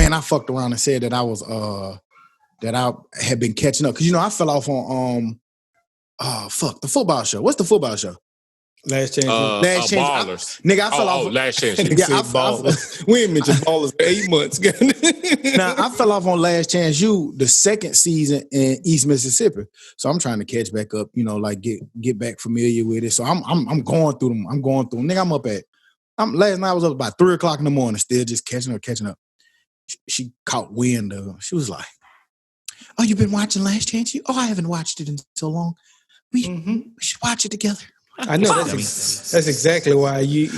man, I fucked around and said that I was that I had been catching up. Cause you know, I fell off on the football show. What's the football show? Last Chance. Last Chance. Ballers. I fell off. Last Chance. Ballers. We ain't mentioned Ballers for 8 months. Now I fell off on Last Chance U, the second season in East Mississippi. So I'm trying to catch back up. You know, like get back familiar with it. So I'm going through them. Nigga, I'm up at. Last night I was up about 3:00 in the morning, still just catching up. She caught wind of it. She was like, "Oh, you've been watching Last Chance U? Oh, I haven't watched it in so long. We should watch it together." I know that's exactly why you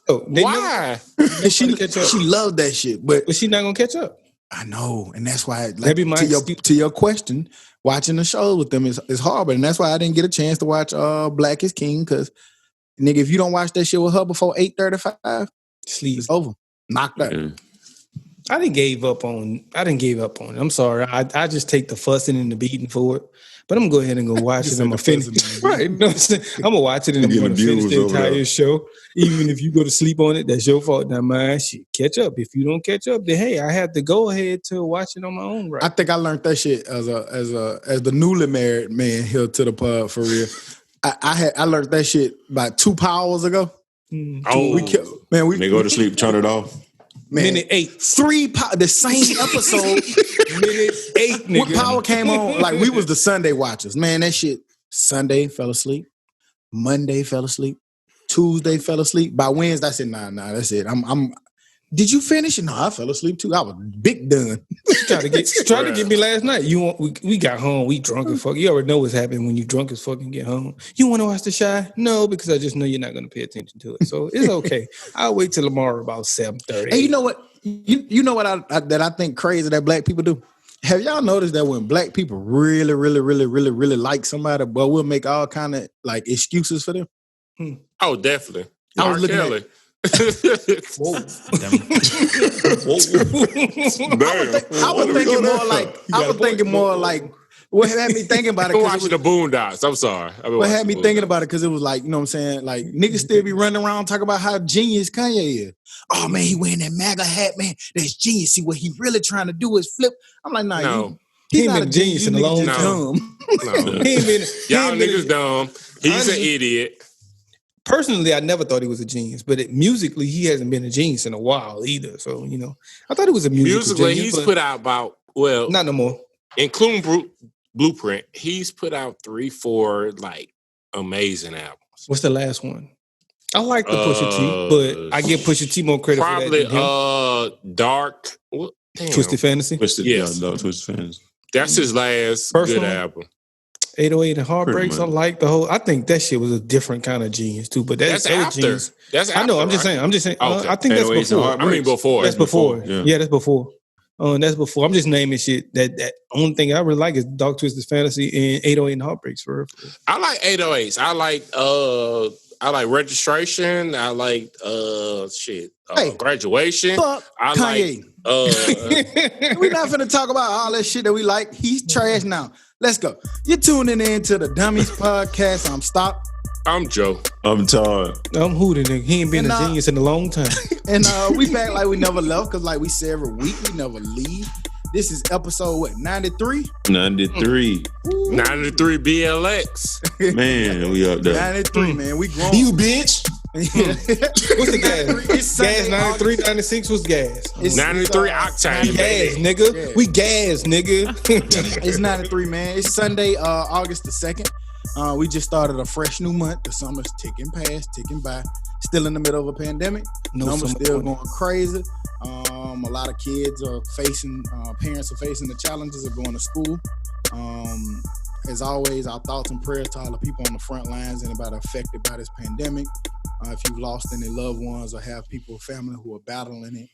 why? And she loved that shit, but she's not gonna catch up. I know, and that's why. Maybe to your question, watching the show with them is hard, and that's why I didn't get a chance to watch Black is King, because nigga, if you don't watch that shit with her before 8:35, sleep, it's over, knocked out. Mm. I didn't give up on it. I'm sorry. I just take the fussing and the beating for it. But I'm gonna go ahead and go watch it. I'm gonna finish. Right. You know what I'm saying? I'm gonna watch it and I'm gonna finish the entire show. Even if you go to sleep on it, that's your fault, not mine. Shit, catch up. If you don't catch up, then hey, I have to go ahead to watch it on my own. Right. I think I learned that shit as the newly married man here to the pub, for real. I learned that shit about 2 hours ago. Oh, we go to sleep, turn it off. Man, minute 8. The same episode. Minute 8, nigga. What power came on? Like, we was the Sunday watchers. Man, that shit. Sunday, fell asleep. Monday, fell asleep. Tuesday, fell asleep. By Wednesday, I said, nah, that's it. Did you finish it? No, I fell asleep too. I was big done. Tried to get me last night. We got home. We drunk as fuck. You already know what's happening when you drunk as fuck and get home. You want to watch The Chi? No, because I just know you're not going to pay attention to it. So it's okay. I'll wait till tomorrow about 7:30. Hey, you know what? You know what I think crazy that black people do? Have y'all noticed that when black people really, really, really, really, really like somebody, but we'll make all kind of like excuses for them? Oh, definitely. I was looking Kelly. Whoa. I was thinking more like what had me thinking about it. Watching the Boondocks. I'm sorry. What had me thinking about it, because it was like, you know what I'm saying? Like, niggas still be running around talking about how genius Kanye is. Oh man, he wearing that MAGA hat, man. That's genius. See, what he really trying to do is flip. I'm like, nah, no. He's not a genius in a long time. No. Y'all niggas dumb. He's an idiot. Personally, I never thought he was a genius, but musically, he hasn't been a genius in a while either. So, you know, I thought he was a musically genius, he's put out about, not no more. Including Blueprint, he's put out 3-4 like amazing albums. What's the last one? I like the Pusha T, but I give Pusha T more credit for that. Probably Dark. Twisted Fantasy. Twisted Fantasy. That's his last good album. 808 and Heartbreaks. I think that shit was a different kind of genius too. But that's after. Genius. That's after. I know. I'm just saying. Okay. I think that's before. Before. That's before. Yeah, that's before. That's before. I'm just naming shit. That only thing I really like is Dark Twisted Fantasy and 808 and Heartbreaks. For I like 808s. I like Registration. I like Graduation. I Kanye. Like We're not finna talk about all that shit that we like. He's trash now. Let's go. You're tuning in to the Dummies Podcast. I'm Stop. I'm Joe. I'm Todd. I'm Hootie, nigga. He ain't been a genius in a long time. And we back like we never left, because like we say every week, we never leave. This is episode, 93? 93. 93 BLX. Man, we up there. 93, man. We grown. You bitch. What's the gas? Gas 93, 96 was gas. It's 93 octane. Gas, nigga. Yeah. We gas, nigga. It's 93, man. It's Sunday, August the 2nd. We just started a fresh new month. The summer's ticking by. Still in the middle of a pandemic. Numbers still going crazy. A lot of kids are parents are facing the challenges of going to school. As always, our thoughts and prayers to all the people on the front lines and about affected by this pandemic. If you've lost any loved ones or have people, family who are battling it,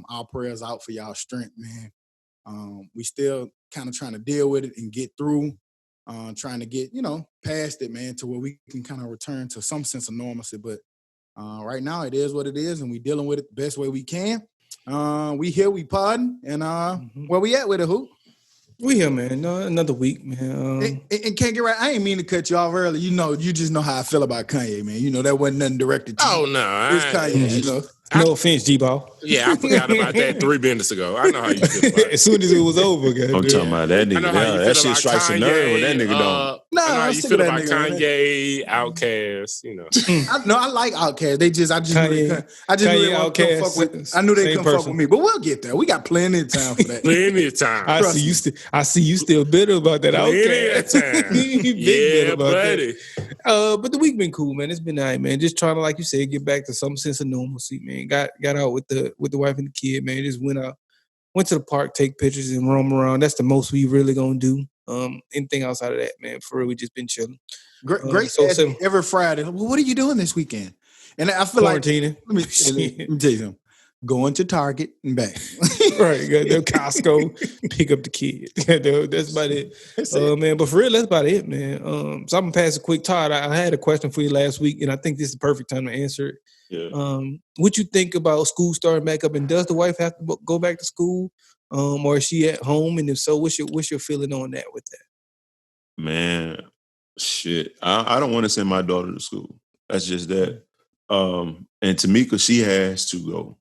our prayers out for y'all strength, man. We still kind of trying to deal with it and get through, trying to get, past it, man, to where we can kind of return to some sense of normalcy. But right now it is what it is, and we dealing with it the best way we can. We here, we podding, and where we at with it, who? We here, man. Another week, man. And can't get right. I ain't mean to cut you off early. You just know how I feel about Kanye, man. That wasn't nothing directed to you. Oh no, it's Kanye. No offense, G-Ball. Yeah, I forgot about that 3 minutes ago. I know how you feel about it. As soon as it was over, I'm talking about that nigga. That shit strikes a nerve when that nigga don't. I know how you feel about nigga, Kanye, OutKast, you know. I like OutKast. I just knew they couldn't fuck with. I knew they couldn't fuck with me, but we'll get there. We got plenty of time for that. Plenty of time. I see you still bitter about that OutKast. Yeah, buddy. But the week been cool, man. It's been all right, man. Just trying to, like you said, get back to some sense of normalcy, man. Got out with the wife and the kid, man. Just went to the park, take pictures and roam around. That's the most we really gonna do. Anything outside of that, man, for real, we just been chilling. Great. Every Friday. Well, what are you doing this weekend? And I feel quarantining. Let me tell you something. Going to Target and back. Right, go to Costco, pick up the kid. That's about it. Man, but for real, that's about it, man. So I'm gonna pass a quick Todd. I had a question for you last week, and I think this is the perfect time to answer it. Yeah. What you think about school starting back up, and does the wife have to go back to school, or is she at home? And if so, what's your feeling on that with that? Man, shit. I don't want to send my daughter to school. That's just that. And Tamika, she has to go.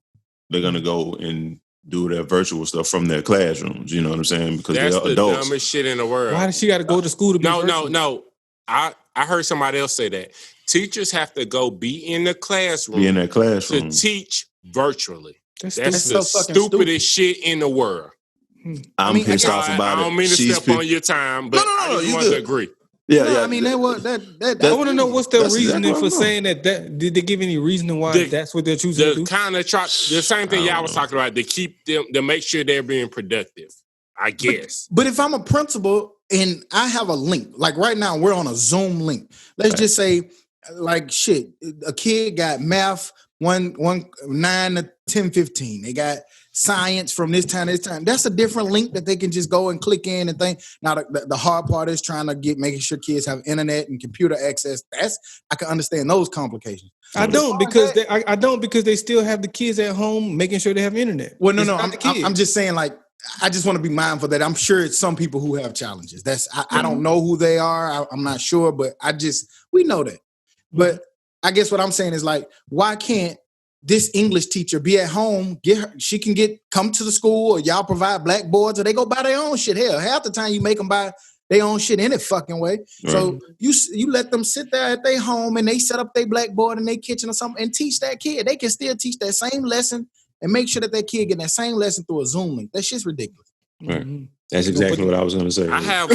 They're gonna go and do their virtual stuff from their classrooms. You know what I'm saying? Because that's they're adults. The dumbest shit in the world. Why does she got to go to school to be virtual? No. I heard somebody else say that teachers have to go be in the classroom. Be in that classroom to teach virtually. That's so the stupidest shit in the world. I'm pissed off about it. I don't mean to step on your time, but I just want to agree. Yeah. I mean, I want to know what's their reasoning for saying that. Did they give any reason why that's what they're choosing to do? The same thing y'all was talking about, to keep them, to make sure they're being productive, I guess. But if I'm a principal and I have a link, like right now we're on a Zoom link. Let's just say, like, shit, a kid got math 9 to 10:15. They got science from this time to this time. That's a different link that they can just go and click in and think. Now the hard part is making sure kids have internet and computer access. I can understand those complications. I don't because they still have the kids at home making sure they have internet. Well, no, I'm just saying, like, I just want to be mindful that I'm sure it's some people who have challenges. I don't know who they are. I'm not sure, but we know that. But I guess what I'm saying is, like, why can't this English teacher be at home? She can come to the school, or y'all provide blackboards, or they go buy their own shit. Hell, half the time you make them buy their own shit any fucking way. Right. So you let them sit there at their home and they set up their blackboard in their kitchen or something and teach that kid. They can still teach that same lesson and make sure that kid get that same lesson through a Zoom link. That shit's ridiculous. Right. Mm-hmm. That's exactly what I was going to say. I have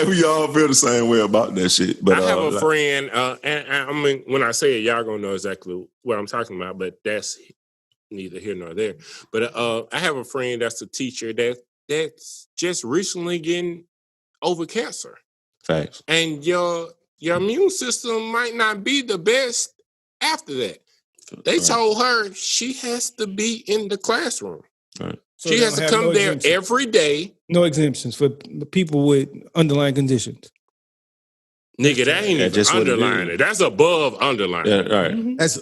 we all feel the same way about that shit. But I have a friend, and I mean, when I say it, y'all gonna know exactly what I'm talking about. But that's neither here nor there. But I have a friend that's a teacher that's just recently getting over cancer. Facts. And your immune system might not be the best after that. They told her she has to be in the classroom. Right. So she has to come there every day. No exemptions for the people with underlying conditions. Nigga, that ain't even underlying. That's above underlying. Yeah, right. Mm-hmm. That's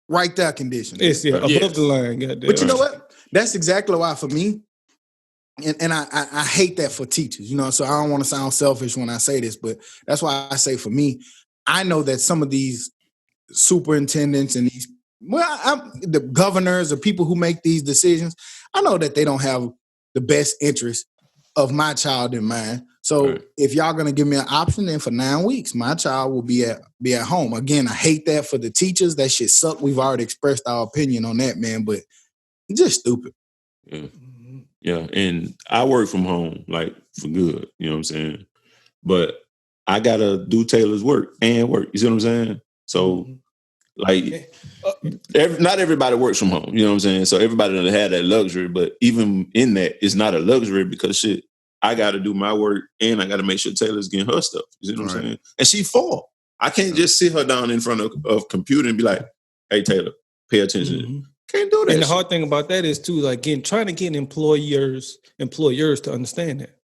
right there condition. It's above the line. Goddamn. But you know what? That's exactly why for me, and I hate that for teachers, you know, so I don't want to sound selfish when I say this, but that's why I say for me, I know that some of these superintendents and these, the governors or people who make these decisions, I know that they don't have the best interest of my child in mind. So if y'all going to give me an option, then for 9 weeks, my child will be at home. Again, I hate that for the teachers. That shit suck. We've already expressed our opinion on that, man, but it's just stupid. Yeah. Yeah. And I work from home, like, for good. You know what I'm saying? But I got to do Taylor's work and work. You see what I'm saying? So, like, not everybody works from home. You know what I'm saying? So everybody doesn't have that luxury. But even in that, it's not a luxury because shit, I got to do my work and I got to make sure Taylor's getting her stuff. You see what I'm saying? And she fall. I can't just sit her down in front of a computer and be like, "Hey, Taylor, pay attention." Mm-hmm. Can't do that. And the hard thing about that is too, like, trying to get employers to understand that.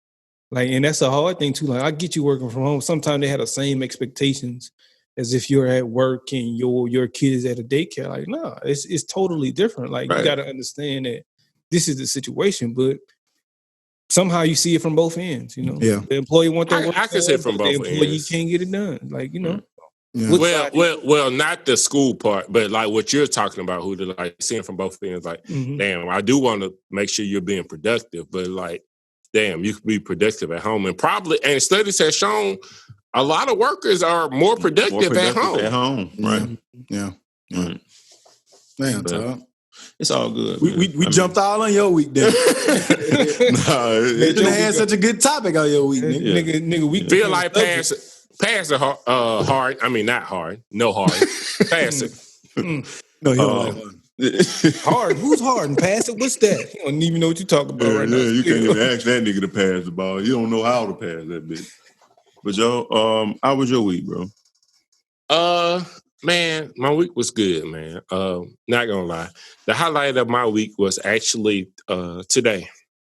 Like, and that's a hard thing too. Like, I get you working from home. Sometimes they have the same expectations as if you're at work and your kid is at a daycare. Like, no, it's totally different. Like, you got to understand that this is the situation, but somehow you see it from both ends, you know? Yeah. The employee wants their work I can say it from both ends. The employee can't get it done. Like, you know. Yeah. Well, not the school part, but like what you're talking about, who they're like seeing from both ends, like, damn, I do want to make sure you're being productive, but like, damn, you can be productive at home. And studies have shown a lot of workers are more productive at home. Right. Yeah. Right. Man, Todd. It's all good. We jumped all on your week then. You had such a good topic on your week, nigga. We feel like pass it hard. I mean, not hard. No hard. Pass it. No, you don't like hard. Hard. Who's hard and pass it? What's that? You don't even know what you're talking about right now. You can't even ask that nigga to pass the ball. You don't know how to pass that bitch. But Joe, how was your week, bro? Man, my week was good, man. Not gonna lie. The highlight of my week was actually today.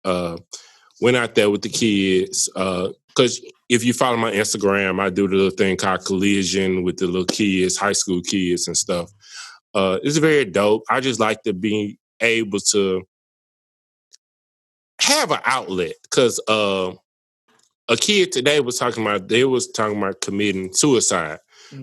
Went out there with the kids. Because if you follow my Instagram, I do the little thing called Collision with the little kids, high school kids and stuff. It's very dope. I just like to be able to have an outlet. Because a kid today was talking about committing suicide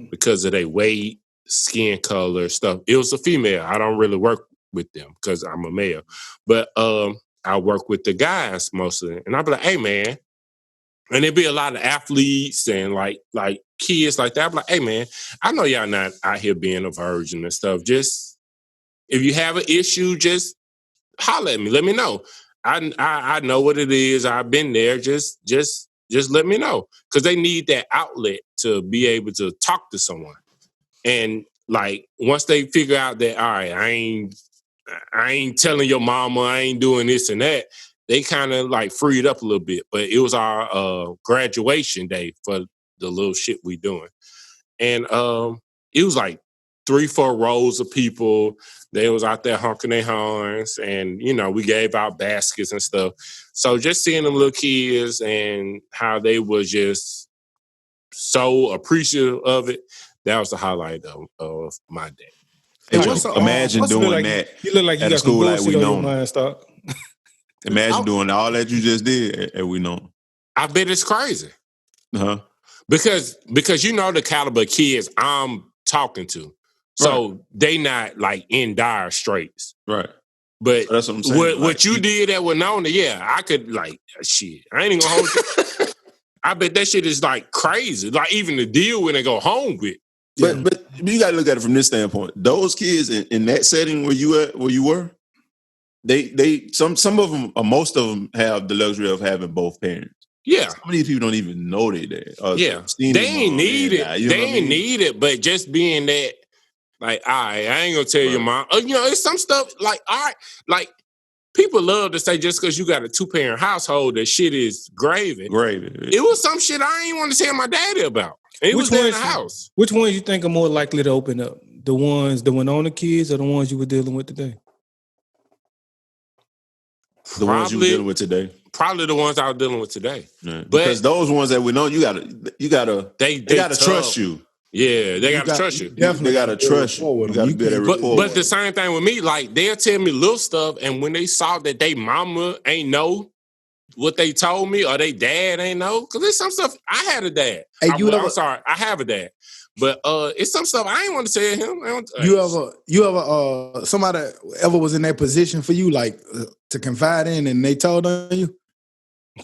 because of their weight, skin color, stuff. It was a female. I don't really work with them because I'm a male. But I work with the guys mostly. And I'll be like, hey, man. And there'd be a lot of athletes and like kids like that. I'm like, hey, man, I know y'all not out here being a virgin and stuff. Just, if you have an issue, just holler at me. Let me know. I know what it is. I've been there. Just let me know. Because they need that outlet to be able to talk to someone. And like, once they figure out that, all right, I ain't telling your mama, I ain't doing this and that, they kind of like freed up a little bit. But it was our graduation day for the little shit we doing. And it was like 3-4 rows of people. They was out there honking their horns. And, we gave out baskets and stuff. So just seeing them little kids and how they was just so appreciative of it, that was the highlight of my day. Hey, imagine doing that. You look like you at got a school like we know. Imagine doing all that you just did at we know. I bet it's crazy. Uh-huh. Because the caliber of kids I'm talking to. So they not like in dire straits. Right. But that's what I'm saying. What you did at Winona, I could like shit. I ain't even gonna hold you. I bet that shit is like crazy. Like even the deal when they go home with. But you gotta look at it from this standpoint. Those kids in that setting where you were, they some of them or most of them have the luxury of having both parents. Yeah. Some of these people don't even know they there. They ain't need it. They ain't need it, but just being that, like, all right, I ain't gonna tell your mom. It's some stuff like, all right, like people love to say just because you got a 2-parent household that shit is gravy. It was some shit I ain't want to tell my daddy about. It was in the house. Which ones you think are more likely to open up? The ones that went on the kids or the ones you were dealing with today? The ones you were dealing with today. Probably the ones I was dealing with today. Yeah, because those ones that we know, you gotta they gotta trust you. Yeah, they gotta trust you. Definitely, they gotta trust you. You gotta be able to report. But the same thing with me, like they'll tell me little stuff, and when they saw that they mama ain't know what they told me or they dad ain't know, because there's some stuff I had a dad. Hey, I'm sorry, I have a dad. But it's some stuff I ain't want to say to him. You ever somebody ever was in that position for you, like to confide in, and they told on you?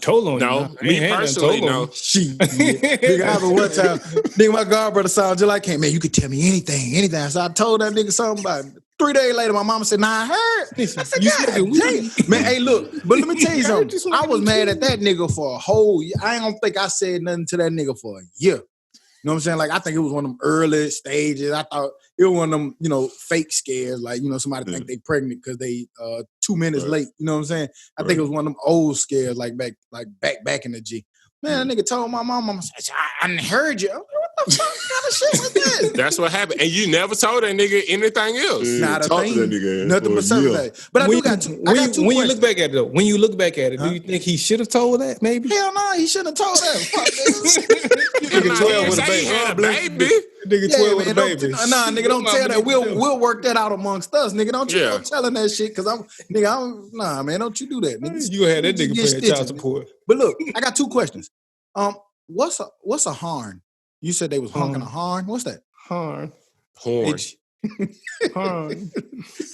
Told on no, you? Me personally, no. Shit. Nigga, I remember one time, nigga, my godbrother sounded just like him. Man, you could tell me anything. So I told that nigga something about it. 3 days later, my mama said, nah, I heard. I said, God, man, hey, look, but let me tell you something. I was mad at that nigga for a whole year. I don't think I said nothing to that nigga for a year. You know what I'm saying? Like, I think it was one of them early stages. I thought it was one of them, fake scares. Like, somebody think they pregnant because they 2 minutes late. You know what I'm saying? I think it was one of them old scares, like back in the G. Man, that nigga told my mom, I heard you. What the fuck kind of shit was this? That's what happened. And you never told that nigga anything else. Not a thing. Nothing but something. But I got two questions. When you look back at it, do you think he should have told that, maybe? Hell no, he shouldn't have told that. Fuck this. Nigga 12 with a baby. Nigga 12 with a baby. Nah, nigga, don't tell that. We'll work that out amongst us, nigga. Don't you go telling that shit, because nah, man, don't you do that, nigga. You gonna have that nigga paying child support. But look, I got two questions. What's a harn? You said they was honking a horn. What's that? Horn. Horn. Horn.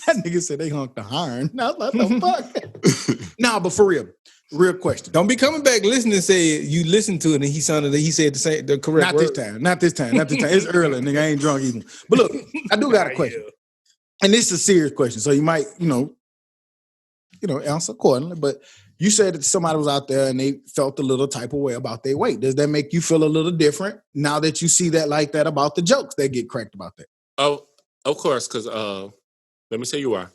That nigga said they honked the horn. Now what the fuck? Nah, but for real question. Don't be coming back listening and say you listened to it and he said the correct word. Not this time. It's early, nigga. I ain't drunk even. But look, I do got a question. And this is a serious question. So you might, answer accordingly. But you said that somebody was out there and they felt a little type of way about their weight. Does that make you feel a little different now that you see that like that about the jokes that get cracked about that? Oh, of course, because let me tell you why.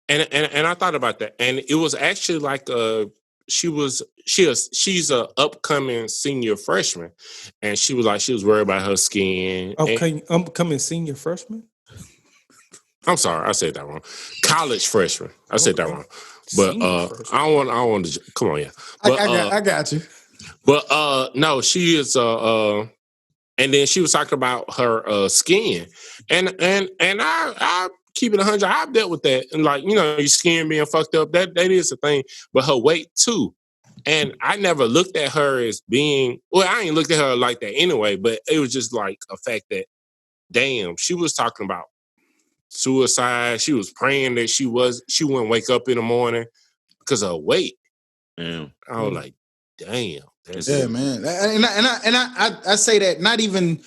And I thought about that. And it was actually like she's a upcoming senior freshman. And she was worried about her skin. Okay, upcoming senior freshman? I'm sorry, I said that wrong. College freshman. I said that wrong. But I don't want to come on, yeah. But, I got you. But no, she is and then she was talking about her skin. And I keep it 100. I've dealt with that. And like, your skin being fucked up, that is a thing. But her weight too. And I never looked at her as being, well, I ain't looked at her like that anyway, but it was just like a fact that, damn, she was talking about suicide. She was praying that she wouldn't wake up in the morning because of her weight. Damn. I was like, damn. Man. And I say that not even,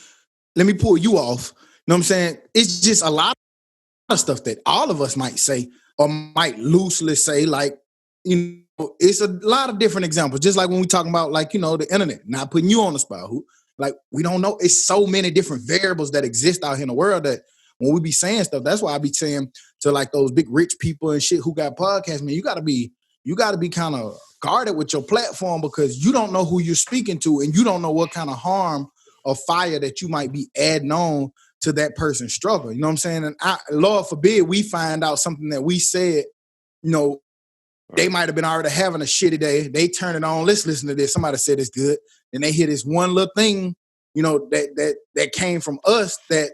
let me pull you off. You know what I'm saying? It's just a lot of stuff that all of us might say or might loosely say, like, it's a lot of different examples. Just like when we talking about, like, the internet, not putting you on the spot. Like, we don't know. It's so many different variables that exist out here in the world that when we be saying stuff, that's why I be saying to like those big rich people and shit who got podcasts, man, you gotta be kind of guarded with your platform because you don't know who you're speaking to and you don't know what kind of harm or fire that you might be adding on to that person's struggle. You know what I'm saying? And Lord forbid we find out something that we said, they might have been already having a shitty day. They turn it on. Let's listen to this. Somebody said it's good. And they hear this one little thing, that came from us that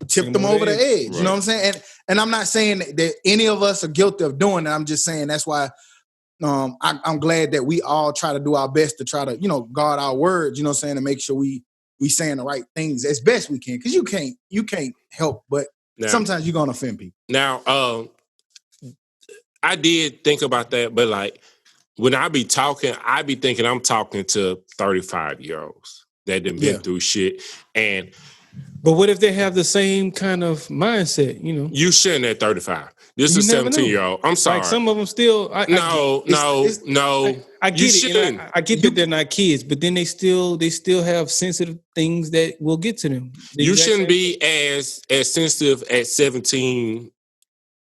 tipped them over the edge. Right. You know what I'm saying? And I'm not saying that any of us are guilty of doing it. I'm just saying that's why I'm glad that we all try to do our best to try to, guard our words, you know what I'm saying, and make sure we saying the right things as best we can. Because you can't help but sometimes you're gonna offend people. Now, I did think about that, but like when I be talking, I be thinking I'm talking to 35-year-olds that done been through shit. But what if they have the same kind of mindset, You shouldn't at 35. This is a 17-year-old. I'm sorry. Like some of them still. No. I get it. I get that they're not kids, but then they still have sensitive things that will get to them. You shouldn't be as sensitive at 17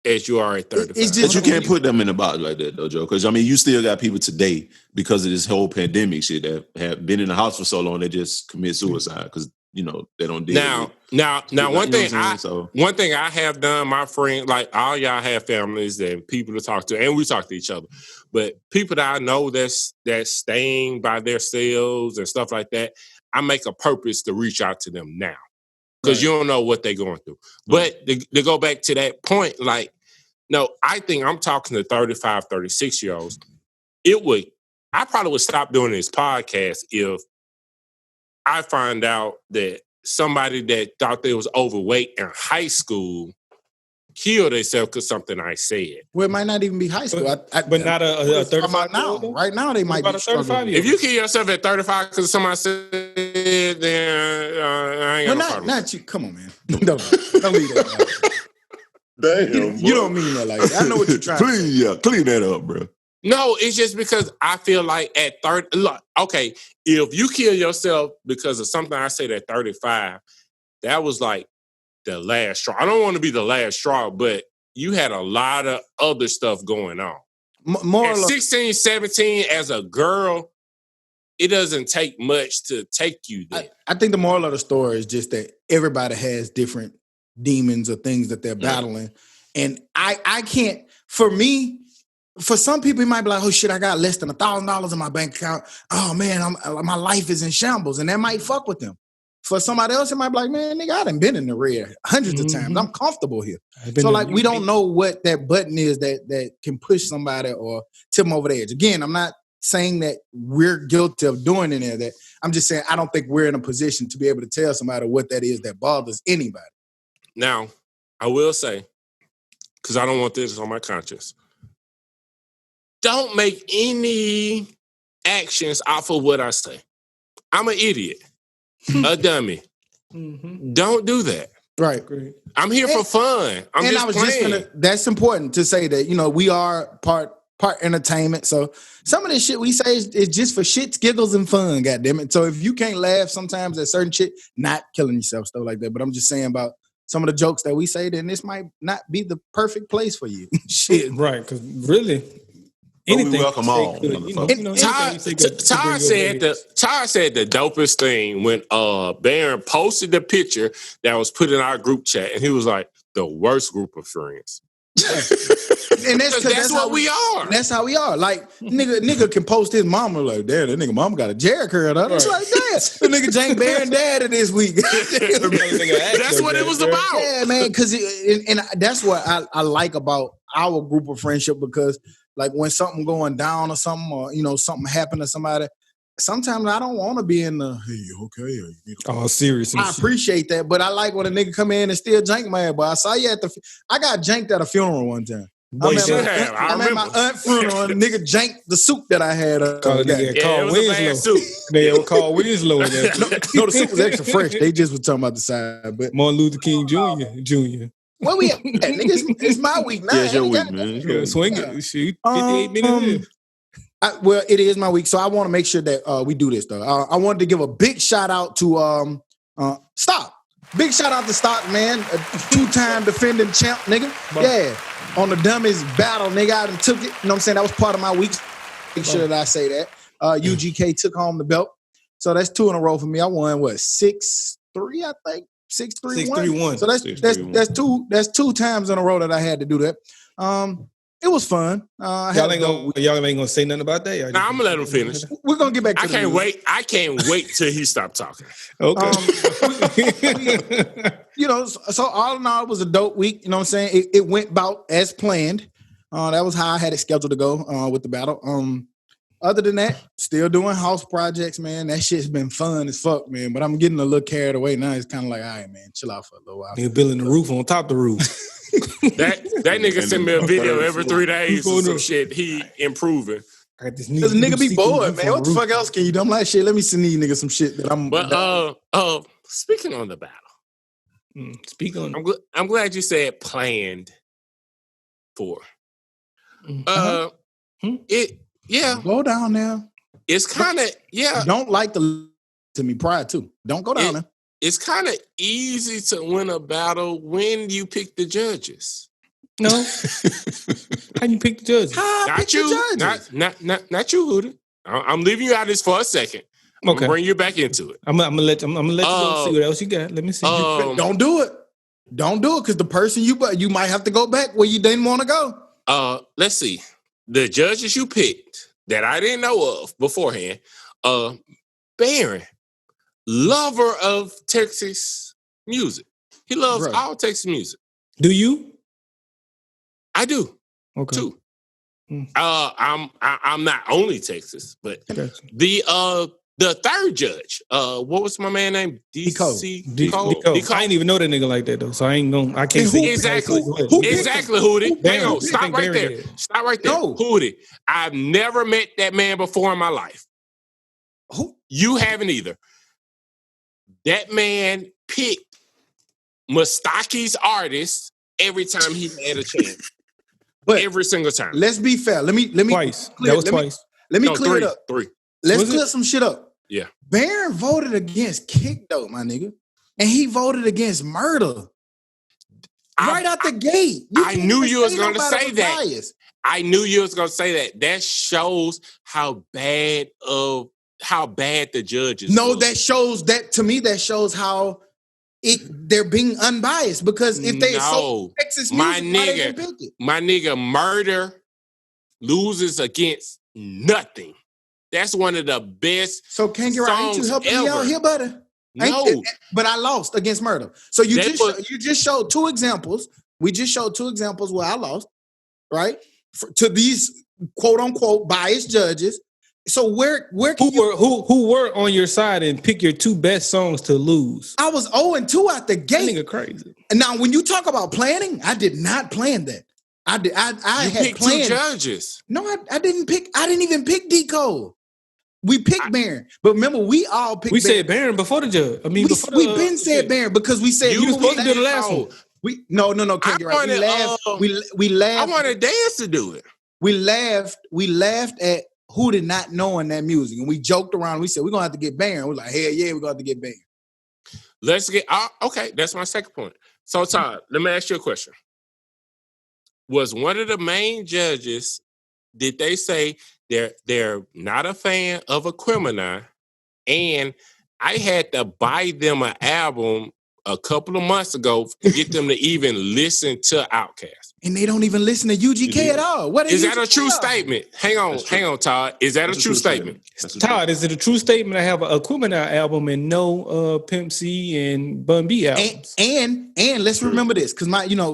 as you are at 35. But you can't put them in a box like that, though, Joe. Because, you still got people today because of this whole pandemic shit that have been in the house for so long, they just commit suicide because, they don't deal with it. Now, one thing I have done, my friend, like all y'all have families and people to talk to, and we talk to each other. But people that I know that's staying by themselves and stuff like that, I make a purpose to reach out to them now. Because you don't know what they're going through. But to go back to that point, like, no, I think I'm talking to 35, 36-year-olds. I probably would stop doing this podcast if I find out that somebody that thought they was overweight in high school killed themselves because something I said. Well, it might not even be high school. But not a 35 now. Right now, they might be struggling. If you kill yourself at 35 because somebody said, then I ain't got not you. Come on, man. Don't leave that. Damn, you don't mean that like that. I know what you're trying to say. Yeah, clean that up, bro. No, it's just because I feel like at 30, look, okay, if you kill yourself because of something I said at 35, that was like the last straw. I don't want to be the last straw, but you had a lot of other stuff going on. At 16, 17, as a girl, it doesn't take much to take you there. I think the moral of the story is just that everybody has different demons or things that they're battling. And I can't, for me, for some people, it might be like, oh shit, I got less than $1,000 in my bank account. Oh man, my life is in shambles, and that might fuck with them. For somebody else, it might be like, man, nigga, I done been in the red hundreds of times. I'm comfortable here. So like, we don't know what that button is that can push somebody or tip them over the edge. Again, I'm not saying that we're guilty of doing any of that. I'm just saying I don't think we're in a position to be able to tell somebody what that is that bothers anybody. Now, I will say, because I don't want this on my conscience, don't make any actions off of what I say. I'm an idiot, a dummy. Mm-hmm. Don't do that. Right. I'm here for fun. I'm just playing. That's important to say that, we are part entertainment. So some of this shit we say is just for shits, giggles, and fun, goddammit. So if you can't laugh sometimes at certain shit, not killing yourself, stuff like that. But I'm just saying about some of the jokes that we say, then this might not be the perfect place for you. Shit. Right, because really, anything. We welcome all. Tar said the dopest thing when Baron posted the picture that was put in our group chat, and he was like, the worst group of friends. And that's what we are. That's how we are. Like, nigga can post his mama like, damn, that nigga mama got a Jerry curl. I was like, that. The nigga Jank Baron daddy this week. That's what it was about. Yeah, man, because and that's what I like about our group of friendship, because like when something going down or something, or something happened to somebody, sometimes I don't want to be in the oh, serious. I appreciate that, but I like when a nigga come in and still jank my ass. But I saw you I got janked at a funeral one time. Boy, I'm at my aunt's funeral and nigga janked the suit that I had. They were called Winslow. No, the suit was extra fresh. They just were talking about the side. But Martin Luther King Jr. Where we at? Nigga, it's my week now. Yeah, it's your week, man. Yeah, swing it. Shoot. 58 minutes in. Well, it is my week, so I want to make sure that we do this, though. I wanted to give a big shout out to Stock. Big shout out to Stock, man. A 2-time defending champ, nigga. Yeah. On the Dummies battle, nigga. I done took it. You know what I'm saying? That was part of my week. Make sure that I say that. UGK took home the belt. So that's 2 in a row for me. I won, 6-3, I think? 6-3-1. So that's 2 times in a row that I had to do that. It was fun. Y'all ain't gonna say nothing about that. Nah, I'm gonna let him finish. We're gonna get back to I can't wait till he stopped talking. Okay. So all in all, it was a dope week. You know what I'm saying? It went about as planned. That was how I had it scheduled to go with the battle. Other than that, still doing house projects, man. That shit's been fun as fuck, man. But I'm getting a little carried away now. It's kind of like, all right, man, chill out for a little while. You're building the roof on top of the roof. that nigga send me a video every 3 days or some shit. He improving. Because nigga be bored, man. What the fuck else can you do? I'm like, shit, let me send these niggas some shit that I'm... But, speaking on the battle. Speak on I'm glad you said planned for. Go down there. It's kind of, Don't like to me prior to. Don't go down there. It's kind of easy to win a battle when you pick the judges. No. How you pick the judges? Not you. Not you, Hootie. I'm leaving you out of this for a second. I'm gonna bring you back into it. I'm gonna let you go see what else you got. Let me see. Don't do it. Don't do it, because the person you might have to go back where you didn't want to go. Let's see. The judges you picked that I didn't know of beforehand, Baron, lover of Texas music. He loves all Texas music. Do you? I do. Okay. Too. I'm not only Texas, but the third judge, what was my man name? DC Cole. I ain't even know that nigga like that though, so I can't see exactly. Exactly, Hootie. Hang on, stop right there. Stop right there, Hootie. I've never met that man before in my life. You haven't either. That man picked Mustaki's artists every time he had a chance. But every single time. Let's be fair. Let me twice. That was twice. Let me clear it up. 3. Let's clear some shit up. Yeah. Baron voted against Kick though, my nigga. And he voted against Murder. Right out the gate. I knew you was gonna say that. I knew you was gonna say that. That shows how bad the judges. No, that shows how they're being unbiased, because if they so Texas music, my nigga, Murder loses against nothing. That's one of the best. So Kangaroo, ain't you helping me out here, buddy? No, but I lost against Murder. So you just showed 2 examples. We just showed 2 examples where I lost, right? To these quote unquote biased judges. So where can who were on your side and pick your 2 best songs to lose? I was 0-2 out the gate. That nigga crazy. And now, when you talk about planning, I did not plan that. I had planned 2 judges. No, I didn't pick. I didn't even pick D Cole. We picked Baron, but remember, we all picked. We said Baron before the judge. I mean, we've been said Baron because we said you was supposed to do the last one. No, can't get right. We laughed. I wanted Dance to do it. We laughed at who did not knowing that music, and we joked around. We said we're gonna have to get Baron. We're like, hell yeah, we're gonna have to get Baron. Let's get okay. That's my second point. So Todd, let me ask you a question. Was one of the main judges? Did they say they're not a fan of Aquemini, and I had to buy them an album a couple of months ago to get them to even listen to OutKast? And they don't even listen to UGK at all. What is that a true statement? Hang on, Todd. Is that a true statement? Todd, is it a true statement? I have a Aquemini album and no Pimp C and Bun B albums. And let's remember this, because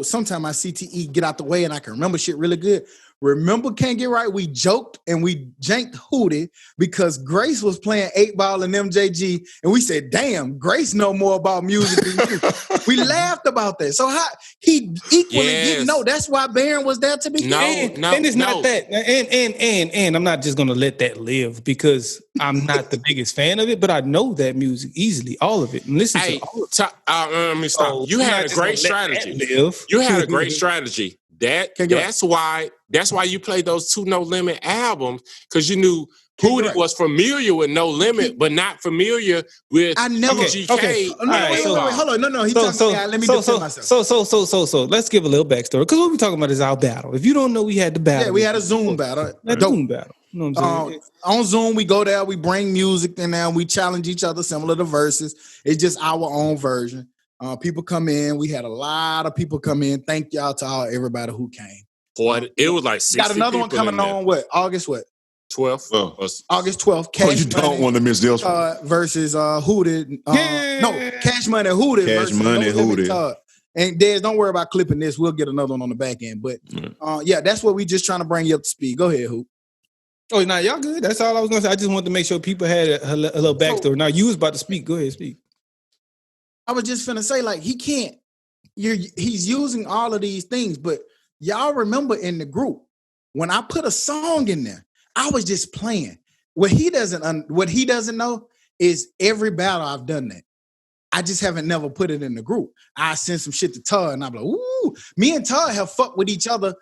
sometimes my CTE get out the way and I can remember shit really good. Remember Can't Get Right? We joked and we janked Hootie because Grace was playing 8 Ball and MJG, and we said, damn, Grace know more about music than you. We laughed about that. So how he equally didn't know. That's why Baron was there to begin. No, and it's not that. And I'm not just gonna let that live because I'm not the biggest fan of it, but I know that music easily, all of it. And listen to all of it. Let me stop. You had a great strategy. You had a great strategy. That's why you played those 2 No Limit albums, because you knew Hootie was familiar with No Limit, but not familiar with UGK. Okay. Wait, hold on. No. Let me defend myself. So let's give a little backstory, because what we're talking about is our battle. If you don't know, we had the battle. Yeah, we had a Zoom battle. Zoom battle. You know what I'm saying? On Zoom, we go there, we bring music in there, we challenge each other similar to verses. It's just our own version. People come in. We had a lot of people come in. Thank y'all to everybody who came. Boy, it was like 60 got another one coming on August 12th? August 12th. Cash you don't want to miss this one. Versus Hootie. Cash Money Hootie. Cash Money Hootie. And Dez, don't worry about clipping this. We'll get another one on the back end. But that's what we just trying to bring you up to speed. Go ahead, Hoop. Oh, now y'all good. That's all I was gonna say. I just wanted to make sure people had a little backstory. Now you was about to speak. Go ahead, speak. I was just finna say, like, he can't. He's using all of these things, but y'all remember in the group when I put a song in there, I was just playing. What he doesn't know is every battle I've done that. I just haven't never put it in the group. I send some shit to Todd, and I'm like, ooh, me and Todd have fucked with each other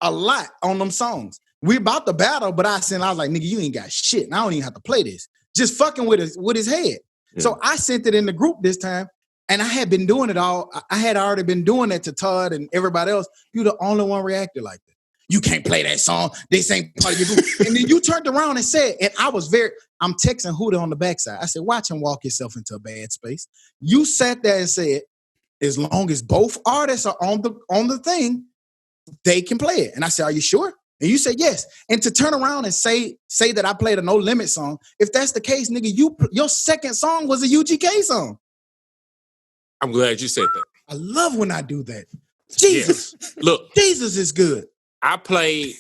a lot on them songs. We about to battle, but I was like, nigga, you ain't got shit, and I don't even have to play this. Just fucking with his head. Yeah. So I sent it in the group this time. And I had been doing it all. I had already been doing that to Todd and everybody else. You the only one reacted like that. You can't play that song. This ain't part of your group. And then you turned around and said, and I'm texting Hootie on the backside. I said, watch him walk himself into a bad space. You sat there and said, as long as both artists are on the thing, they can play it. And I said, are you sure? And you said yes. And to turn around and say that I played a No Limit song, if that's the case, nigga, your second song was a UGK song. I'm glad you said that. I love when I do that. Jesus. Yes. Look. Jesus is good. I played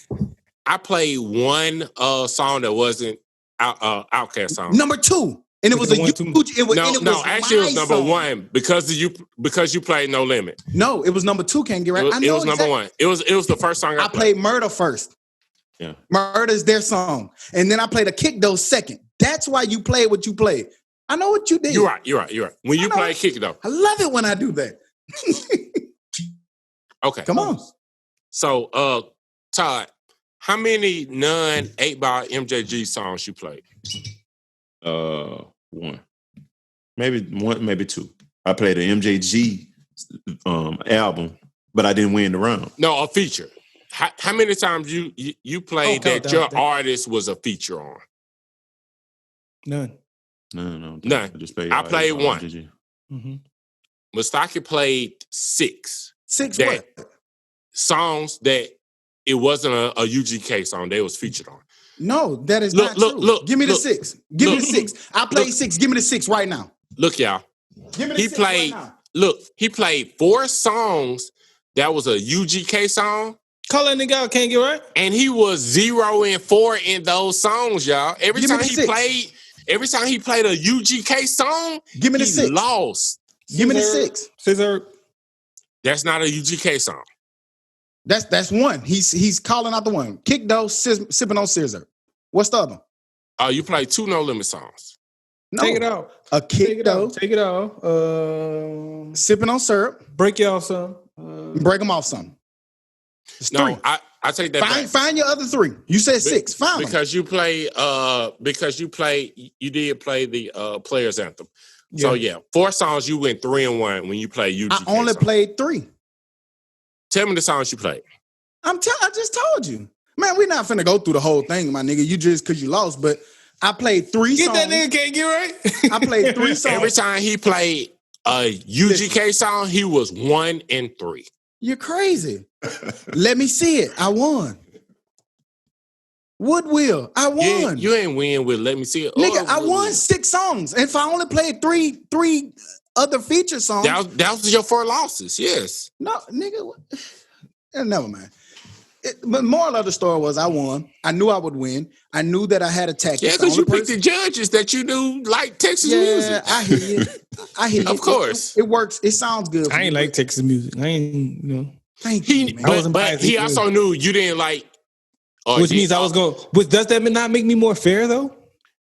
one song that wasn't OutKast song. Number 2. And it was a huge. Actually it was number song. 1 because you played No Limit. No, it was number 2. Can't Get Right. It was number 1. It was the first song I played. Murder first. Yeah, Murder's their song, and then I played a Kick Though second. That's why you played what you played. I know what you did. You're right. When you play Kick Though, I love it when I do that. Okay, come on. So, Todd, how many non-8 Ball MJG songs you played? 1, maybe 2. I played an MJG album, but I didn't win the round. No, a feature. How many times you played that your artist was a feature on? None. None. I played 1. Mm-hmm. Mustaki played 6. 6 what? Songs that it wasn't a UGK song they was featured on. No, that is not true. Look, give me the 6. Give me the 6. I played 6. Give me the 6 right now. Look, y'all. Give me the 6 right now. Look, he played 4 songs that was a UGK song. Call that nigga out, can't get right. And he was 0-4 in those songs, y'all. Every time he played a UGK song, give me the 6. Lost. Give me the 6. Scissor. That's not a UGK song. That's one. He's calling out the one. Kick Dough, sipping on scissor. What's the other? Oh, you play 2 No Limit songs. No. Take it out. A Kick Dough. Take it out. Sipping on syrup. Break you off some. Break them off some. It's 3. No, I take that back. Find your other 3. You said 6. Find them. Because you did play the Players Anthem. Yeah. So yeah, 4 songs you went 3-1 when you played UGK. I only played 3. Tell me the songs you played. I just told you. Man, we're not finna go through the whole thing, my nigga. You just because you lost, but I played 3 songs. Get that nigga can't get right. I played 3 songs. Every time he played a UGK song, he was 1-3. You're crazy. Let me see it. I won. Woodwill, I won. You ain't win with Let Me See It. Nigga, I won 6 songs. And if I only played three other feature songs. That was your 4 losses, yes. No, nigga. Never mind. But moral of the story was I won. I knew I would win. I knew that I had a tactic. Yeah, because you picked the judges that you knew like Texas music. I hear you. Of course. It works. It sounds good. I ain't like Texas music. I ain't, Thank you, man. But he also knew you didn't like. Which means I was going. Does that not make me more fair though?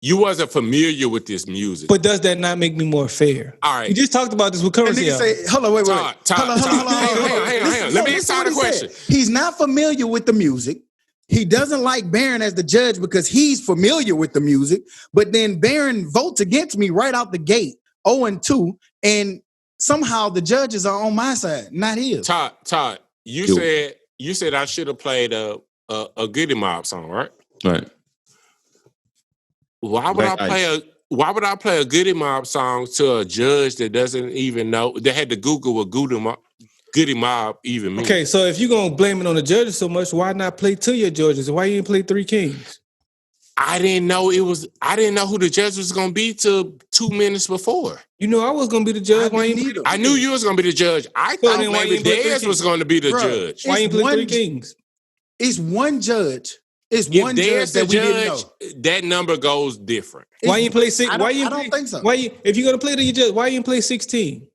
You wasn't familiar with this music. But does that not make me more fair? All right. You just talked about this with currency. Hold on, wait. Hold on. Hang on. Let me answer the question. He's not familiar with the music. He doesn't like Barron as the judge because he's familiar with the music. But then Barron votes against me right out the gate, 0-2, and somehow the judges are on my side, not his. Todd, you said I should have played a Goody Mob song, right? Right. Why would I play a Goody Mob song to a judge that doesn't even know? They had to Google what Goody Mob even means. Okay, so if you're gonna blame it on the judges so much, why not play to your judges? Why you didn't play 3 Kings? I didn't know who the judge was gonna be till 2 minutes before. You know I was gonna be the judge. I knew you was gonna be the judge. I thought maybe Dez was gonna be the judge. Why you play 3 Kings? It's one judge. It's one judge that we didn't know. That number goes different. Why you play 6? I don't think so. If you're gonna play to your judge, why you didn't play 16?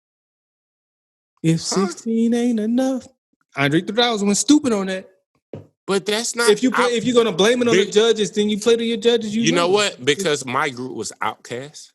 If 16 ain't enough, Andre 3000 went stupid on that. But that's not. If you're gonna blame it on the judges, then you play to your judges. You know what? Because my group was OutKast.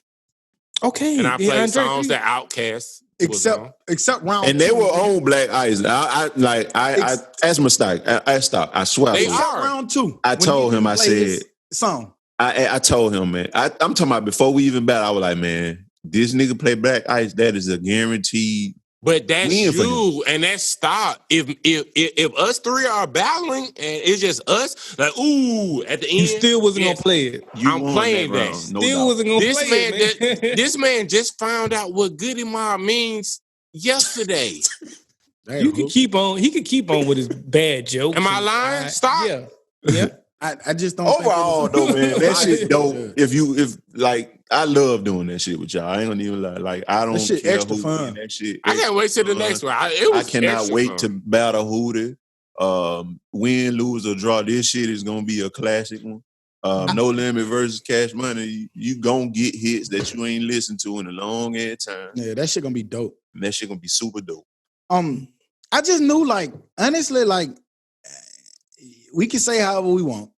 Okay, and I played songs that OutKast. Except round. And they were on Black Ice. That's a mistake. I swear. They are round 2. I told him. I said song. I told him, man. I'm talking about before we even battled. I was like, man, this nigga play Black Ice. That is a guaranteed. But that's you, and that's stop. If us 3 are battling and it's just us, like at the end, you still wasn't gonna play it. I'm playing that. Still wasn't gonna play it. Man. This man just found out what Goody Mob means yesterday. You can keep on. He could keep on with his bad jokes. Am I lying? Stop. Yeah. I just don't. Overall, though, man, that shit dope. I love doing that shit with y'all. I ain't gonna even lie. Like, I don't care extra who fun. That shit. I can't wait till the next one. I cannot wait to battle Hootie. Win, lose, or draw. This shit is gonna be a classic one. No Limit versus Cash Money. You gonna get hits that you ain't listened to in a long ass time. Yeah, that shit gonna be dope. And that shit gonna be super dope. I just knew, like, honestly, like, we can say however we want.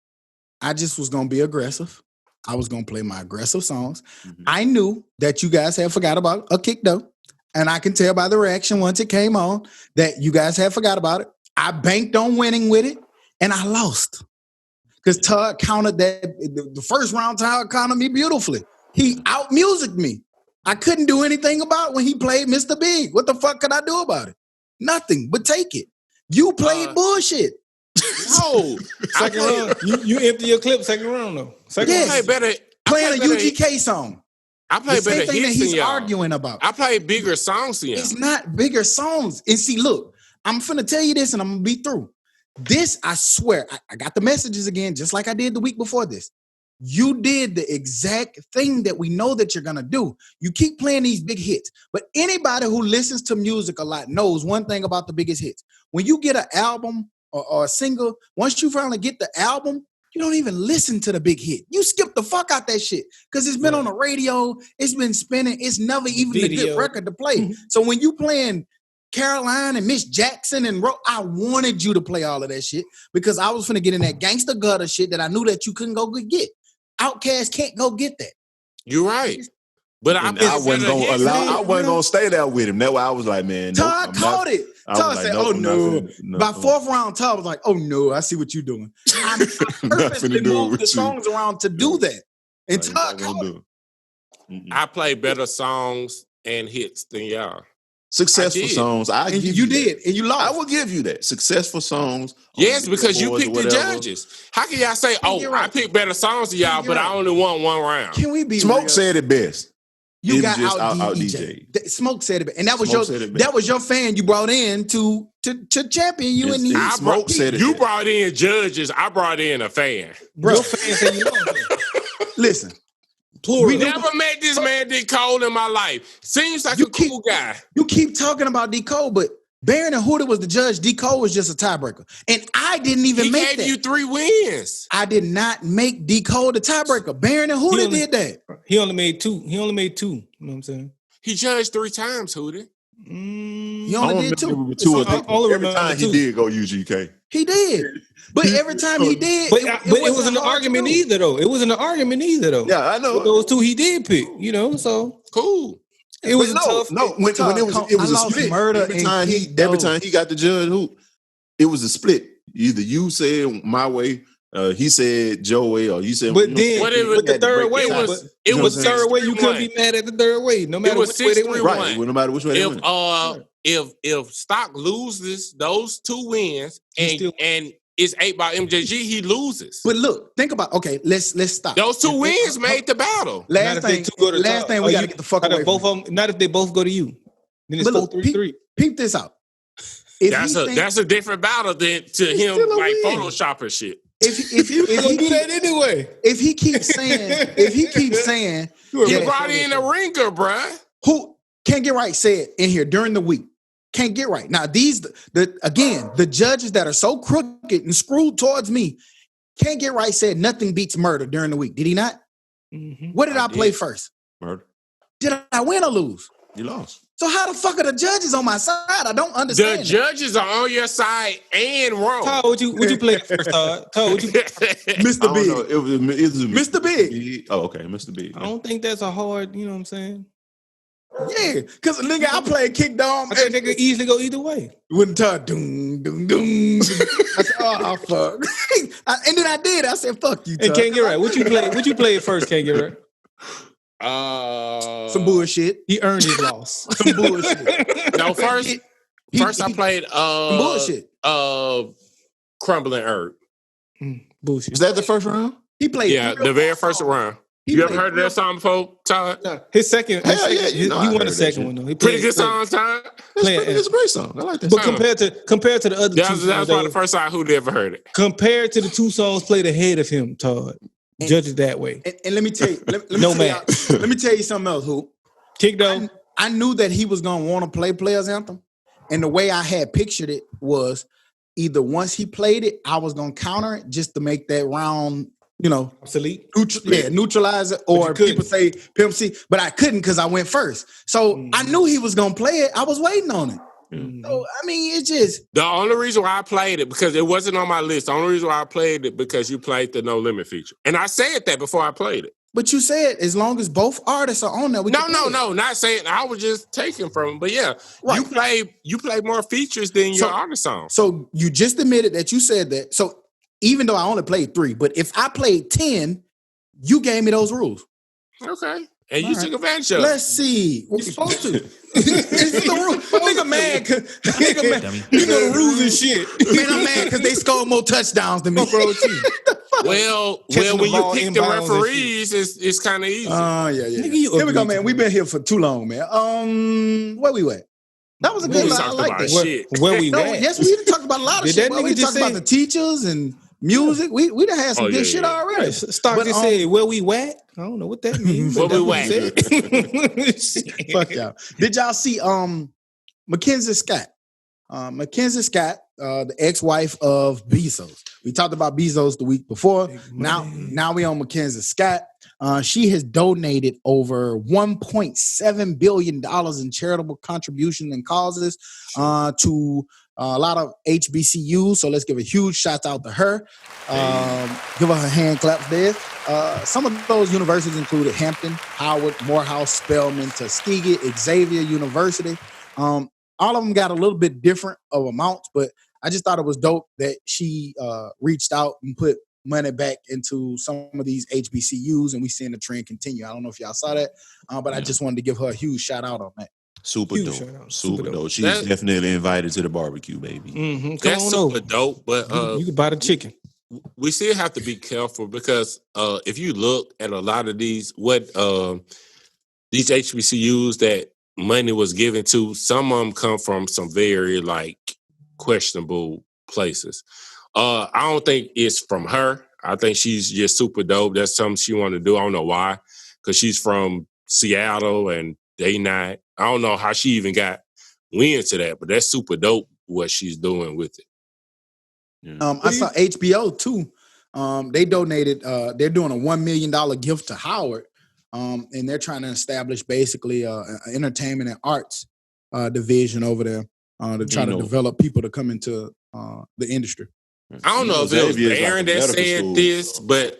I just was gonna be aggressive. I was gonna play my aggressive songs. Mm-hmm. I knew that you guys had forgot about a Kick Dough, and I can tell by the reaction once it came on that you guys had forgot about it. I banked on winning with it, and I lost because Todd counted that the first round. Todd counted me beautifully. He out-musicked me. I couldn't do anything about it when he played Mr. Big. What the fuck could I do about it? Nothing but take it. You played bullshit. No, second round. You empty your clip second round though. I play playing a UGK song. I play the better same thing that hits he's than y'all. arguing about. I play bigger songs than y'all. It's not bigger songs. And see, look, I'm finna tell you this, and I'm gonna be through. This, I swear, I got the messages again, just like I did the week before this. You did the exact thing that we know that you're gonna do. You keep playing these big hits, but anybody who listens to music a lot knows one thing about the biggest hits. When you get an album or a single, once you finally get the album, you don't even listen to the big hit. You skip the fuck out that shit because it's been on the radio, it's been spinning, it's never even a good record to play. So when you playing Caroline and Miss Jackson and I wanted you to play all of that shit because I was finna get in that gangster gutter shit that I knew that you couldn't go get. OutKast can't go get that. You're right. But I wasn't gonna stay there with him. That's why I was like, man. Todd caught it. Todd said, "Oh no." By fourth round, Todd was like, "Oh no, I see what you're doing." I purposely moved the songs around to do that, and Todd caught it. I play better songs and hits than y'all. Successful songs. You did, and you lost. I will give you that. Successful songs. Yes, because you picked the judges. How can y'all say, I picked better songs than y'all, but I only won one round? Can we be Smoke real? said it best. You got out DJ. Smoke said it best. And that was your fan you brought in to champion you. Smoke said it. You brought in judges. I brought in a fan. Bro. Your fan said you lost. Listen. We never met this man D. Cole in my life. Seems like a cool guy. You keep talking about D. Cole, but Barron and Huda was the judge. D. Cole was just a tiebreaker. And I didn't even make that. He gave you 3 wins. I did not make D. Cole the tiebreaker. Barron and Huda did that. He only made 2. You know what I'm saying? He judged 3 times, Huda. He only did 2. Every time he did go UGK. He did. But every time he did, but it wasn't an argument either, though. It wasn't an argument either, though. Yeah, I know. But those 2 he did pick, so cool. It was tough. No, when it was a split. Every time he got the judge, it was a split. Either you said my way, he said Joe way, or you said. But then, the third way it was third way. You couldn't be mad at the third way, no matter which way they went. Right, no matter which way they went. If Stock loses those 2 wins and it's 8 by MJG, he loses. But look, think about let's stop. Those 2 wins made the battle. Last thing we gotta get the fuck away from them. Not if they both go to you. Then it's 4-3-3. Peep this out. That's a different battle than to him like Photoshop shit. If he do that anyway. If he keeps saying you brought in a ringer, bruh. Who can't get right said in here during the week. Can't get right. Now, the judges that are so crooked and screwed towards me, can't get right said nothing beats murder during the week. Did he not? Mm-hmm. What did I play first? Murder. Did I win or lose? You lost. So how the fuck are the judges on my side? I don't understand. The judges are on your side and wrong. Todd, would you play first, Todd? Todd, Mr. Big. It was Mr. Big. Oh, okay, Mr. Big. I don't think that's a hard, you know what I'm saying? Yeah, because nigga, I played kick dome. I think they could easily go either way. Wouldn't Todd doom. I said, oh fuck. And then I did. I said, fuck you, Todd. And Can't Get Right. What you play first, Can't Get Right? Some bullshit. He earned his loss. Some bullshit. No, first I played bullshit. Crumbling Herb. Bullshit. Was that the first round? He played the very first round. You ever heard of that song before, Todd? No. His second. He won the second one though. He pretty good song, Todd. It's a great song. I like that. But song. compared to the other two songs, that's probably the first time who'd ever heard it. Compared to the 2 songs played ahead of him, Todd. Judge it that way. And let me tell you, let me tell you something else, Hoop. Kick though. I knew that he was gonna want to play Players Anthem, and the way I had pictured it was either once he played it, I was gonna counter it just to make that round. Obsolete. Neutralize it, or people say Pimp C, but I couldn't because I went first. So I knew he was gonna play it. I was waiting on it. Mm-hmm. So I mean, it's just the only reason why I played it because it wasn't on my list. The only reason why I played it because you played the No Limit feature, and I said that before I played it. But you said as long as both artists are on there, no, not saying I was just taking from him. But yeah, right. You play more features than your artist songs. So you just admitted that you said that. So even though I only played 3, but if I played 10, you gave me those rules. Okay. And you took advantage of it. Let's see. We're supposed to. This is the rule. Nigga mad. You know the rules and shit. Man, I'm mad because they scored more touchdowns than me. Well, when you pick the referees, it's kind of easy. Yeah. Here we go, man. We've been here for too long, man. Where we at? That was a good line. I like that. Where we at? Yes, we talked about a lot of shit. We talked about the teachers and music. We done had some good shit already. Stark just said, where we whack? I don't know what that means. Where we whack? Fuck y'all. Did y'all see Mackenzie Scott? Mackenzie Scott the ex-wife of Bezos. We talked about Bezos the week before. Now we on Mackenzie Scott. She has donated over $1.7 billion in charitable contributions and causes to a lot of HBCUs. So let's give a huge shout out to her. Give her hand claps there. Some of those universities included Hampton, Howard, Morehouse, Spelman, Tuskegee, Xavier University. All of them got a little bit different of amounts, but I just thought it was dope that she reached out and put money back into some of these HBCUs, and we seeing the trend continue. I don't know if y'all saw that, but I just wanted to give her a huge shout out on that. Super dope. Super dope. She's definitely invited to the barbecue, baby. Mm-hmm. That's super dope, but you can buy the chicken. We still have to be careful because if you look at a lot of these these HBCUs that money was given to, some of them come from some very like questionable places. I don't think it's from her. I think she's just super dope. That's something she want to do. I don't know why, because she's from Seattle and they not. I don't know how she even got wind to that, but that's super dope what she's doing with it. Yeah. I saw HBO too. They donated. They're doing a $1 million gift to Howard, and they're trying to establish basically an entertainment and arts division over there to try to develop people to come into the industry. I don't know if it was Barron that said this, but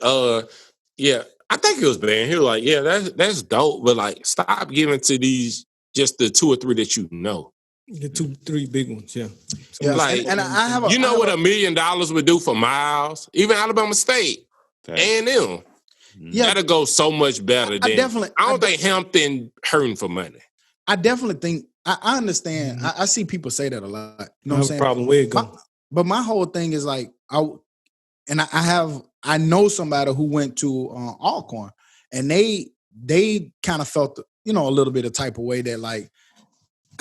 yeah, I think it was Barron. He was like, "Yeah, that's dope," but like, stop giving to these just the 2 or 3 that you know. The 2, 3 big ones, yeah. So like, and I have what $1 million would do for Miles, even Alabama State, A&M. Yeah, that'll go so much better. I don't think Hampton hurting for money. I definitely think I understand. Mm-hmm. I see people say that a lot. You know what I'm saying? Problem where it goes. But my whole thing is like, I know somebody who went to Alcorn, and they kind of felt, a little bit of type of way that like,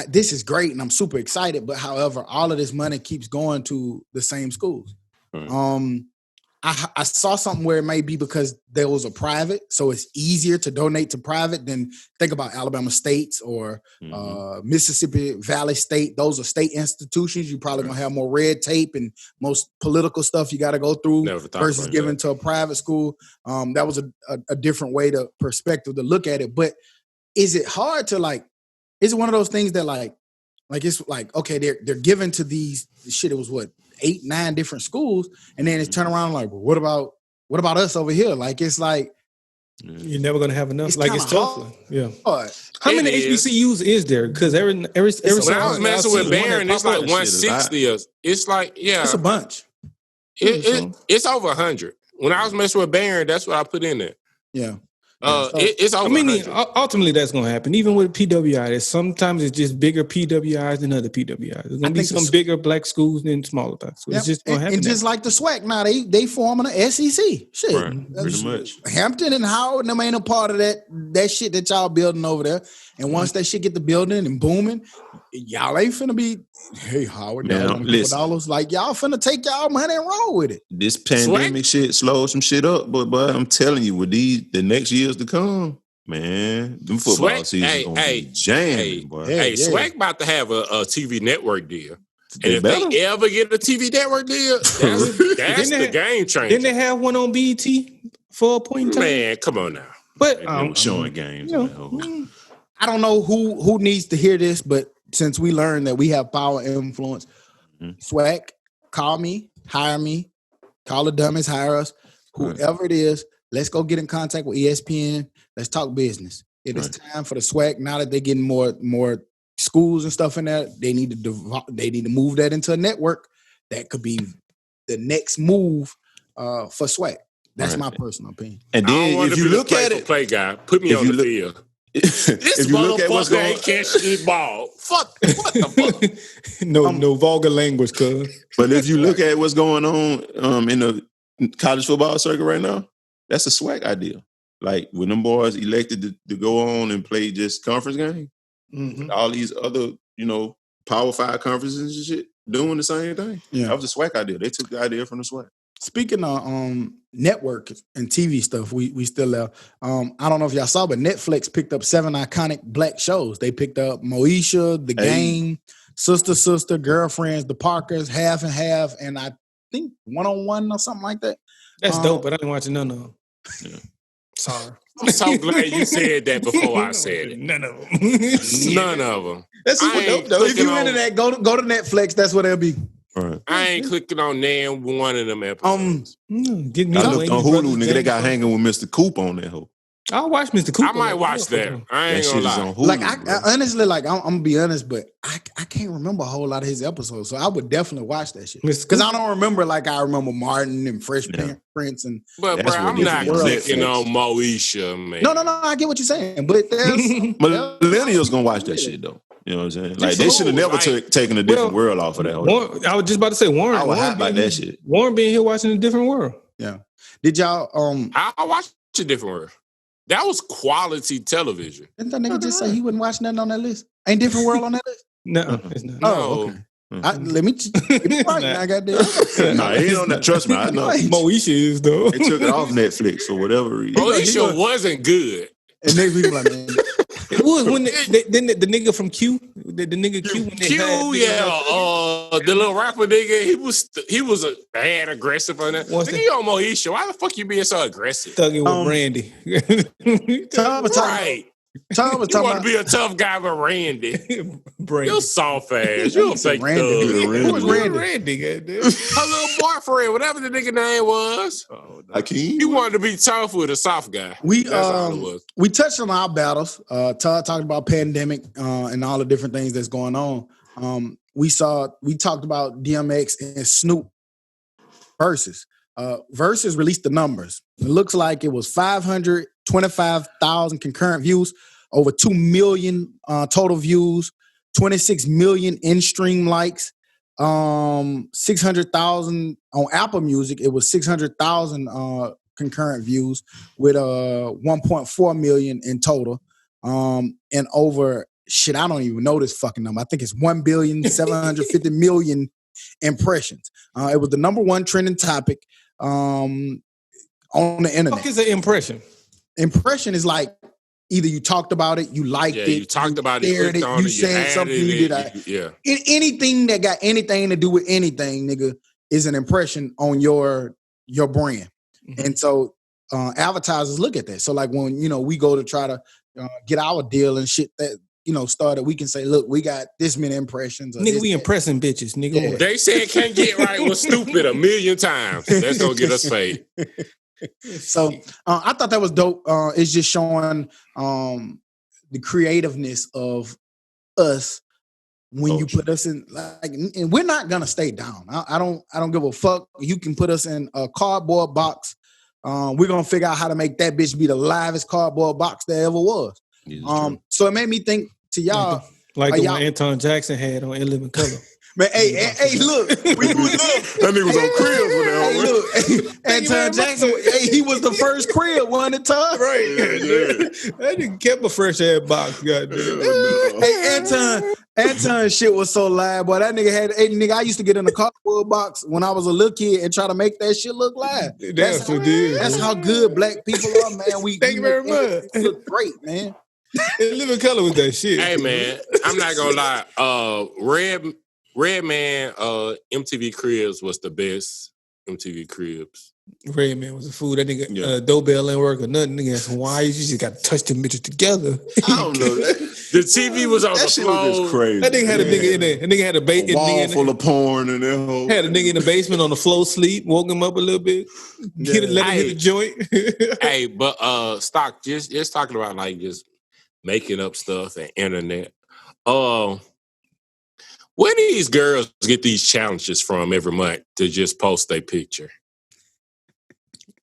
this is great and I'm super excited, but however, all of this money keeps going to the same schools. Right. I saw something where it may be because there was a private, so it's easier to donate to private than think about Alabama States or Mississippi Valley State. Those are state institutions. You're probably going to have more red tape and most political stuff you got to go through versus giving to a private school. That was a different way to perspective to look at it. But is it hard to like, is it one of those things that like it's like, okay, they're giving to these shit. It was 8, 9 different schools, and then it's turn around like, well, what about us over here? Like it's like you're never gonna have enough. Like it's tough. Yeah. How many HBCUs is there? Because every when I was messing with Barron, it's like 160. It's like it's a bunch. It's over 100. When I was messing with Barron, that's what I put in there. Yeah. It's over 100. Ultimately, that's going to happen. Even with PWI, sometimes it's just bigger PWIs than other PWIs. There's going to be some bigger black schools than smaller black schools. It's just going to happen. And just like the SWAC, now they forming an SEC. Shit, right. Pretty much. Hampton and Howard, them ain't a part of that shit that y'all building over there. And once that shit get the building and booming, y'all ain't finna be, hey, Howard, now, $2 like y'all finna take y'all money and roll with it. This pandemic shit slowed some shit up, but I'm telling you, with the next years to come, man, them football seasons gonna be jamming, boy. SWAC about to have a TV network deal. And if they ever get a TV network deal, that's the game changer. Didn't they have one on BET for a point in time? Man, come on now. But showing games. I don't know who needs to hear this, but since we learned that we have power and influence, SWAC, call me, hire me, call the Dummies, hire us, whoever it is, let's go get in contact with ESPN. Let's talk business. It is time for the SWAC. Now that they're getting more schools and stuff in there, they need to move that into a network. That could be the next move for SWAC. That's my personal opinion. And then if you look at it, play guy, put me on the field. This motherfucker ain't catching this ball. Fuck, what the fuck? No vulgar language, cuz. But if you look at what's going on in the college football circuit right now, that's a SWAC idea. Like when them boys elected to go on and play just conference game, all these other, Power 5 conferences and shit doing the same thing. Yeah. That was a SWAC idea. They took the idea from the SWAC. Speaking of network and TV stuff, we still left. I don't know if y'all saw, but Netflix picked up 7 iconic black shows. They picked up Moesha, The Game, sister, girlfriends, the Parkers, half and half, and I think 1-on-1 or something like that. That's dope, but I didn't watch none of them. Yeah. Sorry. I'm so glad you said that before I said it. None of them. None of them. That's super dope, though. If you into that, go to Netflix. That's what it'll be. Right. I ain't clicking on damn one of them episodes. Get me I looked on Hulu, nigga. They got hanging with Mr. Coop on that hoe. I'll watch Mr. Coop. I might watch that. I ain't gonna lie. On Hulu, like I honestly, like I'm gonna be honest, but I can't remember a whole lot of his episodes, so I would definitely watch that shit because I don't remember like I remember Martin and Fresh Prince and. But bro, I'm not clicking on Moesha, man. No, I get what you're saying, but millennials gonna watch that shit though. You know what I'm saying? Like they should have never taken a different world off of that. I was just about to say Warren. I was hot about that shit. Warren being here watching A Different World. Yeah. Did y'all? I watched A Different World. That was quality television. Didn't that nigga just say he wouldn't watch nothing on that list? Ain't Different World on that list? No, it's not. Oh, okay. Let me right now. I got that. No, he ain't on that. Trust me, I know. Moesha is though. They took it off Netflix for whatever reason. Moesha wasn't good. And next week, like, man. It was when the nigga from Q, the nigga Q, when the little rapper nigga, he was bad aggressive on that. Nigga, you on Moesha? Why the fuck you being so aggressive? Thugging with Randy. Tom was talking want to be a tough guy with Randy. You're soft ass. You're a fake Randy. Who was Randy? Her little boyfriend, whatever the nigga name was. Akeem? He wanted to be tough with a soft guy. We touched on our battles. Todd talked about pandemic and all the different things that's going on. We talked about DMX and Snoop versus. Versus released the numbers. It looks like it was 525,000 concurrent views, over 2 million total views, 26 million in-stream likes, 600,000 on Apple Music. It was 600,000 concurrent views with 1.4 million in total. And over shit, I don't even know this fucking number. I think it's 1,750,000,000 impressions. It was the number one trending topic on the internet. What is an impression? Impression is like either you talked about it, you liked it, you talked about it, you said something, you did. Anything that got anything to do with anything, nigga, is an impression on your brand. Mm-hmm. And so advertisers look at that. So like when we go to try to get our deal and shit that started, we can say, look, we got this many impressions. Nigga, we impressing bitches, nigga. Yeah. They said can't get right was stupid 1,000,000 times. That's gonna get us paid. So I thought that was dope. It's just showing the creativeness of us when you put us in and we're not gonna stay down. I don't give a fuck. You can put us in a cardboard box. We're gonna figure out how to make that bitch be the livest cardboard box there ever was. So it made me think to y'all like the one Anton Jackson had on In Living Color. Man, hey, look, that nigga was on Cribs with that. Hey, look, Anton Jackson, he was the first Crib one at time. Right. That nigga kept a fresh ass box, goddamn. Hey, Anton shit was so live, boy. That nigga I used to get in the cardboard box when I was a little kid and try to make that shit look live. That's how good black people are, man. Thank you very much. Look great, man. In Living Color with that shit. Hey, man, I'm not gonna lie. Redman MTV Cribs was the best MTV Cribs. Redman was a fool. That nigga doorbell ain't work or nothing. Nigga had some wires. You just got to touch them bitches together. I don't know that. The TV was on the floor. Was just crazy. That nigga had a nigga in there. That nigga had a wall full of porn in there. Had a nigga in the basement on the floor sleep, woke him up a little bit, let him hit the joint. Hey, but Stock, just talking about like just making up stuff and internet. Where do these girls get these challenges from every month to just post their picture?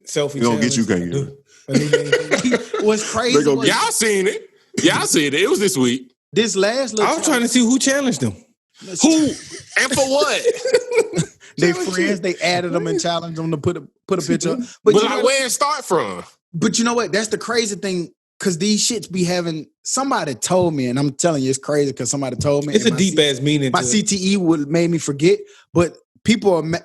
Selfie. Gonna get you, can't get it. What's crazy? Y'all seen it. It was this week. This last I was trying to see who challenged them. Who and for what? They friends. They added them and challenged them to put a picture. But like, where it start from? But you know what? That's the crazy thing. Because these shits be having, somebody told me, and I'm telling you, it's crazy because somebody told me. It's a deep ass meaning. My CTE made me forget, but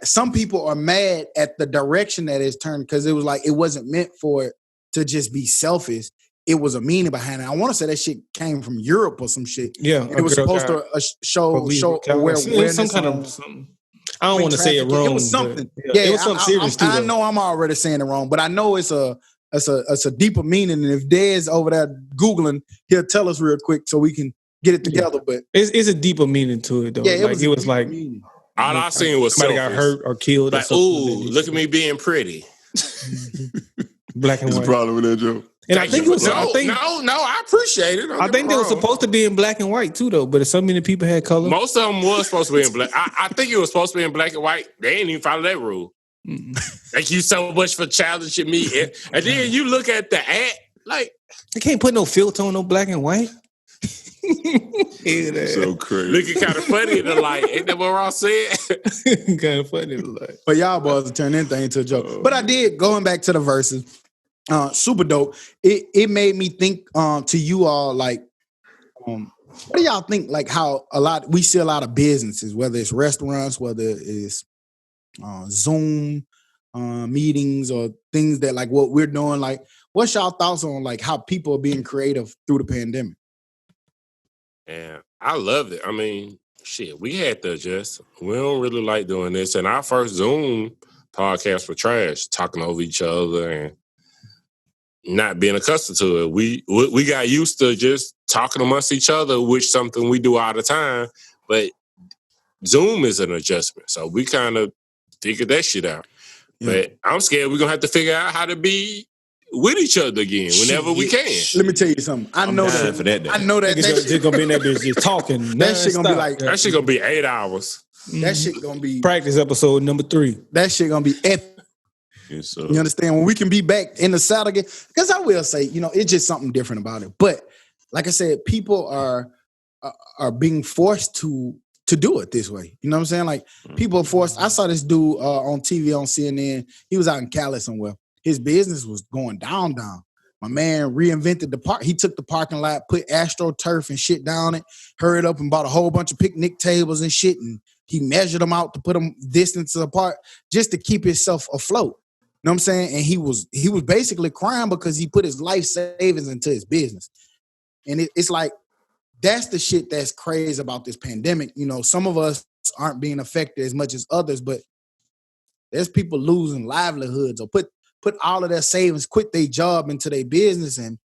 some people are mad at the direction that it's turned because it was like, it wasn't meant for it to just be selfish. it was a meaning behind it. I want to say that shit came from Europe or some shit. Yeah, it was supposed to show awareness. Some kind of something. I don't want to say it wrong. It was something. It was something serious too. I know I'm already saying it wrong, but I know it's a deeper meaning. And if Dez over there Googling, he'll tell us real quick so we can get it together. But it's a deeper meaning to it though. Yeah, it was like all I seen was somebody got hurt or killed. Like, ooh, look at me being pretty. Black and white. What's the problem with that joke? And I think it was. No, I appreciate it. I think they were supposed to be in black and white too, though. But so many people had color. Most of them was supposed to be in black. I think it was supposed to be in black and white. They ain't even follow that rule. Thank you so much for challenging me. And then you look at the ad, like they can't put no filter on no black and white. So crazy. Looking kind of funny in the light. Ain't that what Ross said? Kind of funny in the light. But y'all boys turn anything into a joke. But I did, going back to the verses. Super dope. It made me think to you all, like, what do y'all think, like, how we see a lot of businesses, whether it's restaurants, whether it's Zoom meetings or things that like what we're doing, like, what's y'all thoughts on like how people are being creative through the pandemic? Yeah, I loved it. I mean, shit, we had to adjust. We don't really like doing this. And our first Zoom podcast was trash, talking over each other and not being accustomed to it. We got used to just talking amongst each other, which is something we do all the time. But Zoom is an adjustment. So we kind of figured that shit out. Yeah. But I'm scared we're going to have to figure out how to be with each other again whenever we can. Let me tell you something. I know that they're going to be in that bitch just talking. That shit going to be like... That shit going to be 8 hours. That shit going to be... Practice episode number 3. That shit going to be epic. Yes, you understand? When we can be back in the saddle again, because I will say, it's just something different about it. But like I said, people are being forced to do it this way. You know what I'm saying? Like people are forced. I saw this dude on TV on CNN. He was out in Cali somewhere. His business was going down. My man reinvented the park. He took the parking lot, put AstroTurf and shit down it, hurried up and bought a whole bunch of picnic tables and shit, and he measured them out to put them distances apart just to keep himself afloat. You know what I'm saying? And he was basically crying because he put his life savings into his business. And it's like, that's the shit that's crazy about this pandemic. Some of us aren't being affected as much as others, but there's people losing livelihoods or put all of their savings, quit their job into their business and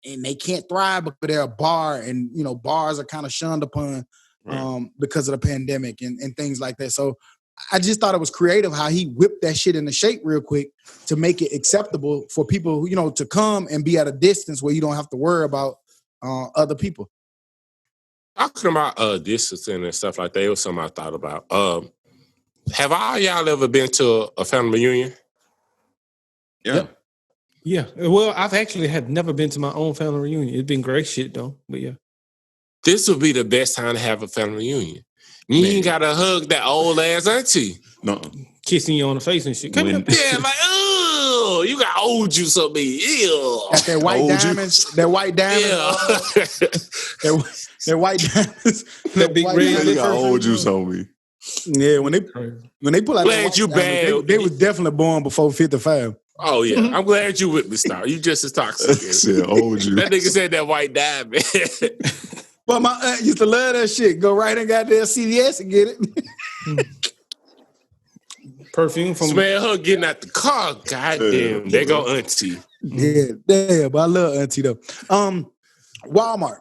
they can't thrive because they're a bar and, bars are kind of shunned upon because of the pandemic and things like that. So I just thought it was creative how he whipped that shit into shape real quick to make it acceptable for people, to come and be at a distance where you don't have to worry about other people. Talking about distancing and stuff like that, it was something I thought about. Have all y'all ever been to a family reunion? Yeah. Well, I've actually never been to my own family reunion. It's been great shit though, but yeah. This would be the best time to have a family reunion. You ain't gotta hug that old ass auntie. No. Kissing you on the face and shit. Yeah, like, oh, you got old juice on me. Ew. Got that white diamonds. That white diamond. Yeah. that white diamonds. That big red. You got old juice on me. Yeah, when they pull out glad you bad. They was definitely born before 55. Oh yeah, I'm glad you with me, Star. You just as toxic. Said old juice. That nigga said that white diamond. But my aunt used to love that shit. Go right and got there CVS and get it. Perfume from smell her getting out the car. Goddamn, there go auntie. Yeah, but I love auntie though. Walmart.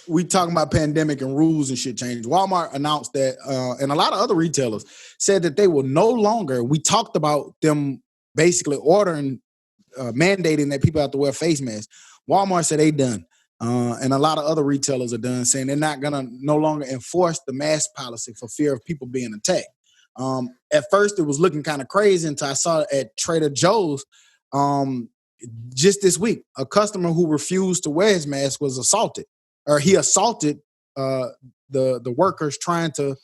We talking about pandemic and rules and shit change. Walmart announced that, and a lot of other retailers said that they will no longer. We talked about them basically ordering, mandating that people have to wear face masks. Walmart said they done. And a lot of other retailers are done, saying they're not going to no longer enforce the mask policy for fear of people being attacked. At first, it was looking kind of crazy until I saw at Trader Joe's just this week. A customer who refused to wear his mask was assaulted, or he assaulted the workers trying to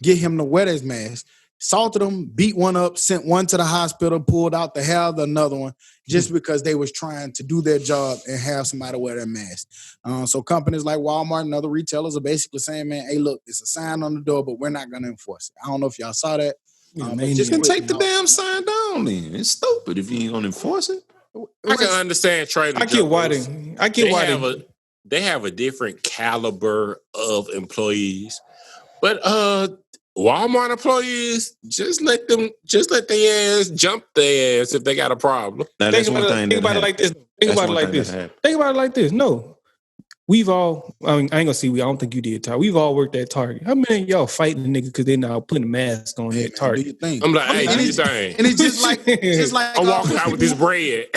get him to wear his mask. Assaulted him, beat one up, sent one to the hospital, pulled out the hair of another one just because they was trying to do their job and have somebody wear their mask. So companies like Walmart and other retailers are basically saying, man, hey, look, it's a sign on the door, but we're not going to enforce it. I don't know if y'all saw that. Just can take the damn sign down then. It's stupid if you ain't going to enforce it. I can understand Trader Joe's. I get why they have a different caliber of employees, but Walmart employees just let their ass jump their ass if they got a problem. Now, Think about it like this. Think about it like this. No. We've all, I ain't gonna see, I don't think you did, Ty. We've all worked at Target. How many of y'all fighting niggas because they're now putting a mask on at Target? I'm like, hey, do your thing. And it's just like I'm walking out with this bread.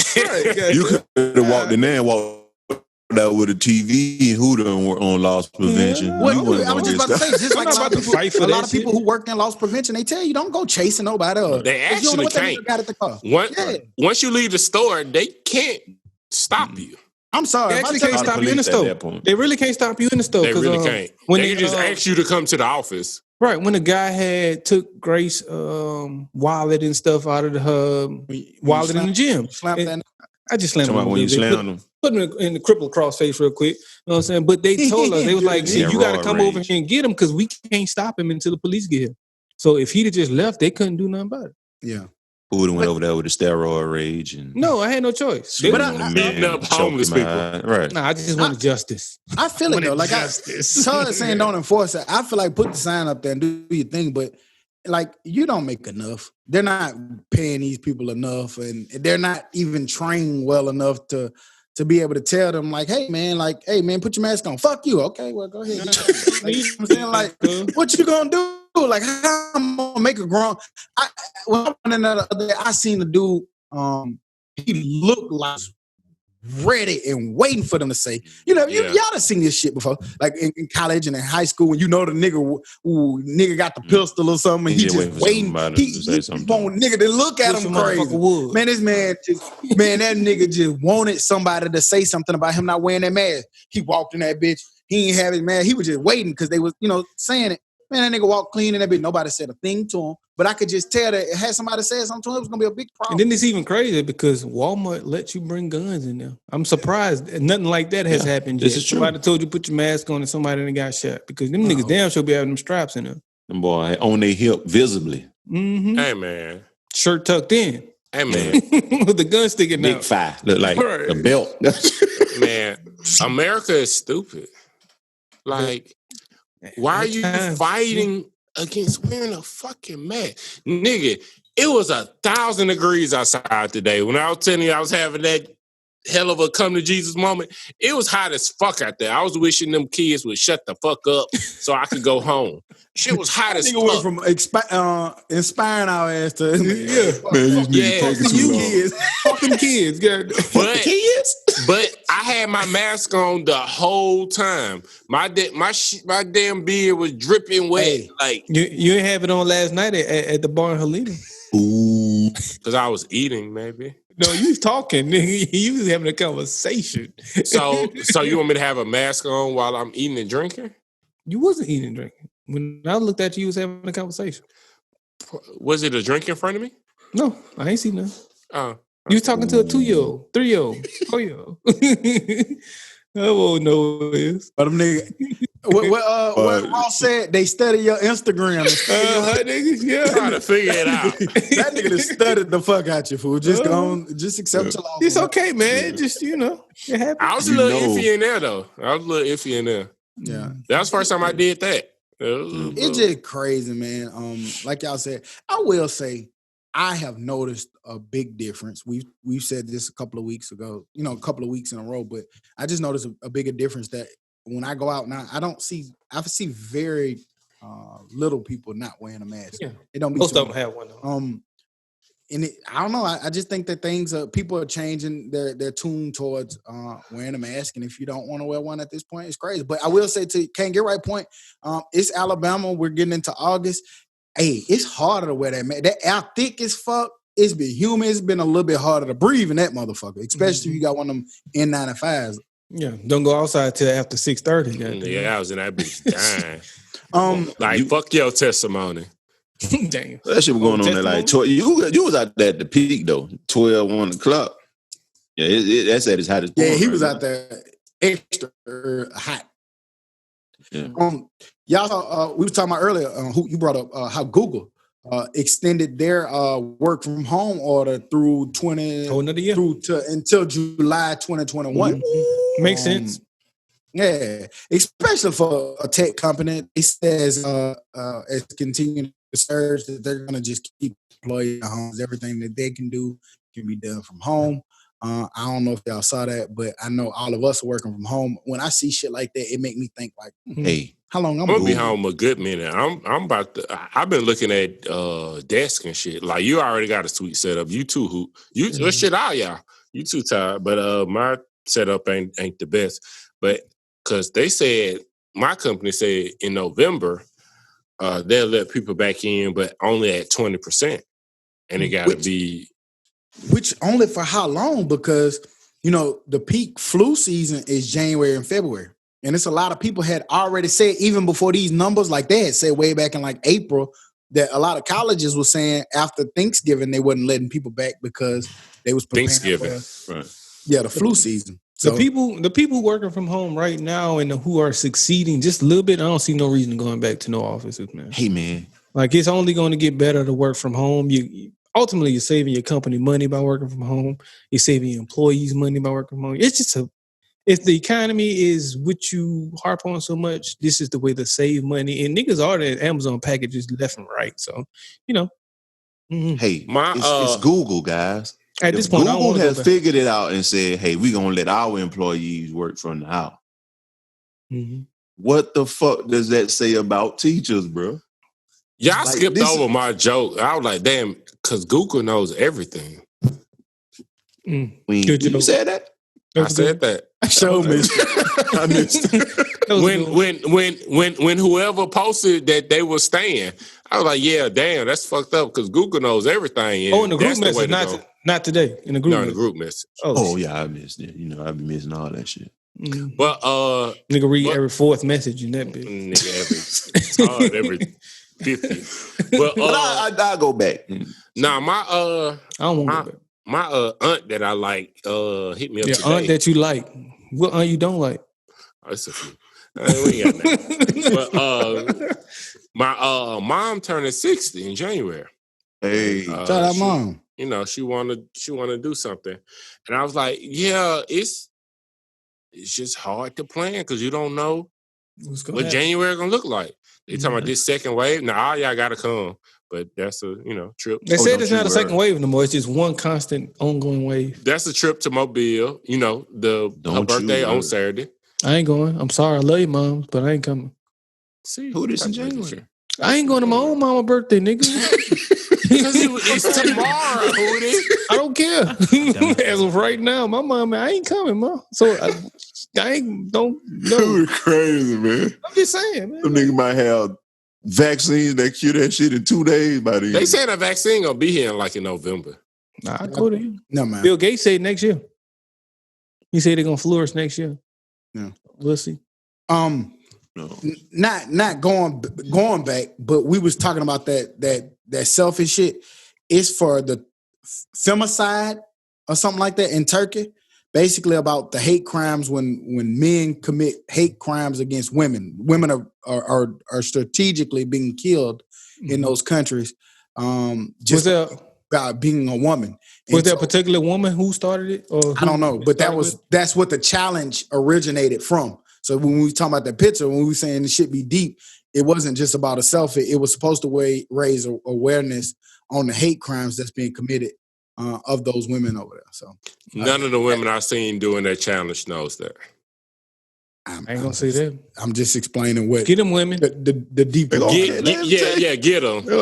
You could have walked in there and walked out with a TV and who done on loss prevention. Yeah. I was just about to say, just like a lot of people who work in loss prevention, they tell you don't go chasing nobody else. They actually can't. Got at the car. Once you leave the store, they can't stop you. I'm sorry. They actually can't stop you in the store. They really can't stop you in the store. They really can't. When they just ask you to come to the office. Right. When the guy took Grace wallet and stuff out of her wallet in the gym. I just slammed him. When you slammed him. Put him in the crippled crossface real quick. You know what I'm saying? But they told us, they was like, you got to come over here and get him because we can't stop him until the police get here. So if he'd have just left, they couldn't do nothing about it. Yeah. Who would have went over there with the steroid rage? And no, I had no choice. But I'm beating up homeless people. Right. Nah, I just wanted justice. I feel it though. Like Todd saying don't enforce it. I feel like put the sign up there and do your thing, but like you don't make enough. They're not paying these people enough, and they're not even trained well enough to be able to tell them like, hey man, put your mask on. Fuck you. Okay, well go ahead. Like, I'm saying like, what you gonna do? Like how I'm gonna make a grown? I seen the dude. He looked like ready and waiting for them to say, y'all done seen this shit before, like in college and in high school when you know the nigga got the pistol or something, and he just waiting. He want nigga to look at him crazy. Man, this man, that nigga just wanted somebody to say something about him not wearing that mask. He walked in that bitch. He ain't have his mask. He was just waiting because they was, saying it. Man, that nigga walked clean in that bitch. Nobody said a thing to him. But I could just tell that had somebody said something to him, it was going to be a big problem. And then it's even crazy because Walmart lets you bring guns in there. I'm surprised. Nothing like that has happened yet. This is true. Somebody told you put your mask on and somebody done got shot. Because them niggas damn sure be having them straps in there. Them boy on their hip visibly. Mm-hmm. Hey, man. Shirt tucked in. Hey, man. With the gun sticking Big out. fire. Look like a belt. Man, America is stupid. Like, why are you fighting against wearing a fucking mask? Nigga, it was 1,000 degrees outside today. When I was telling you I was having that hell of a come to Jesus moment, it was hot as fuck out there. I was wishing them kids would shut the fuck up so I could go home. Shit was hot as fuck. Went from inspiring our ass to man, these niggas taking too long. Fucking kids. But I had my mask on the whole time. My damn beard was dripping wet. Hey, like you didn't have it on last night at the bar in Helena. Ooh, because I was eating, maybe. No, you was talking. You was having a conversation. So you want me to have a mask on while I'm eating and drinking? You wasn't eating and drinking. When I looked at you was having a conversation. Was it a drink in front of me? No, I ain't seen nothing. You was talking to a 2-year-old, 3-year-old, 4-year-old. I won't know what it is. But them niggas, what Ross said, they study your Instagram. Nigga, trying to figure it out. That nigga just studied the fuck out you, fool. Just accept your loss. It's okay, man. Just, it happens. I was a little iffy in there, though. Yeah. That was the first time I did that. It's just crazy, man. Like y'all said, I will say, I have noticed a big difference. We've said this a couple of weeks ago, a couple of weeks in a row, but I just noticed a bigger difference that when I go out now, I see very little people not wearing a mask. Yeah. It don't be most of them have one. I don't know. I just think that people are changing their tune towards wearing a mask, and if you don't want to wear one at this point, it's crazy. But I will say to Can't Get Right point, it's Alabama. We're getting into August. Hey, it's harder to wear that mask. That air thick as fuck. It's been humid. It's been a little bit harder to breathe in that motherfucker, especially if you got one of them N95s. Yeah, don't go outside till after 6:30. Yeah, I was in that bitch dying. Fuck your testimony. Damn. That shit was going on there like 12. You was out there at the peak though, 12, 1 o'clock. Yeah, that's at its hottest point. Yeah, he was out there extra hot. Yeah. Y'all, we were talking about earlier. Who you brought up? How Google extended their work from home order through until July 2021. Makes sense. Yeah, especially for a tech company. It says as continuing to surge that they're going to just keep employees at homes. Everything that they can do can be done from home. I don't know if y'all saw that, but I know all of us are working from home. When I see shit like that, it make me think like, hey, how long I'm gonna be home a good minute. I'm about to. I've been looking at desk and shit. Like you already got a sweet setup. You too, who you shit out, y'all. You too tired, but my setup ain't the best. But because they said my company said in November they'll let people back in, but only at 20%, and it got to be. Which only for how long? Because, the peak flu season is January and February. And it's a lot of people had already said, even before these numbers, like they had said way back in like April, that a lot of colleges were saying after Thanksgiving, they wasn't letting people back because they was preparing Thanksgiving. Right. Yeah, the flu season. So the people working from home right now and who are succeeding just a little bit, I don't see no reason going back to no offices, man. Hey, man. Like it's only going to get better to work from home. Ultimately, you're saving your company money by working from home. You're saving your employees money by working from home. It's just if the economy is what you harp on so much, this is the way to save money. And niggas order Amazon packages left and right. So, Hey, it's Google, guys. At this point, Google has figured it out and said, hey, we're going to let our employees work from the house. Mm-hmm. What the fuck does that say about teachers, bro? Y'all skipped over my joke. I was like, damn, because Google knows everything. You said that? I said that. Show me. I missed it. When whoever posted that they were staying, I was like, yeah, damn, that's fucked up because Google knows everything. In the group message, not today. In the group message. In the group message. Oh yeah, I missed it. I be missing all that shit. Mm-hmm. But nigga read every fourth message in that bitch. Nigga every 50. But I'll go back. Nah, I don't want to go back. My aunt that I like hit me up today. Aunt that you like. What aunt you don't like? It's a few. We ain't got that. But my mom turned 60 in January. Hey, shout out mom. She wanna do something, and I was like, yeah, it's just hard to plan because you don't know what January gonna look like. They talking about this second wave. Now all y'all gotta come. But that's a trip. They said it's not a second wave no more. It's just one constant ongoing wave. That's a trip to Mobile. Her birthday on Saturday. I ain't going. I'm sorry. I love you, mom, but I ain't coming. See who this in January? I ain't going to my own mama's birthday, nigga. Because it's tomorrow, Hootie. I don't care. As of right now, my mom, I ain't coming, mom. So I don't know. You're crazy, man. I'm just saying, man. Some nigga might have vaccines that cure that shit in 2 days by the end. They said a vaccine gonna be here in November. Nah, I go to him. No, man. Bill Gates said next year. He said they're gonna flourish next year. Yeah. We'll see. No. Not going back, but we was talking about that selfish shit. It's for the femicide or something like that in Turkey. Basically about the hate crimes when men commit hate crimes against women. Women are strategically being killed in those countries. Just by being a woman. Was there a particular woman who started it? Or I don't know, but that's what the challenge originated from. So when we talk about that picture, when we were saying the shit be deep, it wasn't just about a selfie. It was supposed to raise awareness on the hate crimes that's being committed of those women over there. So none of the women I've seen doing that challenge knows that. I ain't gonna say that. I'm just explaining what. Get them women. The deep. Get them.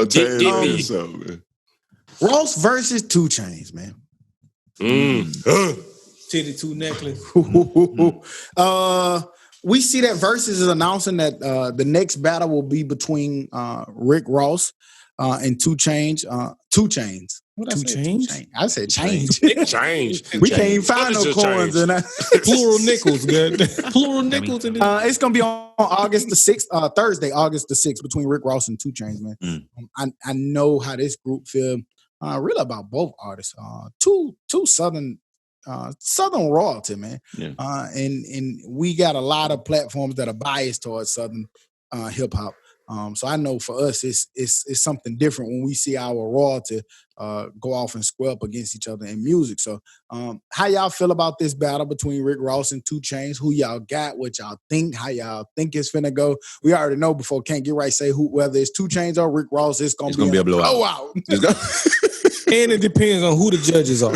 Get me. Ross versus 2 Chainz, man. Titty 2 necklace. We see that Versus is announcing that the next battle will be between Rick Ross and 2 Chainz. 2 Chainz. What 2 Chainz? I said change. Change. We can't even find no coins in that. Plural nickels, good. Plural nickels. It's gonna be on August the 6th, Thursday, August the 6th, between Rick Ross and 2 Chainz, man. I know how this group feel. Really about both artists. Two Southern royalty, man. Yeah. And we got a lot of platforms that are biased towards Southern hip hop. So I know for us, it's something different when we see our royalty go off and square up against each other in music. So how y'all feel about this battle between Rick Ross and 2 Chainz? Who y'all got? What y'all think? How y'all think it's finna go? We already know before Can't Get Right say whether it's 2 Chainz or Rick Ross, it's gonna be a blowout. And it depends on who the judges are.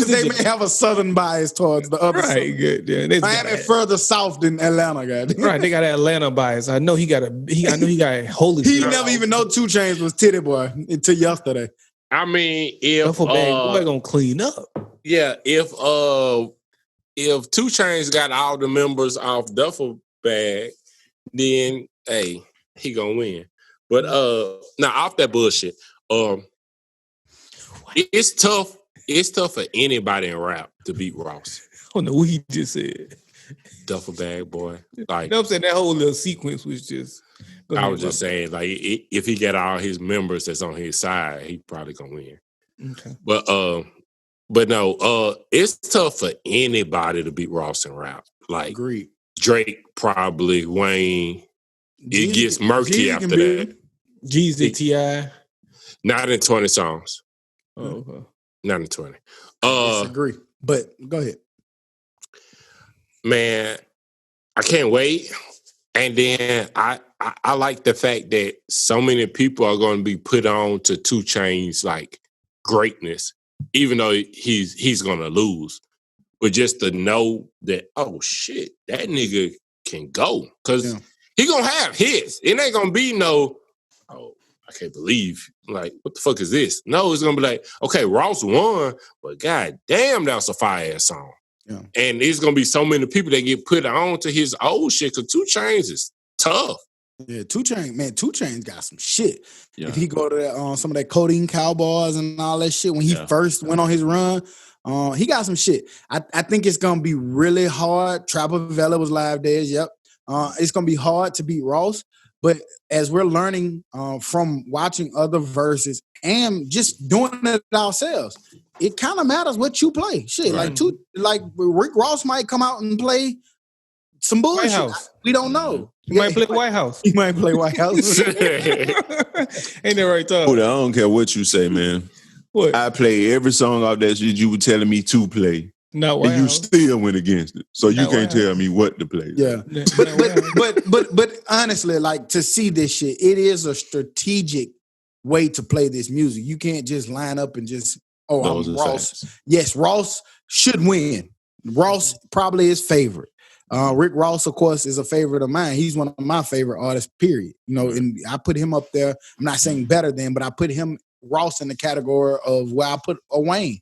They may have a southern bias towards the other side. Right, good. Yeah, Miami further south than Atlanta got. Right, they got an Atlanta bias. I know he got a holy. He never even know 2 Chainz was Titty Boy until yesterday. I mean, if Duffel bag boy gonna clean up. Yeah, if 2 Chainz got all the members off Duffel Bag, then hey, he gonna win. But now off that bullshit, it's tough. It's tough for anybody in rap to beat Ross. I don't know what he just said. Duffel Bag Boy. Like, you know what I'm saying? That whole little sequence was just. I was just saying, like, if he got all his members that's on his side, he probably gonna win. Okay. But no, it's tough for anybody to beat Ross in rap. Like, agreed. Drake, probably Wayne. It gets murky after that. Jeezy, T.I. Not in 20 songs. Oh, okay. Not in 20. Disagree. But go ahead. Man, I can't wait. And then I like the fact that so many people are going to be put on to 2 Chainz like greatness, even though he's going to lose. But just to know that, oh shit, that nigga can go. Because he going to have hits. It ain't going to be no, oh, I can't believe, like, what the fuck is this? No, it's going to be like, okay, Ross won, but god damn, that was a fire-ass song. Yeah. And there's going to be so many people that get put on to his old shit because 2 Chainz is tough. Yeah, 2 Chainz got some shit. Yeah. If he go to that, some of that Codeine Cowboys and all that shit, when he first went on his run, he got some shit. I think it's going to be really hard. Trapper Vella was live there, yep. It's going to be hard to beat Ross. But as we're learning from watching other verses and just doing it ourselves, it kind of matters what you play. Shit, right. like Rick Ross might come out and play some bullshit. We don't know. He might play White House. He might play White House. Ain't that right, Tom? I don't care what you say, man. What? I play every song off that shit you were telling me to play. Not White and you House. still went against it. So you can't tell me what to play. Yeah. But honestly, like, to see this shit, it is a strategic way to play this music. You can't just line up and just, I'm Ross. Facts. Yes, Ross should win. Ross probably is favorite. Rick Ross, of course, is a favorite of mine. He's one of my favorite artists, period. You know, and I put him up there. I'm not saying better than, but I put Ross in the category of where I put a Wayne.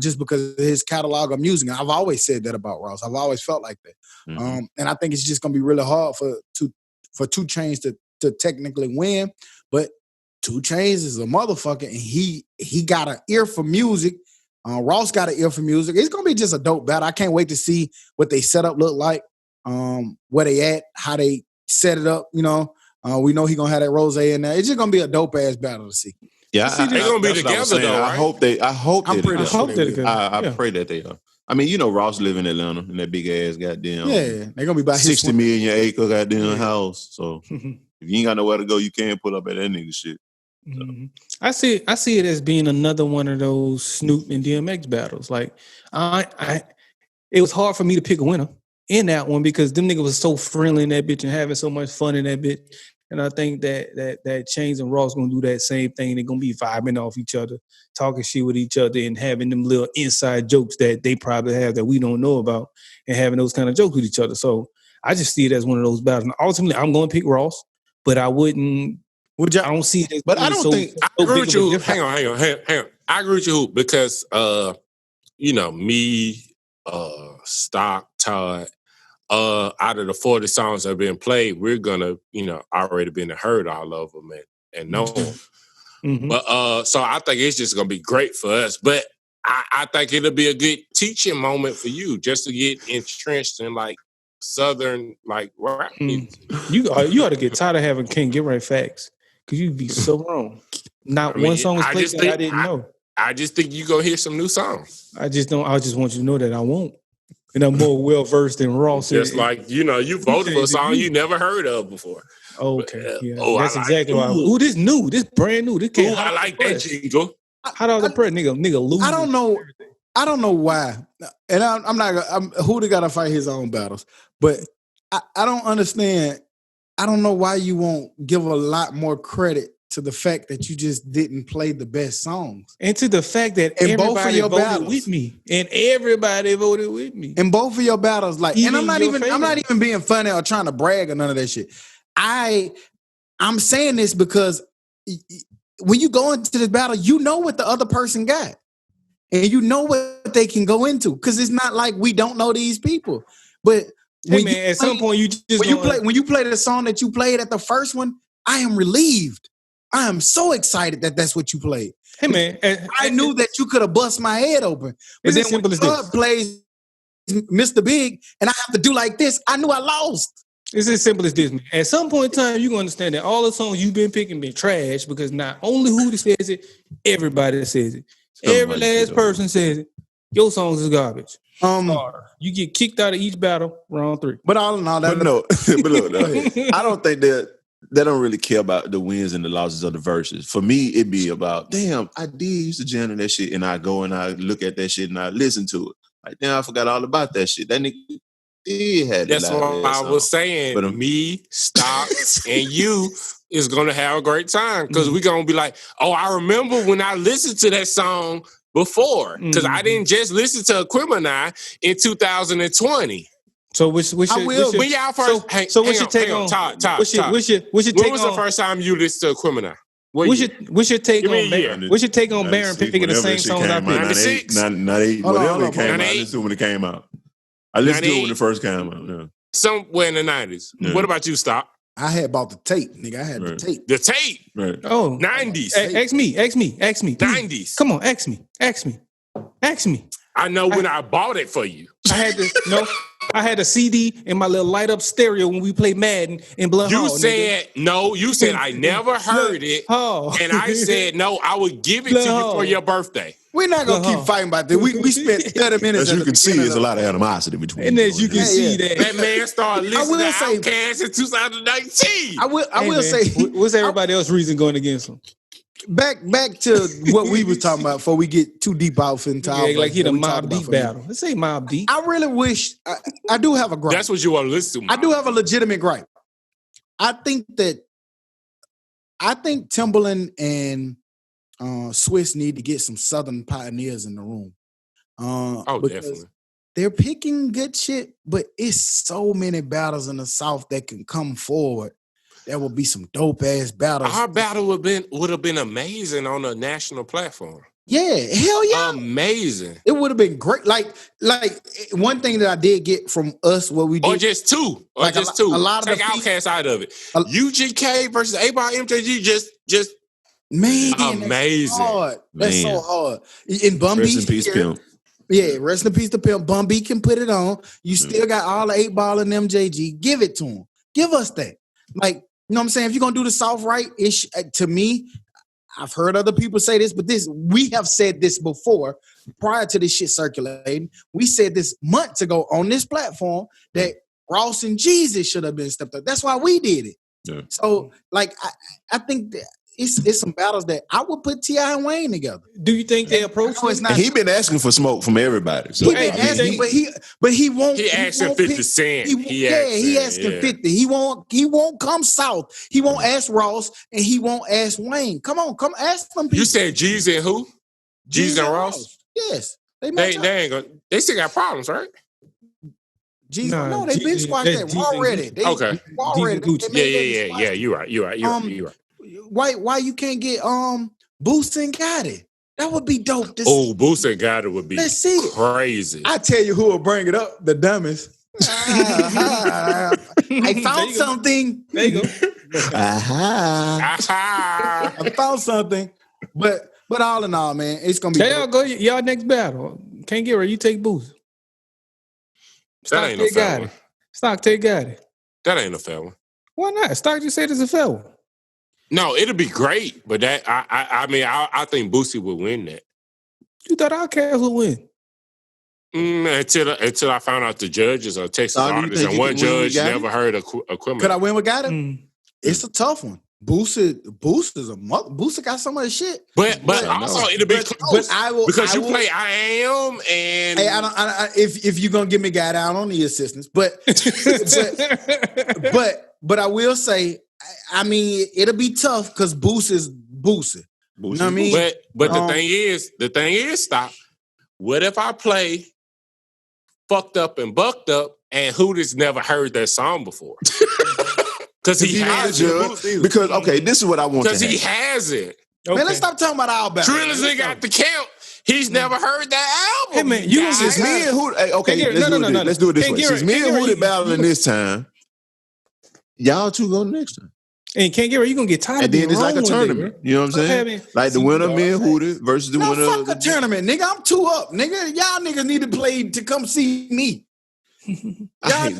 Just because of his catalog of music. And I've always said that about Ross. I've always felt like that. Mm-hmm. And I think it's just going to be really hard for 2 Chainz to technically win. But 2 Chainz is a motherfucker, and he got an ear for music. Ross got an ear for music. It's going to be just a dope battle. I can't wait to see what they setup look like, where they at, how they set it up. You know, we know he's going to have that rose in there. It's just going to be a dope-ass battle to see. Yeah, they're gonna be together though, right? I hope they. I pray that they are. I mean, you know, Ross live in Atlanta in that big ass goddamn. Yeah, they're gonna be about 60 million acre goddamn house. So if you ain't got nowhere to go, you can't pull up at that nigga shit. So. Mm-hmm. I see it as being another one of those Snoop and DMX battles. Like, it was hard for me to pick a winner in that one because them niggas was so friendly in that bitch and having so much fun in that bitch. And I think that Chainz and Ross gonna do that same thing. They're gonna be vibing off each other, talking shit with each other, and having them little inside jokes that they probably have that we don't know about, and having those kind of jokes with each other. So I just see it as one of those battles. And ultimately, I'm going to pick Ross, but I wouldn't. I don't see it as. But I don't think I agree with you. Hang on. I agree with you because me, Stock, Todd. Out of the 40 songs that have been played, we're gonna, already been heard all of them and know them. Mm-hmm. But so I think it's just gonna be great for us. But I think it'll be a good teaching moment for you just to get entrenched in like Southern like rap music. You ought to get tired of having Can't Get Right facts because you'd be so wrong. One song was played that I didn't know. I just think you gonna hear some new songs. I just want you to know that I won't. and I'm more well versed than Ross. Just like you voted for a song you never heard of before. Okay, yeah, that's exactly why. Ooh, this new, this brand new. This can't. I like that jingle. Hot off the press, nigga lose. I don't know why, and I'm not. Huda got to fight his own battles, but I don't understand. I don't know why you won't give a lot more credit to the fact that you just didn't play the best songs, and to the fact that everybody voted with me, and everybody voted with me in both of your battles. Like, even and I'm not even being funny or trying to brag or none of that shit. I'm saying this because when you go into this battle, you know what the other person got, and you know what they can go into, because it's not like we don't know these people, but. Hey man, at some point you just when you play the song that you played at the first one, I am relieved. I am so excited that that's what you played. Hey man, I knew that you could have bust my head open. But then when Club plays Mr. Big and I have to do like this, I knew I lost. It's as simple as this, man. At some point in time, you're gonna understand that all the songs you've been picking been trash, because not only Huda says it, everybody says it. Every last person says it. Your songs is garbage. You get kicked out of each battle, round 3. But all in all, but look, I don't think that they don't really care about the wins and the losses of the verses. For me, it'd be about, damn, I did used to jam on that shit, and I go and I look at that shit and I listen to it. Like, damn, I forgot all about that shit. That nigga did have that. That's what I was saying. But me, Stock, and you is gonna have a great time, because we're gonna be like, oh, I remember when I listened to that song before, because I didn't just listen to Aquemini in 2020. So which when y'all first what's your take on Todd? What's your take when was the first time you listened to Aquemini? What's your take on Baron? What's your take on Baron picking the same songs I picked? 96? 98. Whatever it came out. I listened to when it came out. I listened to it when it first came out. Yeah. Somewhere in the 90s. Yeah. What about you, Stock? I had bought the tape, nigga. I had the tape. The tape? Right. Oh. 90s. Ask me. 90s. Come on, ask me. I know when I bought it for you. I had a CD in my little light up stereo when we played Madden in Blood Hall. You said I never heard it. And I said, no, I would give it to you for your birthday. We're not going to keep fighting about this. We spent 30 minutes. As you can see, there's a lot of animosity between and as you can see that man started listening to OutKast in 2019. I will say. What's everybody else's reason going against him? Back to what we was talking about before we get too deep off into like he the Mob Deep battle. Let's say Mob Deep. I really wish I do have a gripe. That's what you want to listen to. I do have a legitimate gripe. I think Timbaland and Swiss need to get some Southern pioneers in the room. Definitely. They're picking good shit, but it's so many battles in the South that can come forward. There will be some dope ass battles. Our battle would have been amazing on a national platform. Yeah, hell yeah, amazing. It would have been great. Like one thing that I did get from us, what we did, or just two. A lot of take OutKast out of it. UGK versus Ball MJG, just man, amazing. That's so hard. In Bum Rest in peace, Pimp. Yeah, rest in peace to Pimp. Bum B can put it on. You still got all the 8 Ball and MJG. Give it to him. Give us that. Like. You know what I'm saying? If you're going to do the South right, to me, I've heard other people say this, but we have said this before, prior to this shit circulating. We said this months ago on this platform that Ross and Jesus should have been stepped up. That's why we did it. Yeah. So, I think that it's some battles that I would put T.I. and Wayne together. Do you think they approach it? He been asking for smoke from everybody. So. He been asking, but he won't. He asking 50 Cent. He asking 50. He won't come south. He won't ask Ross, and he won't ask Wayne. Come ask them people. You said G's and who? G's and Ross? Yes. They ain't gonna. They still got problems, right? No, they been squashed that already. Okay. Already. Yeah. You're right. Why you can't get Boost and Gotti? That would be dope. Boost and Gotti would be crazy. I tell you who will bring it up, the Dummies. I found something. There you go. I found something. But all in all, man, it's gonna be. Y'all go y'all next battle. Can't get ready. You take Boost. That ain't no fair one. Stock take Gotti. That ain't a fair one. Why not? Stock just said it's a fair one. No, it'll be great, but that I think Boosie would win that. You thought OutKast would win? Until I found out the judges are Texas artists, and one judge never heard a criminal. Could I win with Got It? It's a tough one. Booster got so much shit. But also it'll be close. Because you play I Am and hey, if you're gonna give me Got It, I don't need assistance. But I will say, I mean, it'll be tough because Booster is Booster. You know what I mean? But the thing is, stop. What if I play Fucked Up and Bucked Up and Hooters never heard that song before? Because he has it. Because, okay, this is what I want to Because he has it. Okay. Man, let's stop talking about our battle. Trilogy got the count. He's never heard that album. Hey, man, you since me and Hooter... Hey, okay, let's do it this way. Since me and Hooter battling this time, y'all two go next time. And can't get right, you're gonna get tired. And then it's like a tournament. You know what I'm saying? Like the winner, me and Hooter versus the winner. Fuck a tournament, nigga. I'm 2 up, nigga. Y'all niggas need to play to come see me. I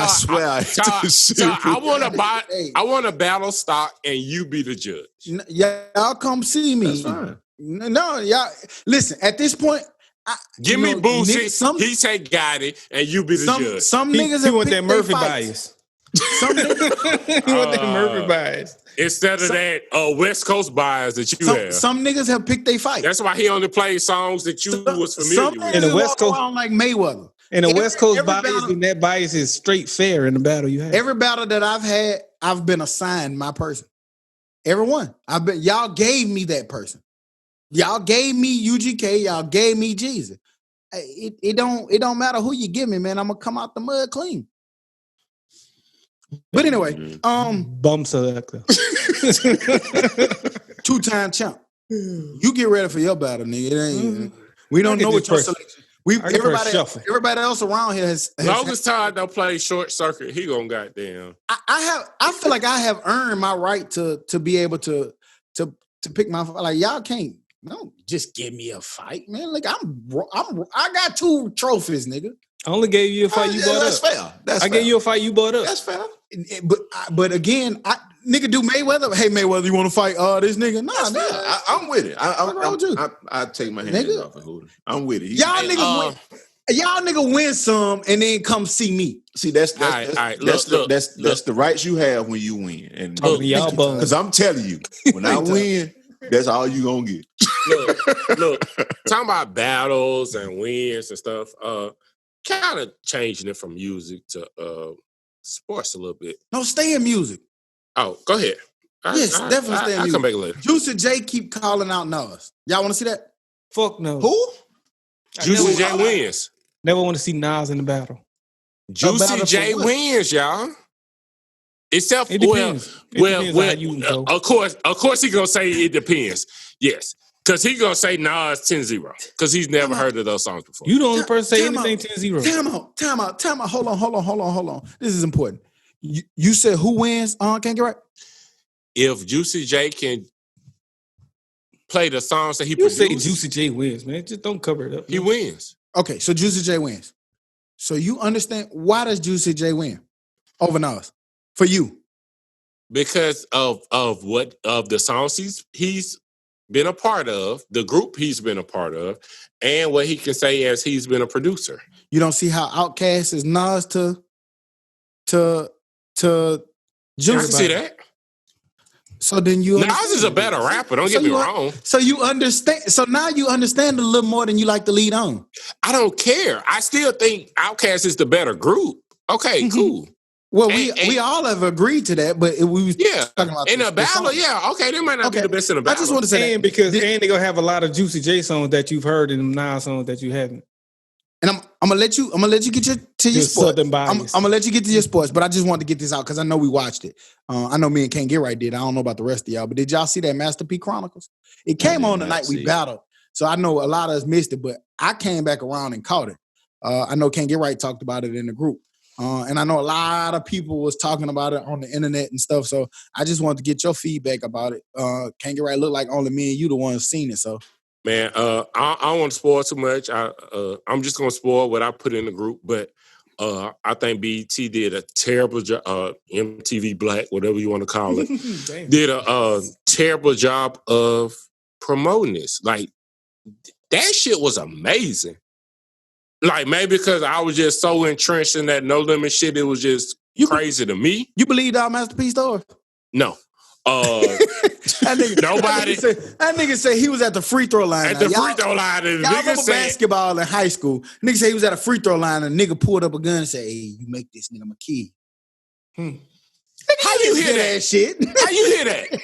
swear I want to battle stock and you be the judge. Y'all come see me. That's fine. No, y'all listen. At this point, give me Boosie. He say Got It, and you be the judge. Some niggas have want that Murphy bias. Some niggas you want that Murphy bias instead of that West Coast bias that you have. Some niggas have picked their fight. That's why he only plays songs that you was familiar with. In the West Coast, like Mayweather. And the West Coast bias, and that bias is straight fair in the battle you have. Every battle that I've had, I've been assigned my person. Everyone. Y'all gave me that person. Y'all gave me UGK. Y'all gave me Jesus. It don't matter who you give me, man. I'm gonna come out the mud clean. But anyway, bum selector. 2-time champ. You get ready for your battle, nigga. It ain't. We don't know what your selection. Everybody else around here has. As long as Todd don't play short circuit, he gonna goddamn. I feel like I have earned my right to be able to pick my like y'all can't. No, just give me a fight, man. Like I got 2 trophies, nigga. I only gave you a fight you bought up. That's fair. I gave you a fight you bought up. That's fair. But again, nigga do Mayweather. Hey Mayweather, you want to fight this nigga? Nah, nigga. I'm with it. I take my hands off of Hooter. I'm with it. Y'all nigga win some and then come see me. See, that's the rights you have when you win. And because I'm telling you, when I win, that's all you gonna get. Look, talking about battles and wins and stuff. Kind of changing it from music to sports a little bit. No, stay in music. Oh, go ahead. Definitely stay in music. I'll come back later. Juicy J keep calling out Nas. Y'all want to see that? Fuck no. Who? Juicy J wins. Never want to see Nas in the battle. Juicy J wins, y'all. Except, it depends. Of course he gonna say it depends. Yes. Because he's going to say Nas 10-0. Because he's never heard of those songs before. You the only person say anything 10-0. Time out. Hold on. This is important. You said who wins? Can't get right? If Juicy J can play the songs that he produced. You say Juicy J wins, man. Just don't cover it up. He wins. Okay, so Juicy J wins. So you understand, why does Juicy J win over Nas? For you? Because of the songs he's been a part of, the group he's been a part of, and what he can say as he's been a producer. You don't see how OutKast is Nas to Juicy. I can see that. So then you Nas is a better rapper, don't get me wrong. So you understand, so now you understand a little more than you like to lead on. I don't care. I still think OutKast is the better group. Okay, cool. Well, we all have agreed to that, but we was talking about in a battle. Okay, they might not be the best in a battle. I just want to say that because they're gonna have a lot of Juicy J songs that you've heard and them Nas songs that you haven't. And I'm gonna let you get to your sports. I'm gonna let you get to your sports, but I just wanted to get this out because I know we watched it. I know me and Can't Get Right did. I don't know about the rest of y'all, but did y'all see that Master P Chronicles? It came on the night we battled, so I know a lot of us missed it, but I came back around and caught it. I know Can't Get Right talked about it in the group. And I know a lot of people was talking about it on the internet and stuff. So I just wanted to get your feedback about it. Can't Get Right look like only me and you the ones seen it. So, man, I don't want to spoil too much. I'm just gonna spoil what I put in the group. But I think BET did a terrible job. MTV Black, whatever you want to call it, did a terrible job of promoting this. Like that shit was amazing. Like maybe because I was just so entrenched in that No Limit shit, it was just crazy to me. You believed our Master P story? No. That nigga said he was at the free throw line. Free throw line. Y'all remember basketball in high school? Nigga said he was at a free throw line and nigga pulled up a gun and said, hey, you make this nigga my kid. How you hear that shit? How you hear that?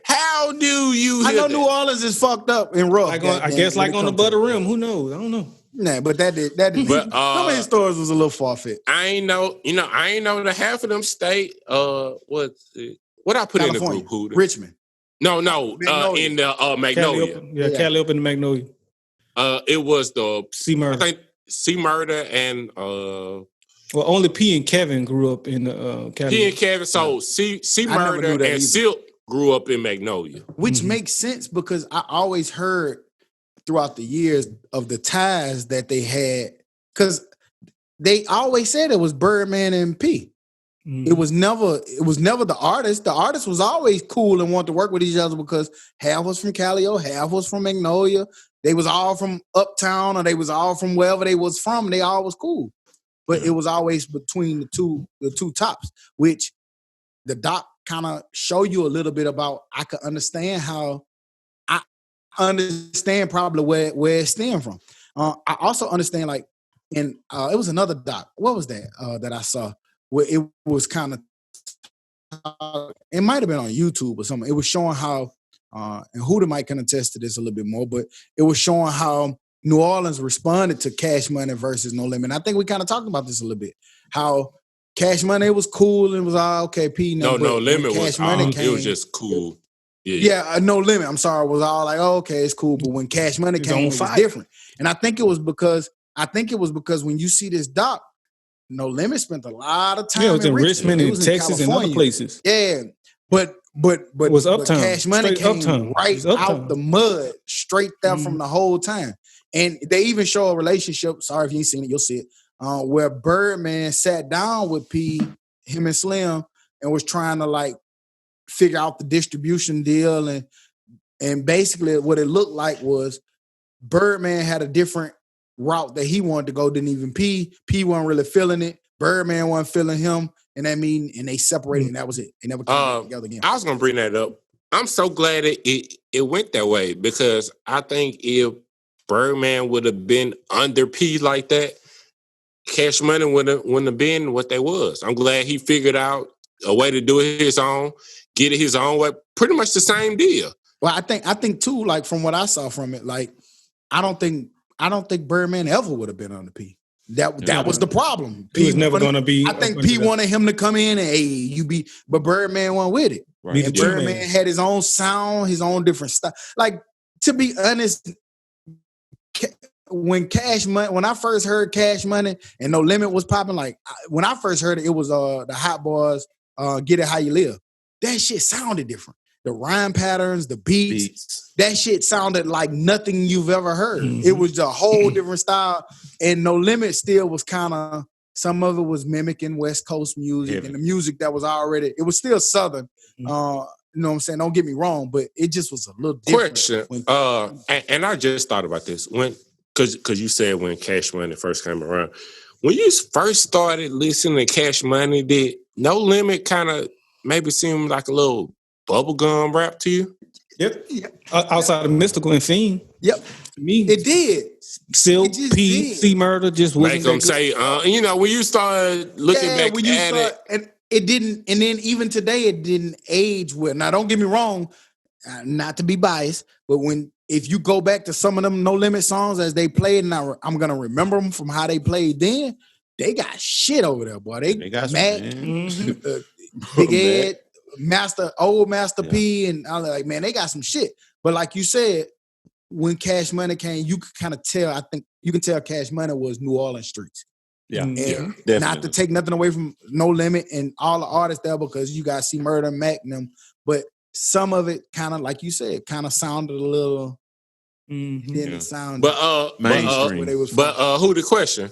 How do you hear I know that? New Orleans is fucked up and rough. I guess on the butter rim. Who knows? I don't know. Nah, but that did. But some of his stories was a little far-fetched. I ain't know that half of them state what I put California. in the group? Richmond. No, in the Magnolia. Cali up in the Magnolia. It was the C Murder. I think C Murder and well, only P and Kevin grew up in Cali. P and Kevin, so C Murder and Silk grew up in Magnolia. Which makes sense because I always heard throughout the years of the ties that they had, because they always said it was Birdman and P. It was never the artist. The artist was always cool and wanted to work with each other because half was from Cali, half was from Magnolia. They was all from Uptown or they was all from wherever they was from. They all was cool. But it was always between the two tops, which the doc kind of show you a little bit about. I could understand how I understand probably where it stemmed from. I also understand it was another doc. What was that that I saw? Where it was kind of, it might have been on YouTube or something. It was showing how, and Huda might can attest to this a little bit more, but it was showing how New Orleans responded to Cash Money versus No Limit. And I think we kind of talked about this a little bit. How Cash Money was cool and was all okay. No Limit was it was just cool. Yeah, No Limit. I'm sorry, was all like, oh, okay, it's cool. But when Cash Money came, it was different. And I think it was because when you see this doc, No Limit spent a lot of time. Yeah, it was in Richmond and Texas and other places. Yeah, but it was Uptown. Cash Money came right out the mud, straight there from the whole time. And they even show a relationship. Sorry if you ain't seen it, you'll see it. Where Birdman sat down with P, him and Slim, and was trying to figure out the distribution deal, and basically what it looked like was Birdman had a different route that he wanted to go than even P. P wasn't really feeling it. Birdman wasn't feeling him, and they separated, and that was it. They never came back together again. I was gonna bring that up. I'm so glad it went that way because I think if Birdman would have been under P like that, Cash Money wouldn't have been what they was. I'm glad he figured out a way to do it his own, get it his own way. Pretty much the same deal. Well, I think too, from what I saw from it, I don't think Birdman ever would have been under P. That was the problem. He was never going to be. I think P wanted him to come in and but Birdman went with it. Right. And Birdman had his own sound, his own different style. To be honest, when I first heard Cash Money and No Limit was popping, when I first heard it, it was the Hot Boys, Get It How You Live. That shit sounded different. The rhyme patterns, the beats, that shit sounded like nothing you've ever heard. Mm-hmm. It was a whole different style. And No Limit still was kind of, some of it was mimicking West Coast music and the music that was already, it was still Southern. You know what I'm saying? Don't get me wrong, but it just was a little different. Question. And I just thought about this. Because you said when Cash Money first came around. When you first started listening to Cash Money, did No Limit kind of maybe seem like a little bubblegum rap to you? Yep. Outside of Mystical and Fiend. Yep. To me. It did. Silk, P, C Murder just wasn't make them say, when you started looking back at it. And it didn't, and then even today it didn't age well. Now, don't get me wrong, not to be biased, but if you go back to some of them No Limit songs as they played, and I'm going to remember them from how they played then, they got shit over there, boy. They got Mac, Big Ed, Old Master P, and I was like, man, they got some shit. But like you said, when Cash Money came, you could kind of tell, I think you can tell Cash Money was New Orleans streets. Yeah. And not to take nothing away from No Limit and all the artists there, because you got C Murder, Mac, and them, but some of it kind of, like you said, kind of sounded a little didn't sound mainstream. But who the question?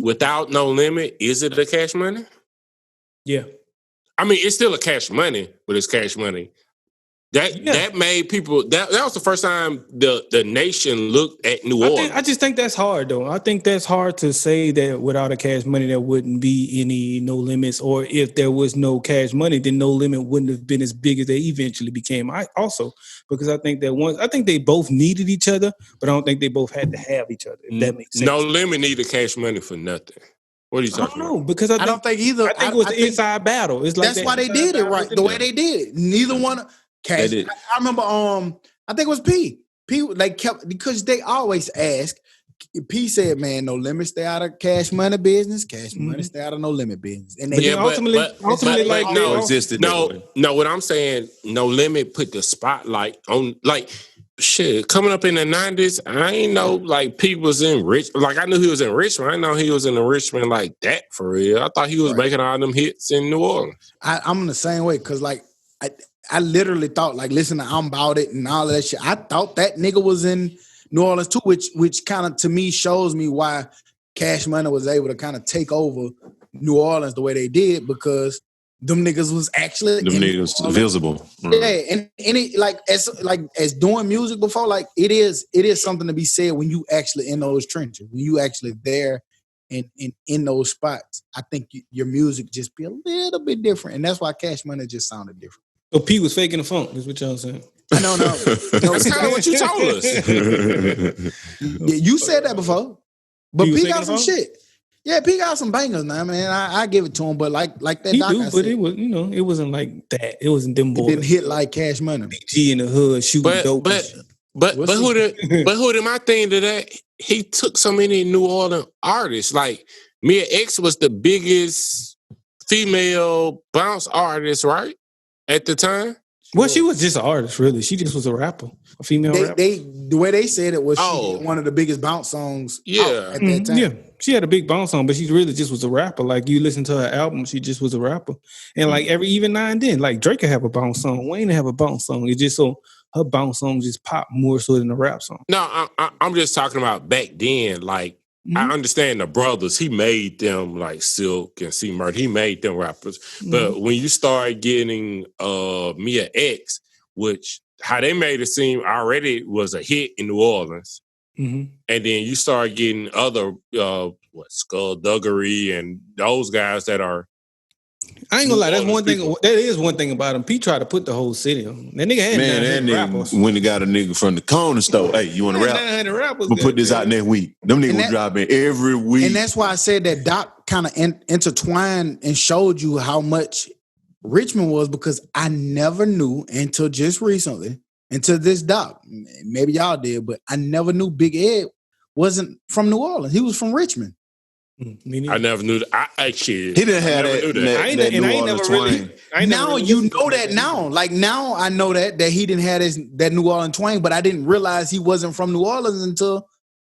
Without No Limit, is it a Cash Money? Yeah. I mean, it's still a Cash Money, but it's Cash Money That made people. That was the first time the nation looked at New Orleans. I just think that's hard, though. I think that's hard to say that without a Cash Money, there wouldn't be any No Limits, or if there was no Cash Money, then No Limit wouldn't have been as big as they eventually became. Because I think I think they both needed each other, but I don't think they both had to have each other. If that makes sense. No Limit needed Cash Money for nothing. What are you talking about? I don't know, because I don't think either. I think it was the inside battle. It's like that's why they did it right the way they did it. Neither one. Cash. I remember. I think it was P. Like kept because they always ask. P said, "Man, No Limit, stay out of Cash Money business. Cash Money, stay out of No Limit business." And they ultimately, no, existed. No. What I'm saying, No Limit put the spotlight on like. Shit, coming up in the 90s, I ain't know like P was in Richmond. Like I knew he was in Richmond. I didn't know he was in Richmond like that for real. I thought he was making all them hits in New Orleans. I'm the same way because like I literally thought like listen to I'm About It and all of that shit. I thought that nigga was in New Orleans too, which kind of to me shows me why Cash Money was able to kind of take over New Orleans the way they did because them niggas was actually visible. Right. Yeah, and it as doing music before, like it is something to be said when you actually in those trenches, when you actually there and in those spots. I think your music just be a little bit different, and that's why Cash Money just sounded different. So P was faking the funk, is what y'all saying. I don't know. That's kind of what you told us. Yeah, you said that before, but P got some shit. Yeah, P got some bangers now, man. I give it to him, but like that he doc do, I but said, it was it wasn't like that. It wasn't them boys. It didn't hit like Cash Money. BG in the hood shooting dope. But who did my thing to that? He took so many New Orleans artists. Like Mia X was the biggest female bounce artist, right? At the time. Well, she was just an artist, really. She just was a rapper, a female rapper. The way they said it was she hit one of the biggest bounce songs at that time. Yeah, she had a big bounce song, but she really just was a rapper. Like you listen to her album, she just was a rapper. And like even now and then, like Drake could have a bounce song, Wayne have a bounce song. It's just so her bounce songs just pop more so than a rap song. No, I'm just talking about back then. Like I understand the brothers, he made them like Silk and C Murder. He made them rappers. But when you start getting Mia X, which how they made it seem already was a hit in New Orleans. And then you start getting other Skullduggery and those guys that are. I ain't gonna lie. That's one thing. That is one thing about him. P tried to put the whole city on. That nigga had 900 rappers. When he got a nigga from the corner store, hey, you want to rap? 900 rappers. We'll put this out next week. Them niggas was dropping every week. And that's why I said that Doc kind of intertwined and showed you how much Richmond was, because I never knew until just recently, until this Doc. Maybe y'all did, but I never knew Big Ed wasn't from New Orleans. He was from Richmond. I never knew that. He didn't have that New Orleans twang. Now you know that now. Like now I know that he didn't have that New Orleans twang, but I didn't realize he wasn't from New Orleans until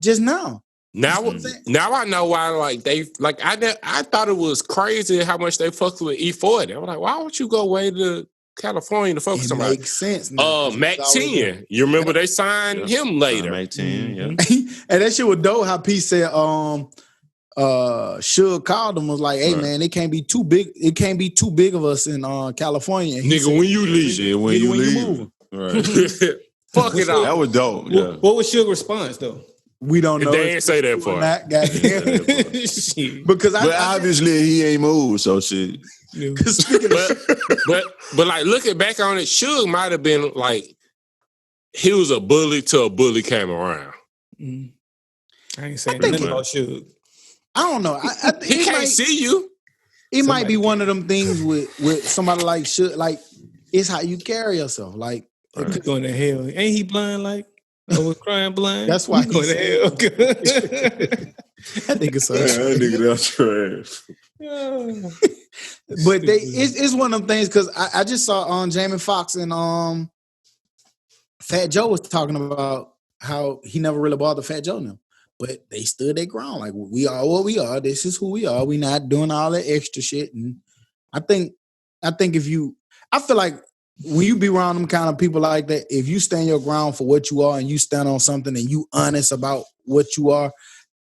just now. Now I know why. Like I thought it was crazy how much they fucked with E40. I'm like, why would you go away to California to focus on? Makes sense. Mac 10. You remember they signed him later. Mac 10, yeah. And that shit was dope. How P said, Suge called him, was like, "Hey man, it can't be too big. It can't be too big of us in California." Nigga, said, when you leave, when you leave, right? Fuck it out. That was dope. Yeah. What was Suge's response though? We don't know. They ain't say that part. Because obviously he ain't moved, so shit. but like looking back on it, Suge might have been like he was a bully till a bully came around. I ain't saying nothing about Suge. I don't know. I think he can't see you. It might be one of them things with somebody like Suge. Like it's how you carry yourself. Like going to hell. Ain't he blind? Like I was crying blind. That's why he's going to hell. That nigga so that nigga that's trash. But it's one of them things because I just saw Jamie Foxx and Fat Joe was talking about how he never really bothered Fat Joe now. But they stood their ground. Like, we are what we are. This is who we are. We not doing all that extra shit. And I think I feel like when you be around them kind of people like that, if you stand your ground for what you are and you stand on something and you honest about what you are,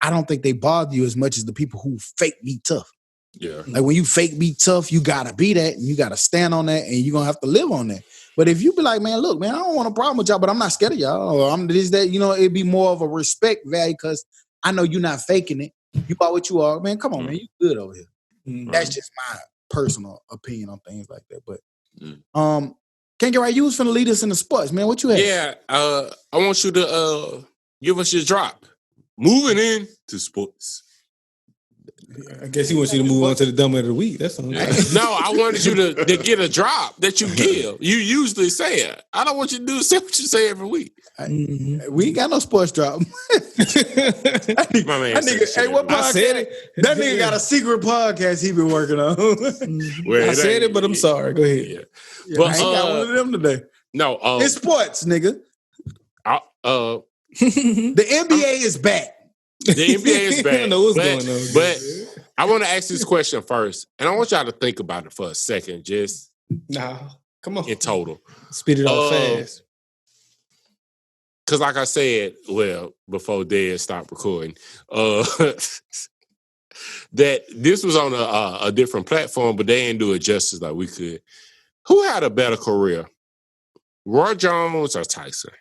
I don't think they bother you as much as the people who fake be tough. Yeah. Like when you fake be tough, you gotta be that and you gotta stand on that and you're gonna have to live on that. But if you be like, man, look, man, I don't want a problem with y'all, but I'm not scared of y'all. Or I'm this, that, it'd be more of a respect value because I know you're not faking it. You are what you are. Man, come on, man. You good over here. That's just my personal opinion on things like that. But Can't Get Right, you was finna lead us in the sports, man. What you had? Yeah, I want you to give us your drop. Moving in to sports. I guess he wants you to move on to the dummy of the week. That's all. No, I wanted you to get a drop that you give. You usually say it. I don't want you to say what you say every week. We ain't got no sports drop. My man, hey, what podcast? I said it. That nigga got a secret podcast he been working on. I said it, but I'm sorry. Go ahead. Yeah, but I ain't got one of them today. No, it's sports, nigga. The NBA is back. The NBA is back. I know what's going on. But I want to ask this question first, and I want y'all to think about it for a second, just come on, in total. Spit it out fast. Because like I said, before Dad stopped recording, that this was on a different platform, but they didn't do it justice like we could. Who had a better career, Roy Jones or Tyson?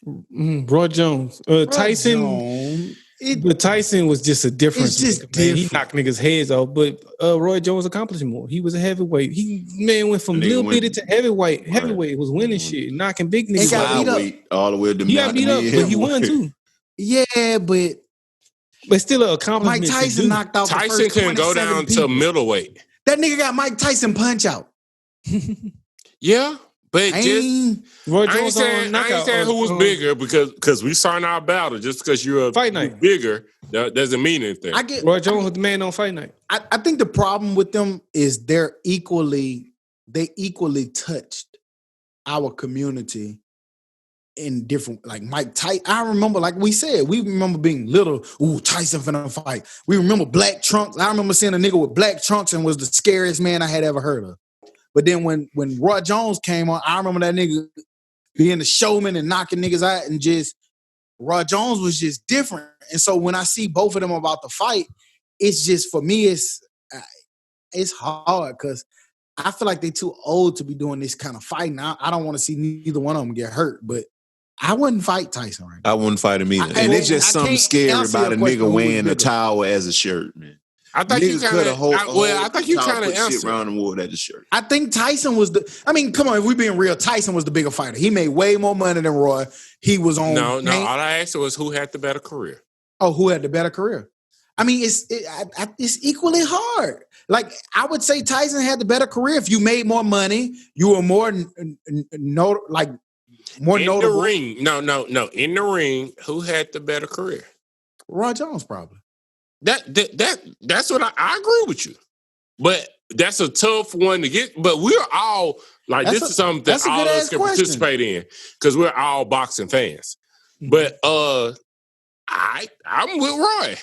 Roy Jones. Tyson. But Tyson was just a difference. It's just different. He knocked niggas' heads off. But Roy Jones accomplished more. He was a heavyweight. He went from little bitty to heavyweight. Heavyweight was winning shit, knocking big niggas. He got beat up all the way to he got beat up, but he won too. Yeah, but still an accomplishment. Mike Tyson knocked out. Tyson couldn't go down to middleweight. That nigga got Mike Tyson punch out. Yeah. But Roy Jones I ain't saying who was bigger because we starting our battle. Just because you're fight night bigger, that doesn't mean anything. Roy Jones was the man on fight night. I think the problem with them is they equally touched our community in different, like Mike Tyson. I remember, like we said, we remember being little. Ooh, Tyson finna fight. We remember black trunks. I remember seeing a nigga with black trunks and was the scariest man I had ever heard of. But then when Roy Jones came on, I remember that nigga being the showman and knocking niggas out, and just Roy Jones was just different. And so when I see both of them about to fight, it's just, for me, it's hard because I feel like they're too old to be doing this kind of fighting. I don't want to see neither one of them get hurt, but I wouldn't fight Tyson right now. I wouldn't fight him either. And it's just something scary about a nigga wearing a towel as a shirt, man. I think you kind of. I think you kind of answered. Around and wore that shirt. I think Tyson was come on, if we being real, Tyson was the bigger fighter. He made way more money than Roy. He was on. No. All I asked was who had the better career. Oh, who had the better career? I mean, it's equally hard. Like, I would say Tyson had the better career. If you made more money, you were more more in notable. The ring. No. In the ring, who had the better career? Roy Jones, probably. That's what I agree with you, but that's a tough one to get. But we're all like, this is something that all of us can participate in because we're all boxing fans. But I'm with Roy.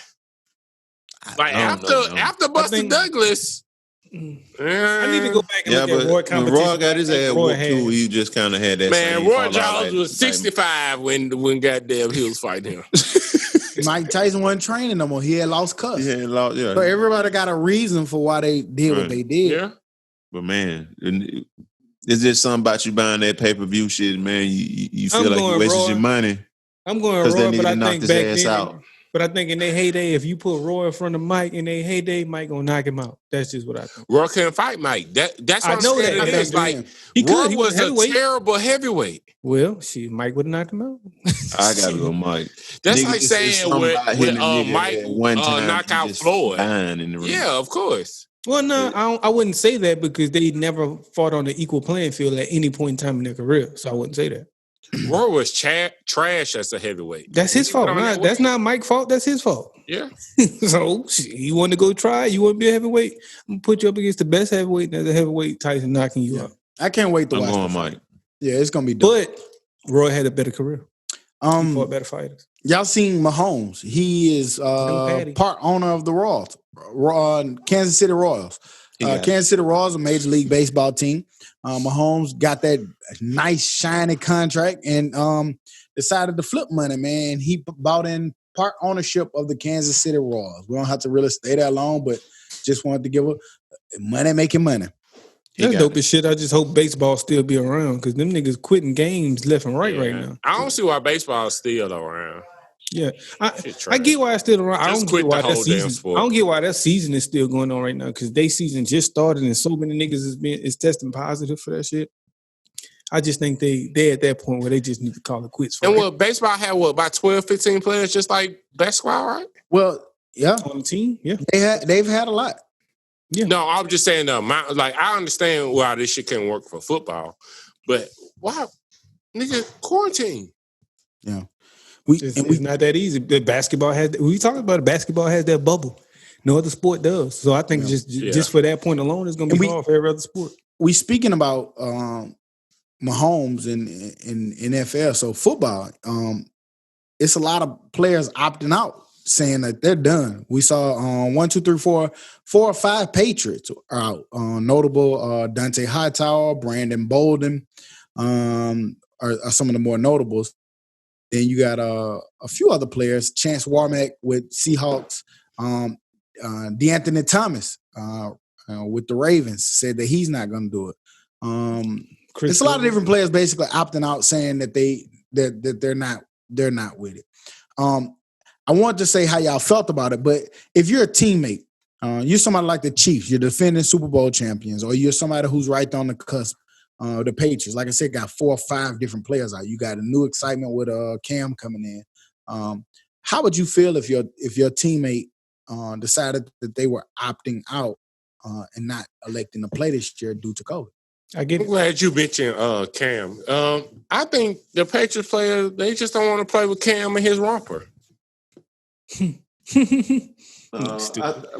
Like after Buster Douglas, I need to go back and look at Roy competition. When Roy got his ass whooped too, he just kind of had that. Man, Roy Jones was 65 when goddamn he was fighting him. Mike Tyson wasn't training no more. He had lost cuss. Yeah. So everybody got a reason for why they did what they did. Yeah. But man, it's just something about you buying that pay-per-view shit, man. You feel like you wasted your money. I'm going Roy, but I think back then. But I think in their heyday, if you put Roy in front of Mike in their heyday, Mike gonna knock him out. That's just what I think. Roy couldn't fight Mike. That's what I know. It's like Roy was a terrible heavyweight. Well, Mike would have knocked him out. I gotta go, Mike. That's like saying with Mike knock out Floyd. Yeah, of course. Well, no, I wouldn't say that because they never fought on the equal playing field at any point in time in their career. So I wouldn't say that. Roy was trash as a heavyweight. That's his fault. That's not Mike's fault. That's his fault. Yeah. So you want to go try? You want to be a heavyweight? I'm gonna put you up against the best heavyweight. There's a heavyweight Tyson knocking you out. I can't wait to watch. I'm going Mike. Yeah, it's gonna be dope. But Roy had a better career. He fought better fighters. Y'all seen Mahomes? He is part owner of the Royals, Kansas City Royals. Kansas City Royals, a Major League Baseball team. Mahomes got that nice, shiny contract and decided to flip money, man. He bought in part ownership of the Kansas City Royals. We don't have to really stay that long, but just wanted to give money making money. That's dope as shit. I just hope baseball still be around because them niggas quitting games left and right now. I don't see why baseball is still around. Yeah, I get why it's still around. I don't get why that season. Sport. I don't get why that season is still going on right now because they season just started and so many niggas is testing positive for that shit. I just think they at that point where they just need to call it quits. And baseball had about 12, 15 players, just like basketball, right? Well, yeah, on the team, yeah, they've had a lot. Yeah. No, I'm just saying I understand why this shit can't work for football, but why, nigga, quarantine? Yeah, it's not that easy. The basketball we talking about. Basketball has that bubble. No other sport does. So I think just for that point alone, it's going to be hard for every other sport. We speaking about Mahomes in NFL. So football, it's a lot of players opting out, saying that they're done. We saw 4 or 5 Patriots are out. Notable Dante Hightower, Brandon Bolden are some of the more notables. Then you got a few other players. Chance Warmack with Seahawks. DeAnthony Thomas with the Ravens said that he's not going to do it. It's a lot of different players basically opting out, saying that they're not with it. I want to say how y'all felt about it, but if you're a teammate, you're somebody like the Chiefs, you're defending Super Bowl champions, or you're somebody who's right on the cusp. The Patriots, like I said, got 4 or 5 different players out. You got a new excitement with Cam coming in. How would you feel if your teammate decided that they were opting out and not electing to play this year due to COVID? I'm glad you mentioned Cam. I think the Patriots players, they just don't want to play with Cam and his romper.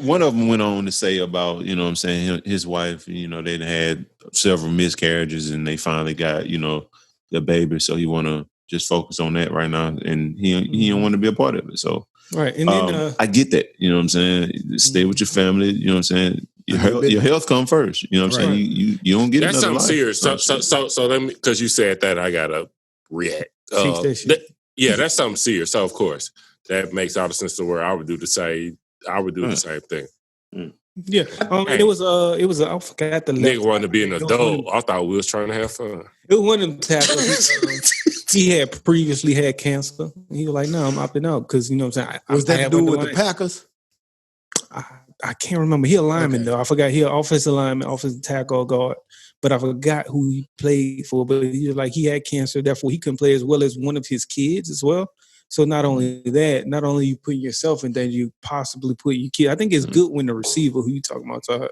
One of them went on to say about, you know what I'm saying, his wife, they'd had several miscarriages and they finally got, the baby. So he want to just focus on that right now. And he don't want to be a part of it. So right. And then I get that, you know what I'm saying? Stay with your family, you know what I'm saying? Your health come first. You know what I'm saying? You don't get that's another something life. serious. So let me, because you said that, I gotta react. That's something serious. So of course that makes all the sense in the world. I would do the same thing. Yeah. It was I forgot the nigga wanted to be an adult. I thought we was trying to have fun. It was one of them tackles. He had previously had cancer. He was like, "No, I'm opting out," because you know what I'm saying. Was that to do with the Packers? I can't remember. He a lineman though. I forgot he an offensive lineman, offensive tackle guard. But I forgot who he played for. But he was like he had cancer, therefore he couldn't play as well as one of his kids as well. So not only that, not only you putting yourself in danger, you possibly put your kid. I think it's good when the receiver who you talking about, good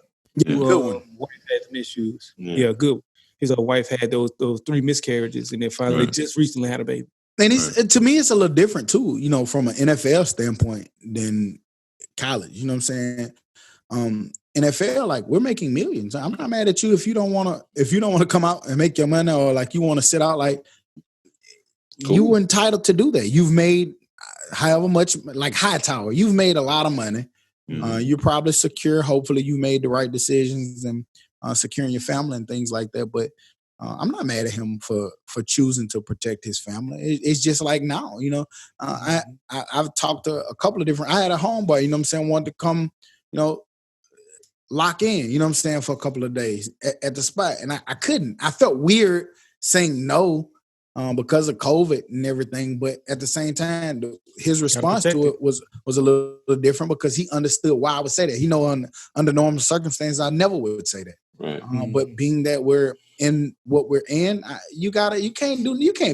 one. Wife had some issues. Yeah, good. His wife had those 3 miscarriages, and then finally just recently had a baby. And to me, it's a little different too. From an NFL standpoint than college. You know what I'm saying? NFL, like we're making millions. I'm not mad at you if you don't want to come out and make your money, or like you want to sit out. Like you were entitled to do that. You've made however much, like Hightower. You've made a lot of money. You're probably secure. Hopefully, you made the right decisions and securing your family and things like that. But I'm not mad at him for choosing to protect his family. It's just like now, I've talked to a couple of different. I had a homeboy, you know what I'm saying, wanted to come, lock in, you know what I'm saying, for a couple of days at the spot, and I couldn't. I felt weird saying no because of COVID and everything, but at the same time, his response to it was a little different because he understood why I would say that. Under normal circumstances, I never would say that. Right. But being that we're in what we're in, you can't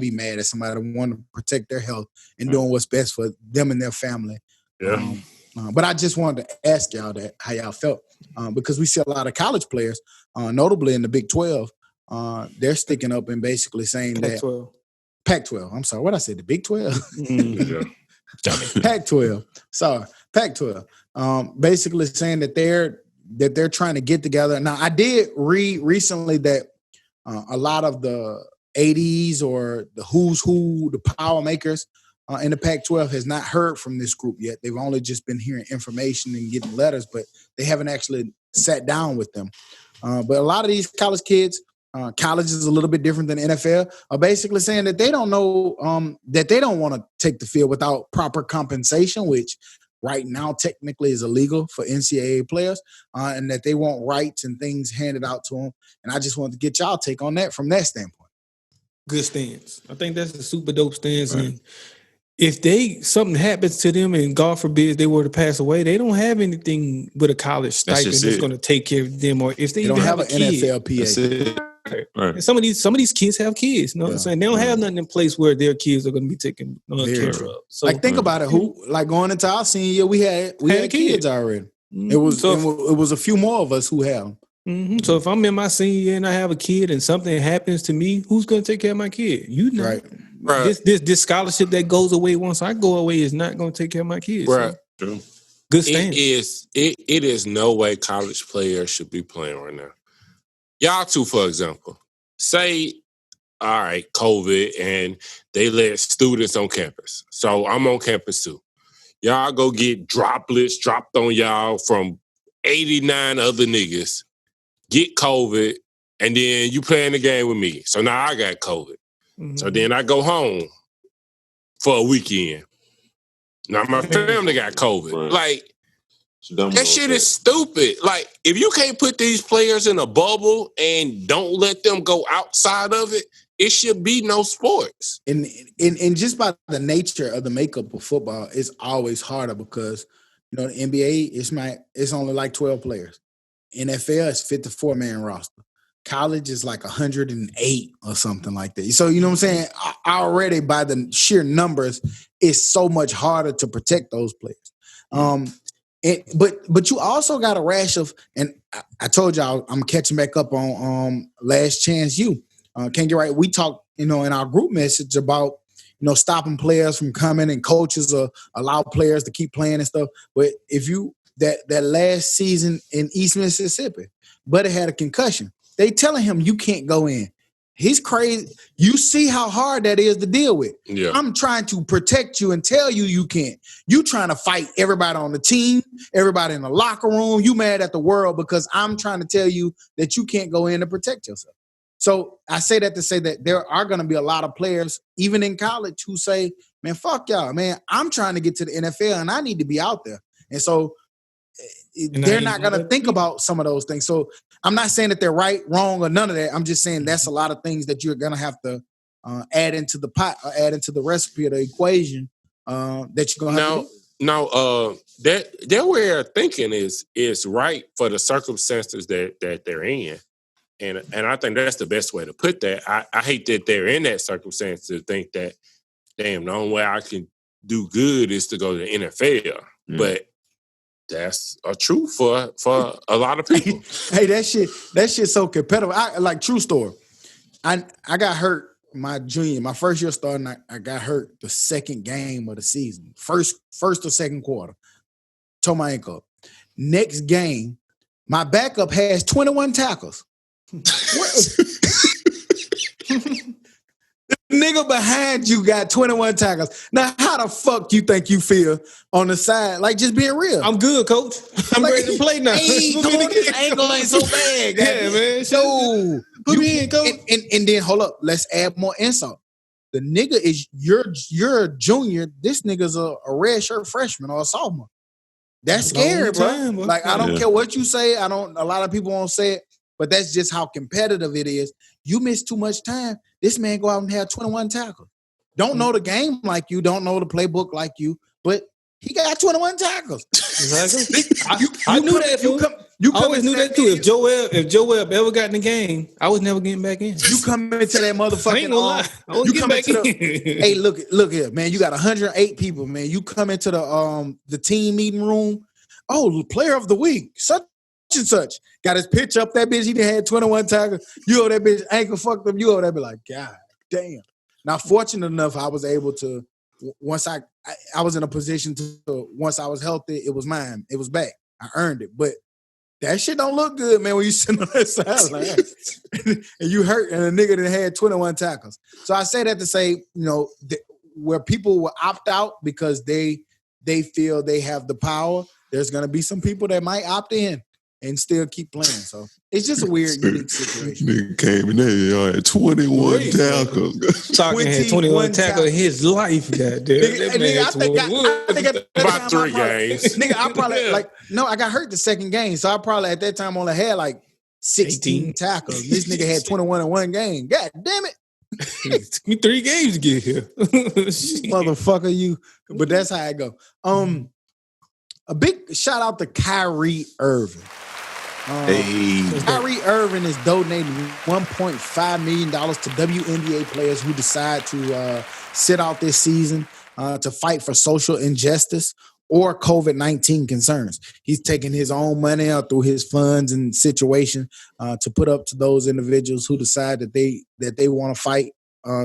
be mad at somebody that want to protect their health and doing what's best for them and their family. Yeah. But I just wanted to ask y'all how y'all felt because we see a lot of college players, notably in the Big 12, they're sticking up and basically saying Pac-12. I'm sorry, what I said, the Big 12? Pac-12. Sorry, Pac-12. Basically saying that they're trying to get together. Now, I did read recently that a lot of the 80s or the who's who, the power makers in the Pac-12 has not heard from this group yet. They've only just been hearing information and getting letters, but they haven't actually sat down with them. But a lot of these college kids, college is a little bit different than NFL, are basically saying that they don't know, that they don't want to take the field without proper compensation, which right now technically is illegal for NCAA players, and that they want rights and things handed out to them. And I just wanted to get y'all take on that from that standpoint. Good stance. I think that's a super dope stance. Right. And if something happens to them and God forbid they were to pass away, they don't have anything but a college stipend that's going to take care of them. Or if they don't have a NFLPA. Right. And some of these kids have kids. You know what I'm saying? They don't have nothing in place where their kids are going to be taken care of. So, like, think about it. Going into our senior year, we had kids already. Mm-hmm. It was a few more of us who have them. Mm-hmm. So if I'm in my senior year and I have a kid and something happens to me, who's going to take care of my kid? You know. Right. This scholarship that goes away once I go away is not going to take care of my kids. Right. So. True. Good stance. It is no way college players should be playing right now. Y'all two, for example, say, all right, COVID, and they let students on campus. So I'm on campus too. Y'all go get droplets dropped on y'all from 89 other niggas, get COVID, and then you playing the game with me. So now I got COVID. Mm-hmm. So then I go home for a weekend. Now my family got COVID. Right. Like, that shit is stupid. Like, if you can't put these players in a bubble and don't let them go outside of it, it should be no sports. And just by the nature of the makeup of football, it's always harder because, the NBA, it's only like 12 players. NFL is 54-man roster. College is like 108 or something like that. So, you know what I'm saying? Already by the sheer numbers, it's so much harder to protect those players. But you also got a rash of, and I told y'all I'm catching back up on Last Chance U. Can't get right. We talked, in our group message about, stopping players from coming and coaches allow players to keep playing and stuff. But if that last season in East Mississippi, Buddy had a concussion. They telling him you can't go in. He's crazy. You see how hard that is to deal with. Yeah. I'm trying to protect you and tell you can't. You trying to fight everybody on the team, everybody in the locker room. You mad at the world because I'm trying to tell you that you can't go in and protect yourself. So I say that to say that there are going to be a lot of players, even in college, who say, man, fuck y'all, man. I'm trying to get to the NFL and I need to be out there. And so they're not going to think about some of those things. So I'm not saying that they're right, wrong, or none of that. I'm just saying that's a lot of things that you're going to have to add into the pot, or add into the recipe or the equation that you're going to have to do. No, their way of thinking is right for the circumstances that they're in. And I think that's the best way to put that. I hate that they're in that circumstance to think that, damn, the only way I can do good is to go to the NFL. Mm. But that's a truth for a lot of people. Hey, that shit's so competitive. True story. I got hurt my first year starting. I got hurt the second game of the season, first or second quarter. Tore my ankle up. Next game, my backup has 21 tackles. The nigga behind you got 21 tackles. Now, how the fuck you think you feel on the side? Like, just being real. I'm good, coach. I'm ready to play now. Hey, this ankle ain't so bad. Yeah, man. So, put me in, coach. And then, hold up. Let's add more insult. The nigga is, you're a junior. This nigga's a red shirt freshman or a sophomore. That's scary, bro. Like, I don't care what you say. A lot of people won't say it, but that's just how competitive it is. You miss too much time. This man go out and have 21 tackles. Don't know the game like you, don't know the playbook like you, but he got 21 tackles. Exactly. I knew that. I always knew that too. If Joel ever got in the game, I was never getting back in. You come into that motherfucking. I ain't gonna lie. I was getting back in. Hey, look here, man. You got 108 people, man. You come into the team meeting room. Oh, player of the week, such and such. Got his pitch up that bitch. He had 21 tackles. You owe that bitch ankle fucked up. You owe that bitch like, God damn. Now, fortunate enough, I was able to, once I was in a position to, once I was healthy, it was mine. It was back. I earned it. But that shit don't look good, man, when you sitting on that sideline and you hurt and a nigga that had 21 tackles. So I say that to say, where people will opt out because they feel they have the power, there's going to be some people that might opt in. and still keep playing. So it's just a weird, unique situation. Nigga came in there, y'all had 21 tackles. Talking had 21 tackles in his life, goddamn. Nigga, I think at about 3 games. Nigga, I probably I got hurt the second game, so I probably at that time only had like 16 tackles. This nigga had 21 in one game. God damn it. It took me 3 games to get here. Motherfucker, you. But that's how I go. A big shout out to Kyrie Irving. Kyrie Irving is donating $1.5 million to WNBA players who decide to sit out this season to fight for social injustice or COVID-19 concerns. He's taking his own money out through his funds and situation to put up to those individuals who decide that they want to fight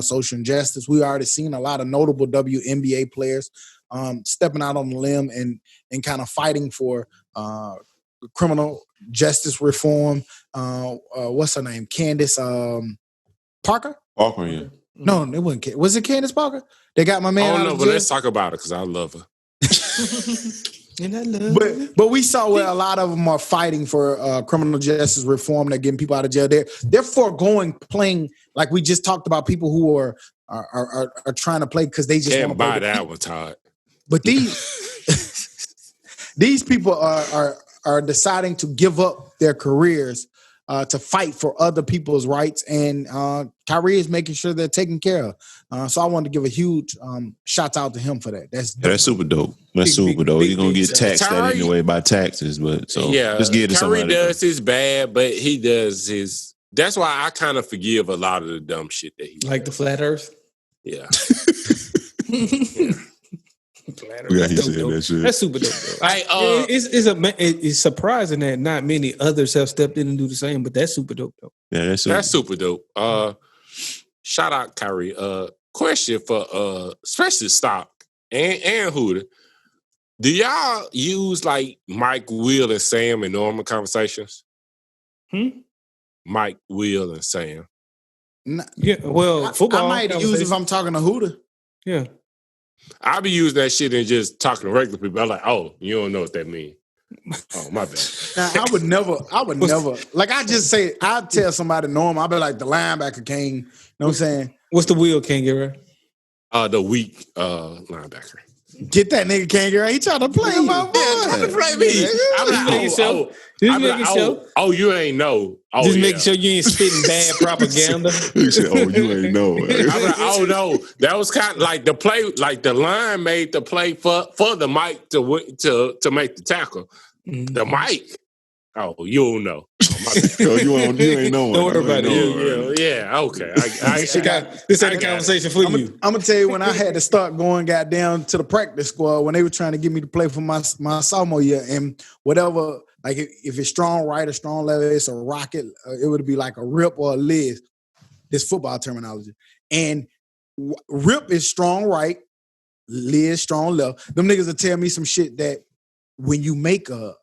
social injustice. We already seen a lot of notable WNBA players stepping out on the limb and kind of fighting for criminal justice reform. What's her name? Candace Parker? Parker, yeah. No, it wasn't. Was it Candace Parker? They got my man. I don't know, but let's talk about it because I love her. But we saw where a lot of them are fighting for criminal justice reform. They're getting people out of jail. They're foregoing playing, like we just talked about, people who are trying to play because they just want to buy that one, Todd. But these people are deciding to give up their careers to fight for other people's rights, and Kyrie is making sure they're taken care of. So I wanted to give a huge shout out to him for that. That's super dope. That's super dope. You're gonna get taxed that anyway by taxes, but so just give it to somebody. Kyrie does his bad, but he does his. That's why I kind of forgive a lot of the dumb shit that he like the flat Earth. Yeah. Yeah, he said that shit. That's super dope, though. It's surprising that not many others have stepped in and do the same, but that's super dope, though. Yeah, that's super dope. Shout out Kyrie. Question for especially Stock and Hooter. Do y'all use like Mike, Will, and Sam in normal conversations? Mike, Will, and Sam. Yeah, well, football. I might use if I'm talking to Hooter. Yeah. I be using that shit and just talking to regular people. I'm like, oh, you don't know what that means. Oh, my bad. Now, I would never, like I just say, I'd tell somebody normal, I'll be like the linebacker king. You know what I'm saying? What's the Will King get right? The weak linebacker. Get that nigga can't get right. He trying to play my boy. Trying to play me. I'm like, oh, you ain't know. Oh, just making sure you ain't spitting bad propaganda. He said, oh, you ain't know. I'm like, oh no, that was kind of like the play, like the line made the play for the Mike to make the tackle. Mm-hmm. The Mike. Oh, you don't know. You ain't know. Don't worry about it. Yeah, okay. This ain't a conversation for you. I'm gonna tell you when I had to start going, got down to the practice squad when they were trying to get me to play for my sophomore year, and whatever, like if it's strong right or strong left, it's a rocket. It would be like a rip or a Liz. This football terminology, and rip is strong right, Liz strong left. Them niggas will tell me some shit that when you make a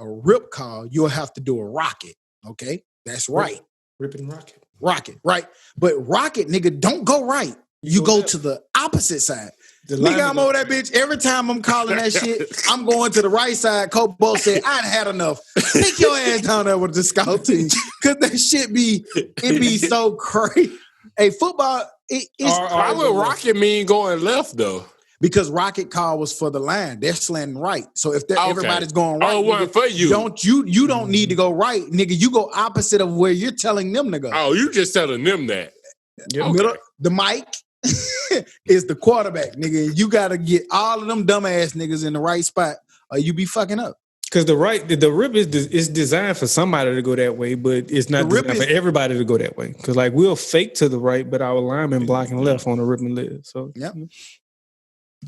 rip call, you'll have to do a rocket. Okay, that's right. Rip and rocket. Rocket, right. But rocket, nigga, don't go right. You go to the opposite side. Nigga, I'm over that bitch. Every time I'm calling that shit, I'm going to the right side. Coach Bo said, I'd had enough. Take your ass down there with the scout team. Because that shit be so crazy. Hey, football, it's why would rocket mean going left, though? Because rocket call was for the line. They're slanting right. So if everybody's going right, nigga, for you. You don't need to go right, nigga. You go opposite of where you're telling them to go. Oh, you just telling them that. The mic is the quarterback, nigga. You got to get all of them dumbass niggas in the right spot or you be fucking up. Because the rip is designed for somebody to go that way, but it's not designed for everybody to go that way. Because like we'll fake to the right, but our lineman blocking left on the rip and live. So yep.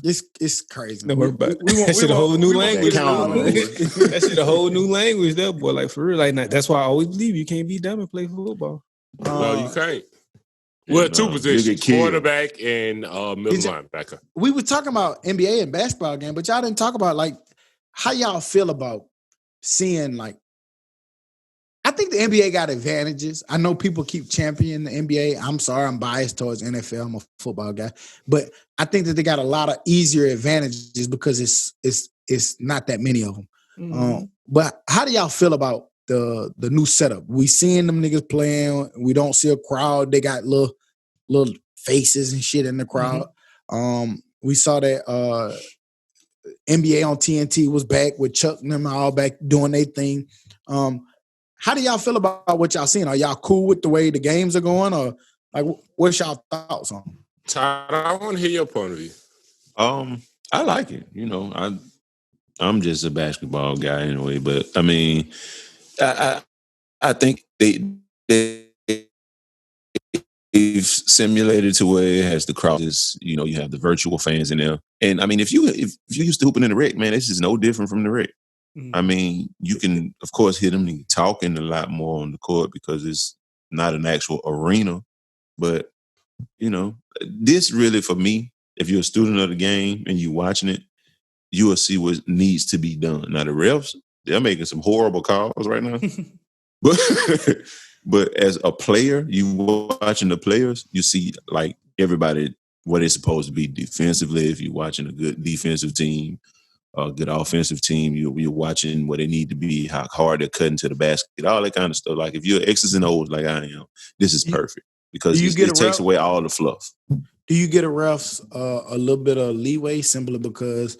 It's crazy. Don't worry about it. That shit a whole new language. That shit a whole new language there, boy. Like for real. Like that's why I always believe you can't be dumb and play football. No, you can't. Well, two positions, quarterback and middle linebacker. We were talking about NBA and basketball game, but y'all didn't talk about like how y'all feel about seeing like. I think the NBA got advantages. I know people keep championing the NBA. I'm sorry, I'm biased towards NFL. I'm a football guy, but I think that they got a lot of easier advantages because it's not that many of them. Mm-hmm. But how do y'all feel about the new setup? We seeing them niggas playing. We don't see a crowd. They got little faces and shit in the crowd. We saw that NBA on TNT was back with Chuck and them all back doing their thing. How do y'all feel about what y'all seeing? Are y'all cool with the way the games are going, or like what's y'all thoughts on? Todd, I want to hear your point of view. I like it. You know, I'm just a basketball guy anyway, but I mean, I think they've simulated to where it has the crowd. You know, you have the virtual fans in there, and I mean, if you used to hooping in the rec, man, this is no different from the rec. I mean, you can of course hear them talking a lot more on the court because it's not an actual arena, but you know, this really for me, if you're a student of the game and you're watching it, you will see what needs to be done. Now the refs, they're making some horrible calls right now. But as a player, you watching the players, you see like everybody what it's supposed to be defensively. If you're watching a good defensive team, a good offensive team, you're watching what they need to be, how hard they're cutting to the basket, all that kind of stuff. Like if you're X's and O's like I am, this is perfect because it takes away all the fluff. Do you get a refs a little bit of leeway simply because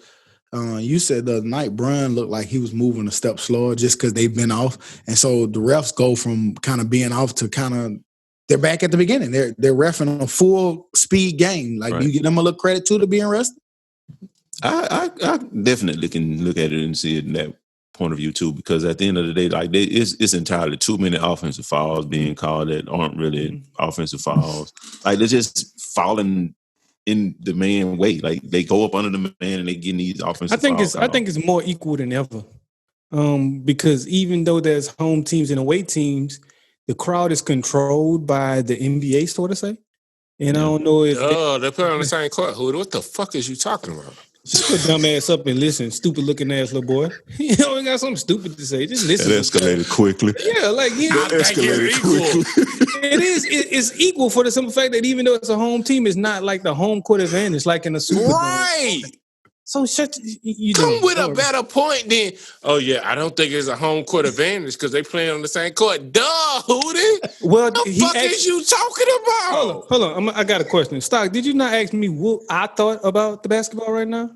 you said the other night Brian looked like he was moving a step slower just because they've been off, and so the refs go from kind of being off to kind of they're back at the beginning. They're reffing a full speed game. Like right. You get them a little credit too to being rested. I definitely can look at it and see it in that point of view too, because at the end of the day, like it's entirely too many offensive fouls being called that aren't really offensive fouls. Like they're just falling in the man way. Like they go up under the man and they get these offensive fouls. I think it's more equal than ever. Because even though there's home teams and away teams, the crowd is controlled by the NBA, so to say. And I don't know if they put on the same court. What the fuck is you talking about? Shut your dumb ass up and listen, stupid looking ass little boy. You know, we got something stupid to say. Just listen. That escalated quickly. Yeah, like that escalated quickly. It is. It's equal for the simple fact that even though it's a home team, it's not like the home court advantage, like in a Super Bowl. Right. So you come with a better point then. Oh yeah, I don't think it's a home court advantage because they playing on the same court. Duh, Hootie. Well, what the fuck is you talking about? Hold on. I got a question. Stock, did you not ask me what I thought about the basketball right now?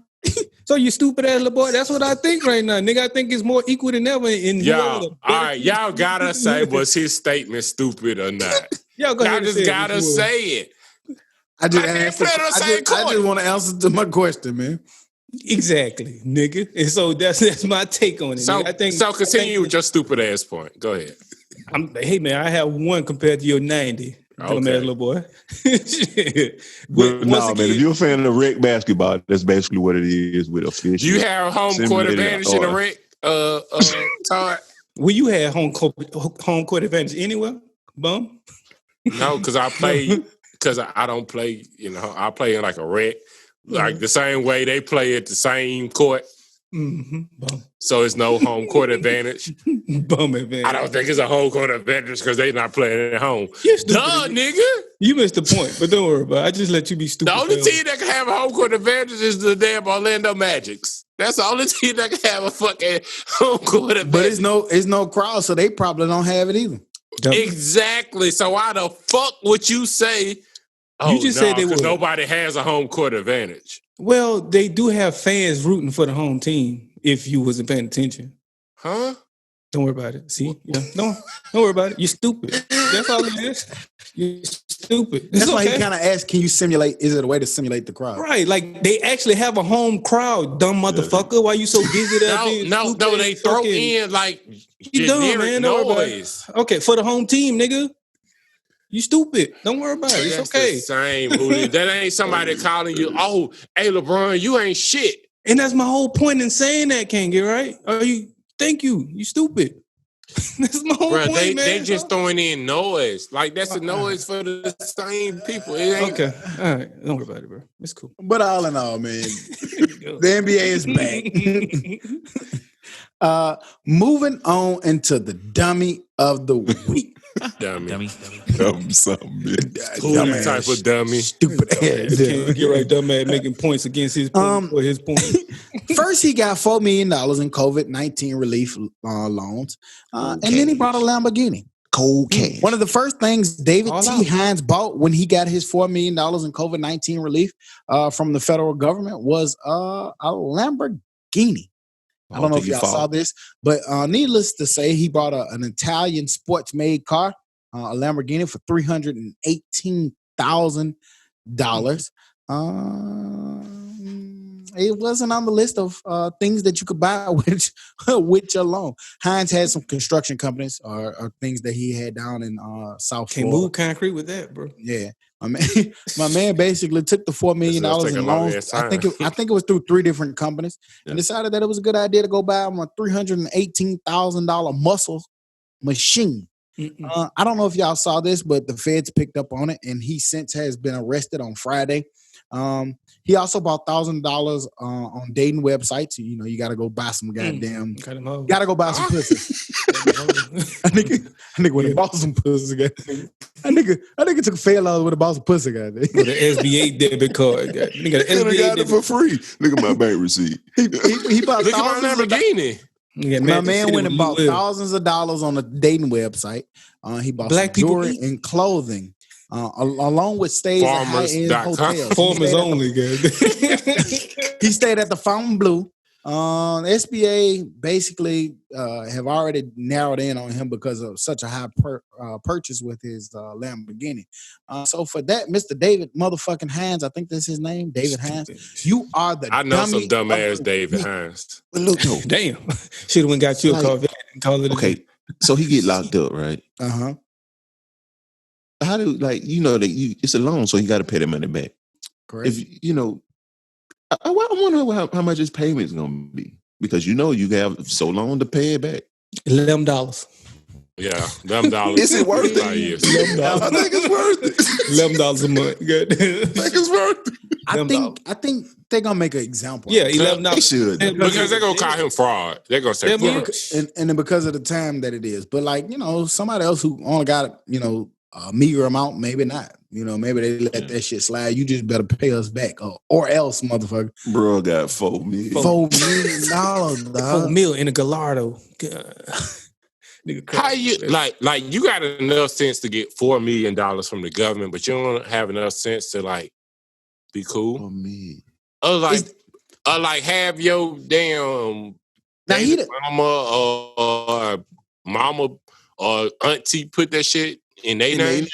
So you stupid ass little boy. That's what I think right now, nigga. I think it's more equal than ever. Y'all, all right, y'all gotta say was his statement stupid or not? Y'all just gotta say it. I just want to answer to my question, man. Exactly, nigga. And so that's my take on it. So continue with your stupid ass point. Go ahead. Hey man, I have one compared to your 90. Okay. Little boy. But no, man, if you're a fan of rec basketball, that's basically what it is with officials. Do you have home court advantage in the rec, Todd? Well, you had home court advantage anywhere, bum? No, because I don't play, I play in like a rec. Like the same way they play at the same court. Mm-hmm. So it's no home court advantage. Bum advantage. I don't think it's a home court advantage because they're not playing at home. Duh, nigga. You missed the point, but don't worry about it. I just let you be stupid. The only team that can have a home court advantage is the damn Orlando Magics. That's the only team that can have a fucking home court advantage. But it's no crowd, so they probably don't have it either. Exactly. So why the fuck would you say... You just said they would. Nobody has a home court advantage. Well, they do have fans rooting for the home team if you wasn't paying attention. Huh? Don't worry about it. See? Yeah. Don't worry about it. You're stupid. That's all it is. You're stupid. That's why he kind of asked, can you simulate, is it a way to simulate the crowd? Right. Like, they actually have a home crowd, dumb motherfucker. Why you so busy there? No, they throw in, like, generic noise. Okay, for the home team, nigga. You stupid. Don't worry about it. It's okay. The same, Hootie. That ain't somebody calling you, oh, hey, LeBron, you ain't shit. And that's my whole point in saying that, Kangi, right? Thank you. You stupid. That's my whole point, man. They just throwing in noise. Like, that's a noise for the same people. It ain't... Okay. All right. Don't worry about it, bro. It's cool. But all in all, man, the NBA is back. Moving on into the dummy of the week. Dummy. Dumb something. Dumb type of dummy. Stupid ass. Get right, dumbass making points against his point or his point. First, he got $4 million in COVID-19 relief loans, and then he bought a Lamborghini. Cold cash. One of the first things David T. Hines bought when he got his $4 million in COVID-19 relief from the federal government was a Lamborghini. I don't know if y'all saw this, but needless to say, he bought an Italian sports-made car, a Lamborghini, for $318,000. It wasn't on the list of things that you could buy with your loan. Hines had some construction companies or things that he had down in South Florida. Can't move concrete with that, bro. Yeah. My man basically took the $4 million in loans. I think it was through 3 different companies and decided that it was a good idea to go buy him a $318,000 muscle machine. I don't know if y'all saw this, but the feds picked up on it, and he since has been arrested on Friday. He also bought $1,000 on dating websites. You know, you got to go buy some goddamn. Got to go buy some pussy. I think when he bought some pussy, I think took $1,000 when he bought some pussy, goddamn. With an SBA debit card, nigga got it for free. Look at my bank receipt. He bought Look at my Lamborghini. My man went and bought thousands of dollars on a dating website. He bought Black jewelry and clothing. Along with stays at high-end hotels. Farmers only, good. He stayed at the Fontainebleau. SBA basically have already narrowed in on him because of such a high purchase with his Lamborghini. So for that, Mr. David motherfucking Hines, I think that's his name, David Hines. You are the I know some dumbass David Hines. But look, though, damn, should have went got you a Corvette and call it. Okay, so he get locked up, right? How do it's a loan, so you got to pay the money back. Correct. If I wonder how much his payment is gonna be, because you have so long to pay it back. $11. Yeah, $11. Is it worth it? I think it's worth it. $11 a month. Good. I think it's worth it. I think they're gonna make an example. Yeah, $11. They should, because they're gonna call him fraud. They're gonna say fraud. And then because of the time that it is, but somebody else who only got a meager amount, maybe not. Maybe they let that shit slide. You just better pay us back, or else, motherfucker. Bro got $4 million. $4 million, dog. $4 million in a Gallardo. How you you got enough sense to get $4 million from the government, but you don't have enough sense to be cool? Oh me. Have your damn mama or auntie put that shit in their name.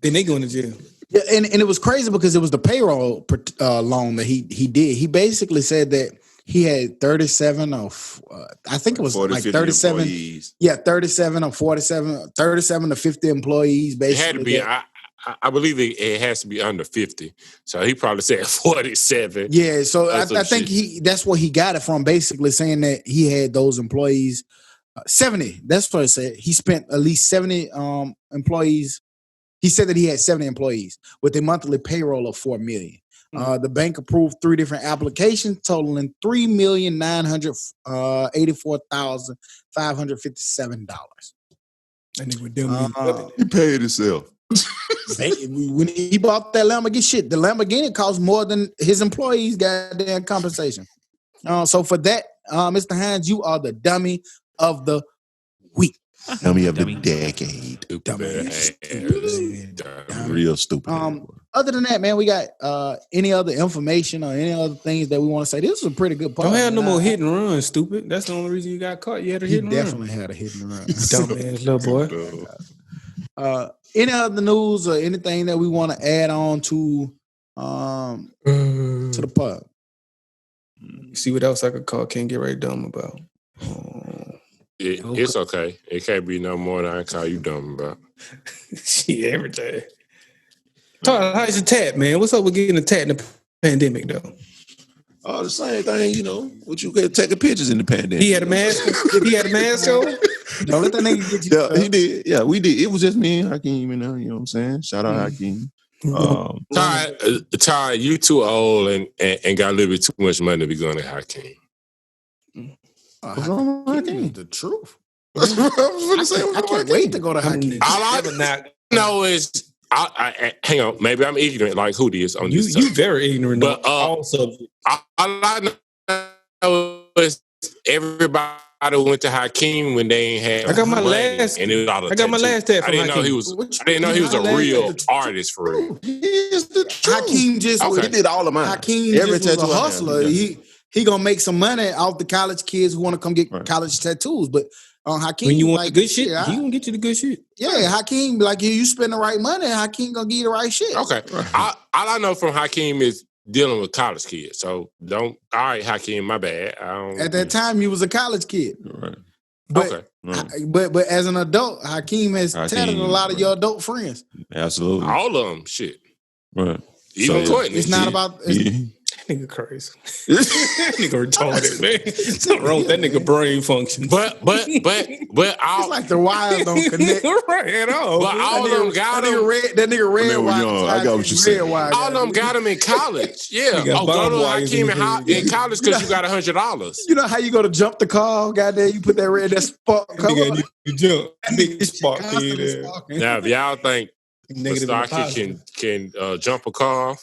Then they going to jail. Yeah, and it was crazy because it was the payroll loan that he did. He basically said that he had 37 of, I think it was 37. Employees. Yeah, 37 or 47, 37 to 50 employees. Basically, it had to be. I believe it has to be under 50. So he probably said 47. Yeah, so I think that's where he got it from. Basically saying that he had those employees. 70. That's what it said. He spent at least 70 employees. He said that he had 70 employees with a monthly payroll of $4 million. The bank approved 3 different applications totaling $3,984,557. And they were doing he paid himself. When he bought that Lamborghini, the Lamborghini cost more than his employees' goddamn compensation. So for that, Mr. Hines, you are the dummy of the week. Dummy of the decade. Real stupid. Other than that, man, we got any other information or any other things that we want to say? This was a pretty good part. Don't have no more hit and run, stupid. That's the only reason you got caught. You had a hit and run. Definitely had a hit and run. Dumbass little boy. Any other news or anything that we want to add on to the pod? See what else I could call Can't Get Right Dumb about. It's okay. It can't be no more than I call you dumb about. Shit, every time. Tyler, how's your tat, man? What's up with getting a tat in the pandemic, though? Oh, the same thing, what you get taking pictures in the pandemic. He had a mask. He had a mask on. Don't let that nigga get you. Yeah, he did. Yeah, we did. It was just me and Hakeem, you know what I'm saying? Shout out Hakeem. Ty, you too old and got a little bit too much money to be going to Hakeem. What's wrong with Hakeem? The truth. I can't wait to go to Hakeem. All I know is, hang on, maybe I'm ignorant like Hootie is on this. You very ignorant, but also all I know is everybody went to Hakeem when they ain't had. I got my last. And it was all I got my last tat from Hakeem. I didn't know he was a real artist for real. Hakeem just he did all of mine. Hakeem just was a hustler. He gonna make some money off the college kids who want to come get college tattoos. But Hakeem, when you want the good shit, he gonna get you the good shit. Yeah, Hakeem, like you spend the right money, Hakeem gonna give you the right shit. Okay, all I know from Hakeem is dealing with college kids. So all right, Hakeem, my bad. At that time, you was a college kid. Right. But, but as an adult, Hakeem has tatted a lot of your adult friends. Absolutely. All of them, shit. Right. Even Courtney. It's not about... Nigga crazy. That nigga retarded, man. Something wrong with that nigga brain function. But it's like the wires don't connect. Right at all. But all of them got him. That nigga red wire. I got what you said. All of them got him in college. Yeah. Go to Hakeem in college because you got $100. You know how you go to jump the car? Goddamn, you put that red, that spark cover. You jump. Nigga spark. Now, if y'all think Mustache can jump a car.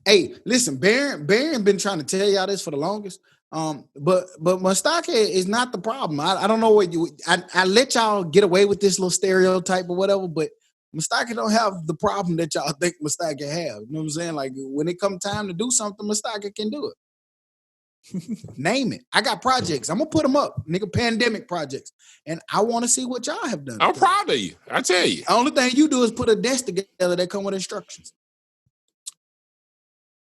Hey, listen, Baron been trying to tell y'all this for the longest. But Mustake is not the problem. I don't know what I let y'all get away with this little stereotype or whatever, but Mustake don't have the problem that y'all think Mustake have. You know what I'm saying? Like when it come time to do something, Mustake can do it. Name it. I got projects. I'm gonna put them up, nigga. Pandemic projects, and I want to see what y'all have done. I'm proud of you. I tell you. The only thing you do is put a desk together that come with instructions.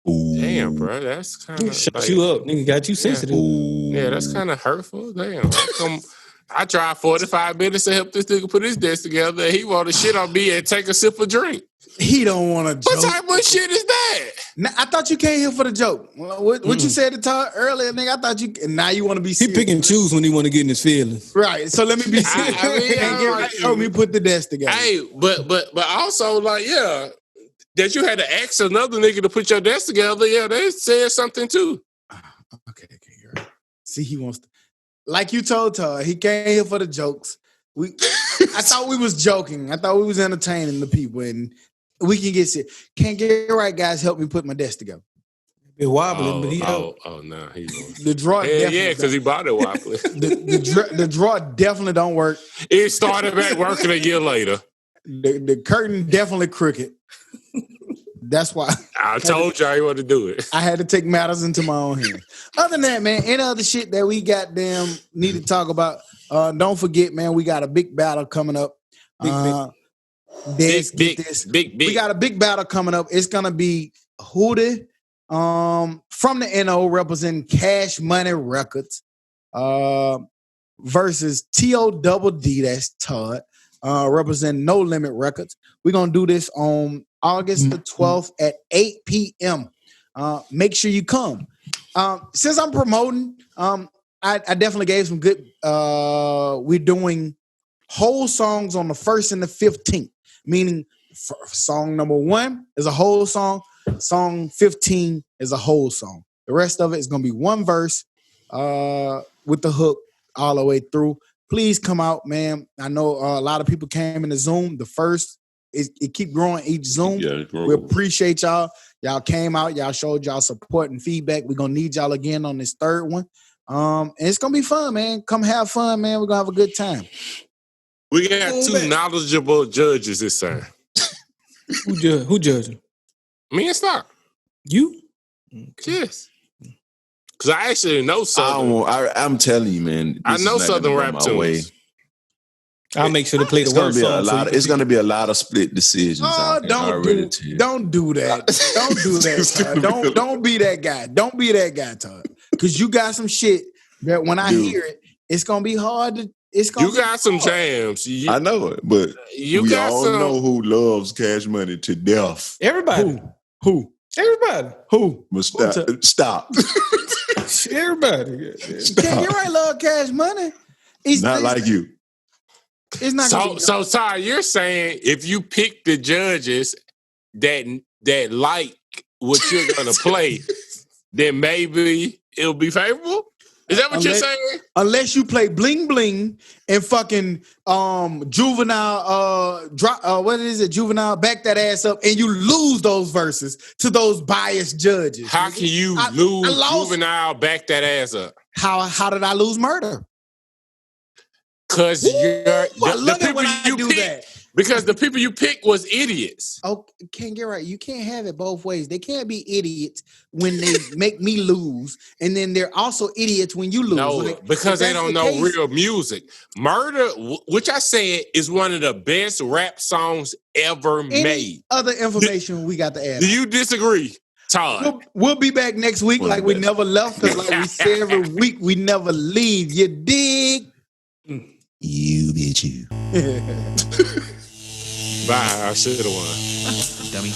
Ooh. Damn, bro, that's kind of shut you up, nigga. Got you sensitive. Yeah, that's kind of hurtful. Damn, I tried 45 minutes to help this nigga put his desk together. And he want to shit on me and take a sip of drink. He don't want to joke. What type of shit is that? Now, I thought you came here for the joke. What you said to Todd earlier, nigga? I thought you. Now you want to be serious. He pick and choose when he want to get in his feelings. Right. So let me be serious. Help me put the desk together. Hey, but also like that you had to ask another nigga to put your desk together. Yeah, they said something too. Okay, you're right. See, he wants to. Like you told Todd, he came here for the jokes. I thought we was joking. I thought we was entertaining the people, and we can get sick. Can't get right, guys. Help me put my desk together. It wobbling, but he no, he the draw. Yeah, because he bought it wobbling. the draw definitely don't work. It started back working a year later. The curtain definitely crooked. That's why I told y'all you want to do it. I had to take matters into my own hands. Other than that, man, any other shit that we goddamn need to talk about? Don't forget, man, we got a big battle coming up. Big. We got a big battle coming up. It's gonna be Hootie from the NO representing Cash Money Records versus TODD, that's Todd, representing No Limit Records. We're gonna do this on August the 12th at 8 p.m. Make sure you come. Since I'm promoting, I definitely gave some good. We're doing whole songs on the 1st and the 15th, meaning song number 1 is a whole song. Song 15 is a whole song. The rest of it is going to be one verse with the hook all the way through. Please come out, man. I know a lot of people came in the Zoom. The first, it keep growing each Zoom. Yeah, we appreciate y'all. Y'all came out. Y'all showed y'all support and feedback. We're going to need y'all again on this third one. And it's going to be fun, man. Come have fun, man. We're going to have a good time. We got two knowledgeable judges this time. Who judging? Me and Stock. You? Yes. Because I actually know Southern. I'm telling you, man. I know Southern rap tunes. I'll make sure to play the worst song. It's going to be a lot of split decisions. Don't do that. Don't do that, Todd. Don't be that guy. Don't be that guy, Todd. Because you got some shit that when I hear it, it's going to be hard to. You got some jams. I know it, but we all know who loves Cash Money to death. Everybody. Who? Everybody. Who? Stop. Everybody. Can't you right love Cash Money? It's not like you. It's not. So Ty, you're saying if you pick the judges that like what you're gonna play, then maybe it'll be favorable? Is that what you're saying? Unless you play Bling Bling and fucking Juvenile Juvenile, back that ass up, and you lose those verses to those biased judges. How can you lose Juvenile, back that ass up? How did I lose Murder? Because the people you picked. Because the people you picked was idiots. Oh, can't get right. You can't have it both ways. They can't be idiots when they make me lose, and then they're also idiots when you lose. No, because they don't know real music. Murder, which I said is one of the best rap songs ever made. Other information we got to add. Do you disagree, Todd? We'll be back next week like we never left, because like we say every week, we never leave. You dig? You bitch you. Bye. I should have won. Dummy.